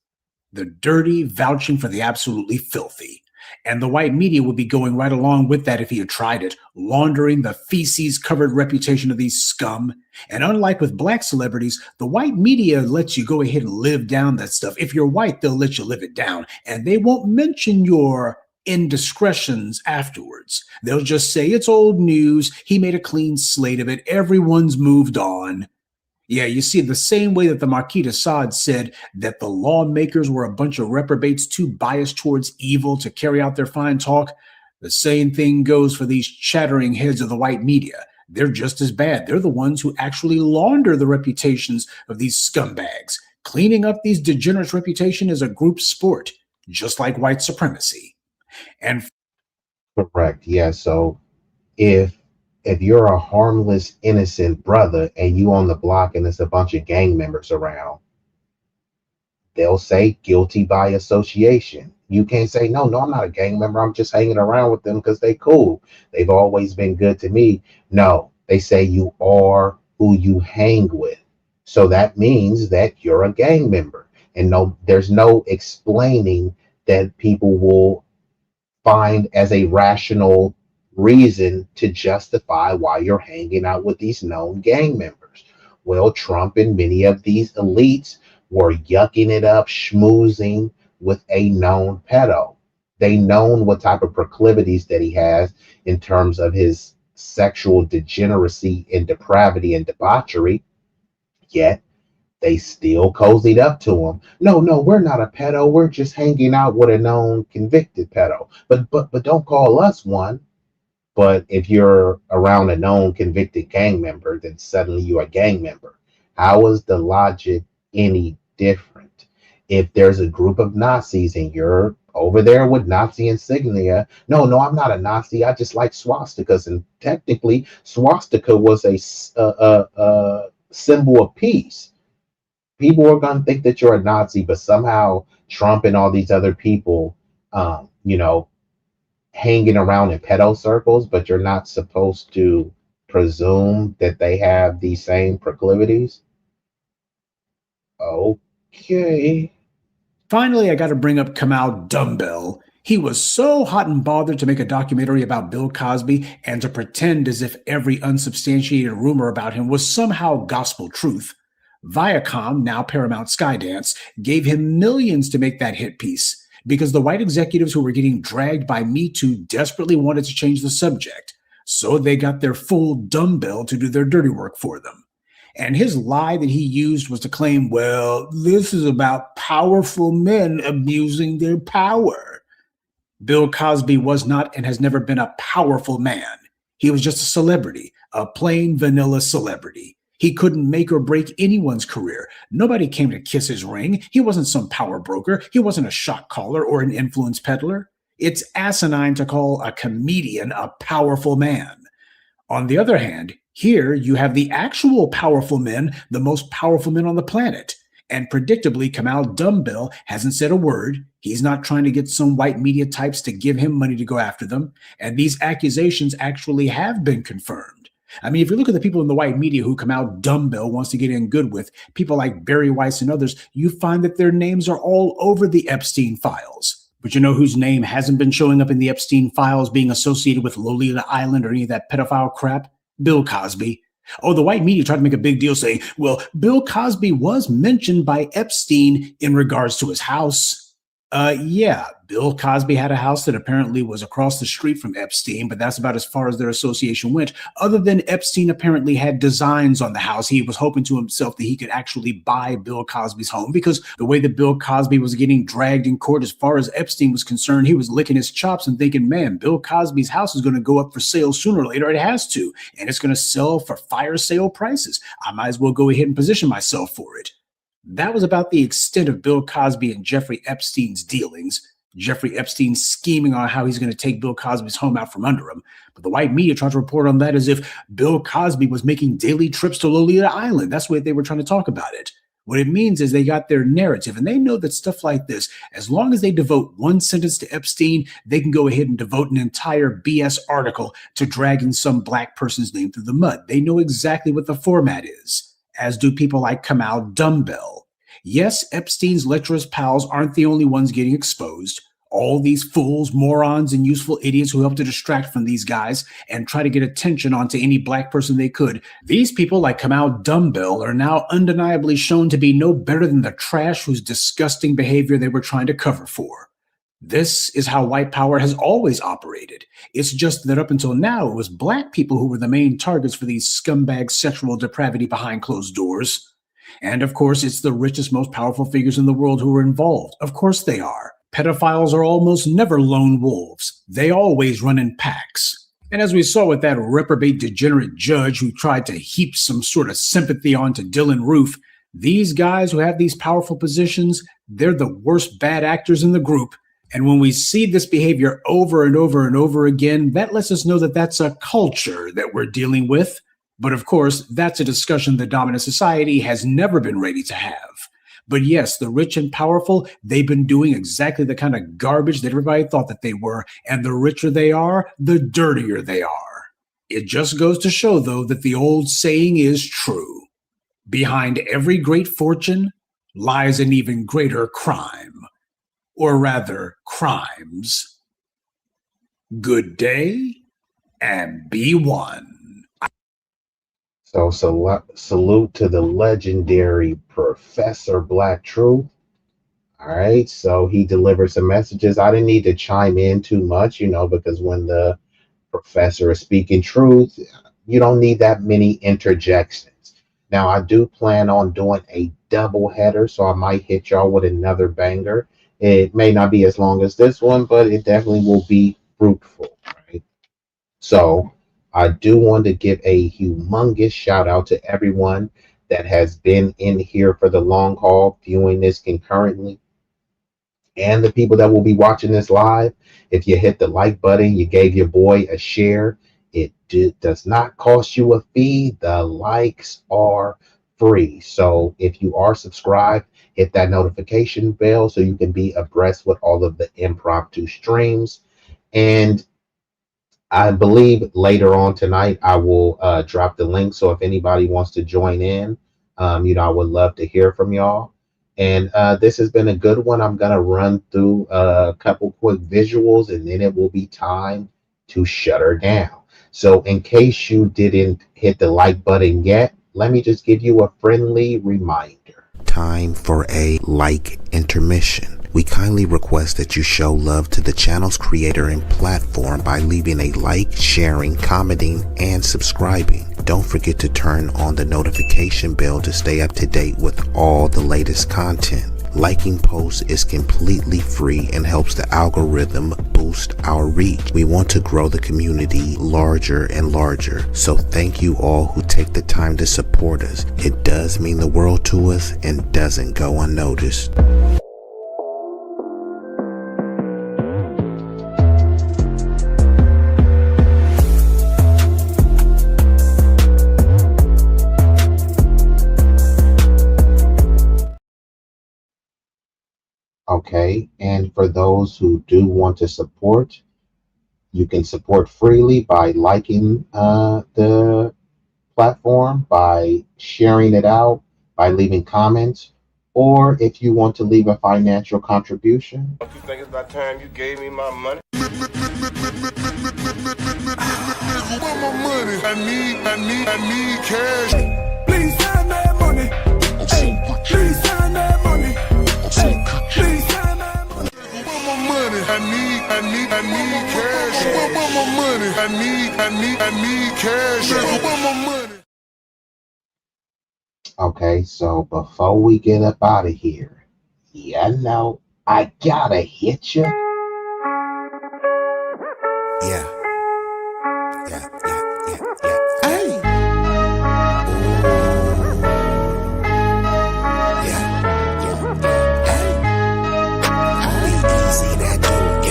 Z: The dirty vouching for the absolutely filthy. And the white media would be going right along with that if he had tried it, laundering the feces-covered reputation of these scum. And unlike with black celebrities, the white media lets you go ahead and live down that stuff. If you're white, they'll let you live it down, and they won't mention your indiscretions afterwards. They'll just say, it's old news, he made a clean slate of it, everyone's moved on. Yeah, you see, the same way that the Marquis de Sade said that the lawmakers were a bunch of reprobates too biased towards evil to carry out their fine talk, the same thing goes for these chattering heads of the white media. They're just as bad. They're the ones who actually launder the reputations of these scumbags. Cleaning up these degenerates' reputation is a group sport, just like white supremacy. And
G: correct. Yeah. So if you're a harmless, innocent brother and you on the block and there's a bunch of gang members around, they'll say guilty by association. You can't say, no, I'm not a gang member. I'm just hanging around with them because they cool. They've always been good to me. No, they say you are who you hang with. So that means that you're a gang member. And no, there's no explaining that people will find as a rational reason to justify why you're hanging out with these known gang members. Well, Trump and many of these elites were yucking it up, schmoozing with a known pedo. They known what type of proclivities that he has in terms of his sexual degeneracy and depravity and debauchery, yet they still cozied up to him. No, we're not a pedo. We're just hanging out with a known convicted pedo. But don't call us one. But if you're around a known convicted gang member, then suddenly you're a gang member. How is the logic any different? If there's a group of Nazis and you're over there with Nazi insignia, no, I'm not a Nazi. I just like swastikas. And technically, swastika was a symbol of peace. People are going to think that you're a Nazi, but somehow Trump and all these other people, hanging around in pedo circles, but you're not supposed to presume that they have these same proclivities. Okay.
Z: Finally, I got to bring up Kamau Dumbbell. He was so hot and bothered to make a documentary about Bill Cosby and to pretend as if every unsubstantiated rumor about him was somehow gospel truth. Viacom, now Paramount Skydance, gave him millions to make that hit piece, because the white executives who were getting dragged by Me Too desperately wanted to change the subject. So they got their full dumbbell to do their dirty work for them. And his lie that he used was to claim, well, this is about powerful men abusing their power. Bill Cosby was not and has never been a powerful man. He was just a celebrity, a plain vanilla celebrity. He couldn't make or break anyone's career. Nobody came to kiss his ring. He wasn't some power broker. He wasn't a shot caller or an influence peddler. It's asinine to call a comedian a powerful man. On the other hand, here you have the actual powerful men, the most powerful men on the planet. And predictably, Kamau Dumbbell hasn't said a word. He's not trying to get some white media types to give him money to go after them. And these accusations actually have been confirmed. I mean, if you look at the people in the white media who Kamau Dumbbell wants to get in good with, people like Barry Weiss and others, you find that their names are all over the Epstein files. But you know whose name hasn't been showing up in the Epstein files being associated with Lolita Island or any of that pedophile crap? Bill Cosby. Oh, the white media tried to make a big deal saying, well, Bill Cosby was mentioned by Epstein in regards to his house. Yeah, Bill Cosby had a house that apparently was across the street from Epstein, but that's about as far as their association went. Other than Epstein apparently had designs on the house. He was hoping to himself that he could actually buy Bill Cosby's home, because the way that Bill Cosby was getting dragged in court, as far as Epstein was concerned, he was licking his chops and thinking, man, Bill Cosby's house is going to go up for sale sooner or later. It has to, and it's going to sell for fire sale prices. I might as well go ahead and position myself for it. That was about the extent of Bill Cosby and Jeffrey Epstein's dealings. Jeffrey Epstein scheming on how he's going to take Bill Cosby's home out from under him. But the white media tried to report on that as if Bill Cosby was making daily trips to Lolita Island. That's the way they were trying to talk about it. What it means is they got their narrative, and they know that stuff like this, as long as they devote one sentence to Epstein, they can go ahead and devote an entire BS article to dragging some black person's name through the mud. They know exactly what the format is, as do people like Kamal Dumbbell. Yes, Epstein's lecherous pals aren't the only ones getting exposed. All these fools, morons, and useful idiots who help to distract from these guys and try to get attention onto any black person they could. These people, like Kamal Dumbbell, are now undeniably shown to be no better than the trash whose disgusting behavior they were trying to cover for. This is how white power has always operated. It's just that up until now, it was black people who were the main targets for these scumbag sexual depravity behind closed doors. And of course, it's the richest, most powerful figures in the world who are involved. Of course they are. Pedophiles are almost never lone wolves. They always run in packs. And as we saw with that reprobate degenerate judge who tried to heap some sort of sympathy onto Dylan Roof, these guys who have these powerful positions, they're the worst bad actors in the group. And when we see this behavior over and over and over again, that lets us know that that's a culture that we're dealing with. But of course, that's a discussion the dominant society has never been ready to have. But yes, the rich and powerful, they've been doing exactly the kind of garbage that everybody thought that they were. And the richer they are, the dirtier they are. It just goes to show, though, that the old saying is true. Behind every great fortune lies an even greater crime. Or rather, crimes. Good day, and be one.
G: So salute to the legendary Professor Black Truth. All right, so he delivered some messages. I didn't need to chime in too much, because when the professor is speaking truth, you don't need that many interjections. Now, I do plan on doing a double header, so I might hit y'all with another banger. It may not be as long as this one, but it definitely will be fruitful, right? So I do want to give a humongous shout out to everyone that has been in here for the long haul, viewing this concurrently, and the people that will be watching this live. If you hit the like button, you gave your boy a share. It does not cost you a fee. The likes are free. So if you are subscribed, hit that notification bell so you can be abreast with all of the impromptu streams. And I believe later on tonight, I will drop the link. So if anybody wants to join in, I would love to hear from y'all. And this has been a good one. I'm going to run through a couple quick visuals, and then it will be time to shut her down. So in case you didn't hit the like button yet, let me just give you a friendly reminder.
A: Time for a like intermission. We kindly request that you show love to the channel's creator and platform by leaving a like, sharing, commenting, and subscribing. Don't forget to turn on the notification bell to stay up to date with all the latest content. Liking posts is completely free and helps the algorithm boost our reach. We want to grow the community larger and larger. So thank you all who take the time to support us. It does mean the world to us and doesn't go unnoticed.
G: Okay, and for those who do want to support, you can support freely by liking the platform, by sharing it out, by leaving comments, or if you want to leave a financial contribution.
B: Don't you think it's about time you gave me my money? I need cash. Please send that money. Please send that money. Please send that money. I need cash. My money. I need cash. My money.
G: Okay, so before we get up out of here, I gotta hit you.
A: Yeah.
G: Hey.
A: B-Eazy Dat Dude,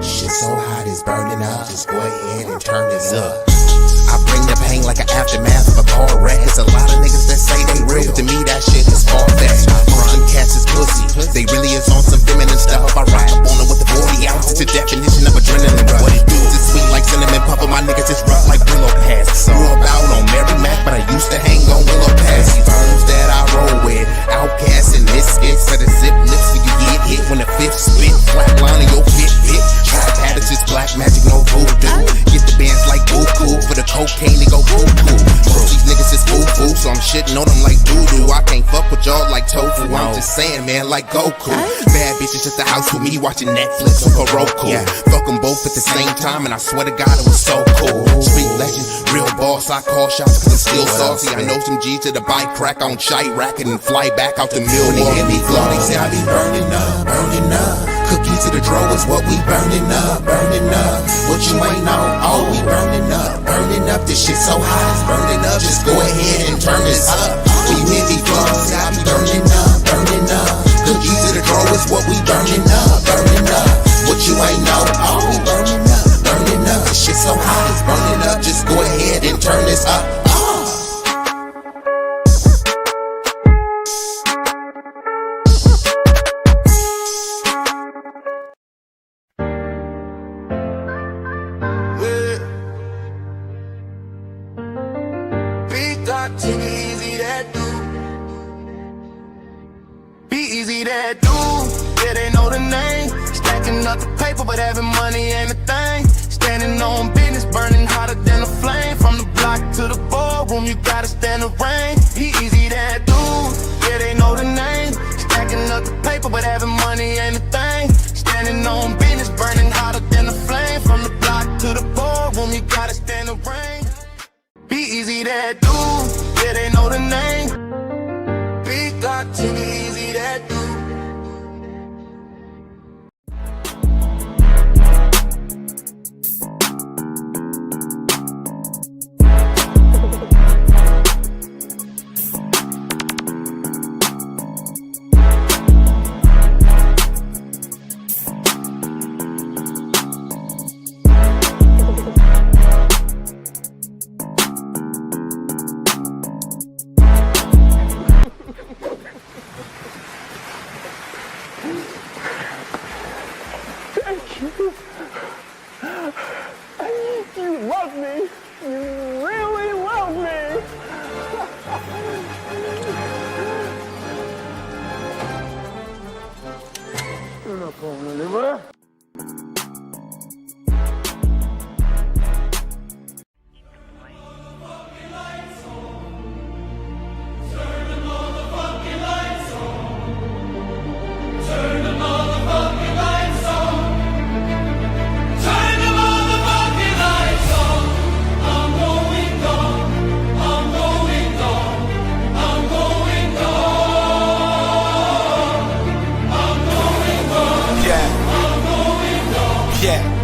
A: Shit so hot it's burning up. Just go ahead and turn this up. Willow Pass. Grew up out on Merrimack, but I used to hang on Willow Pass. These homes that I roll with, outcasts and misfits. For the zip lips when you get hit, when the fifth spit, flat line in your pit. Trap habits is black magic, no voodoo. Get the bands like Buku, for the cocaine they go cuckoo. Most these niggas is foo-foo, so I'm shitting on them like doo-doo. I can't fuck with y'all like tofu, I'm just saying, man, like Goku. Bad bitches at the house with me watching Netflix on Roku. Fuck them both at the same time, and I swear to God it was so cool. Street legend, real boss, I call shots cause I'm still saucy. I know some G's to the bike crack on shite racket and fly back out the mill. When they hear me flow, they say I be burning up, burning up. Cookies to the drawer is what we burning up, burning up. What you ain't know, oh, we burning up, burning up. This shit so hot, it's burning up. Just go ahead and turn this up. When you hear me flow, say I be burning up, burning up. Cookies to the drawer is what we burning up, burning up. What you ain't know, oh, we burning up, burning up. This shit so hot, it's burning up. Just go ahead and turn this up.
B: B-Eazy that dude. B-Eazy that dude. Yeah, they know the name. Stacking up the paper, but having money ain't a thing. Standing on business, burning hotter than a flame. From the block to the ballroom, you gotta stand the rain. B-Eazy that dude. Yeah, they know the name. Stacking up the paper, but having money ain't a thing. Standing on business, burning hotter than a flame. From the block to the ballroom, you gotta stand the rain. B-Eazy that dude, yeah, they know the name. B-Eazy that dude. You love me. You really love me. You're not going anywhere.
C: Yeah.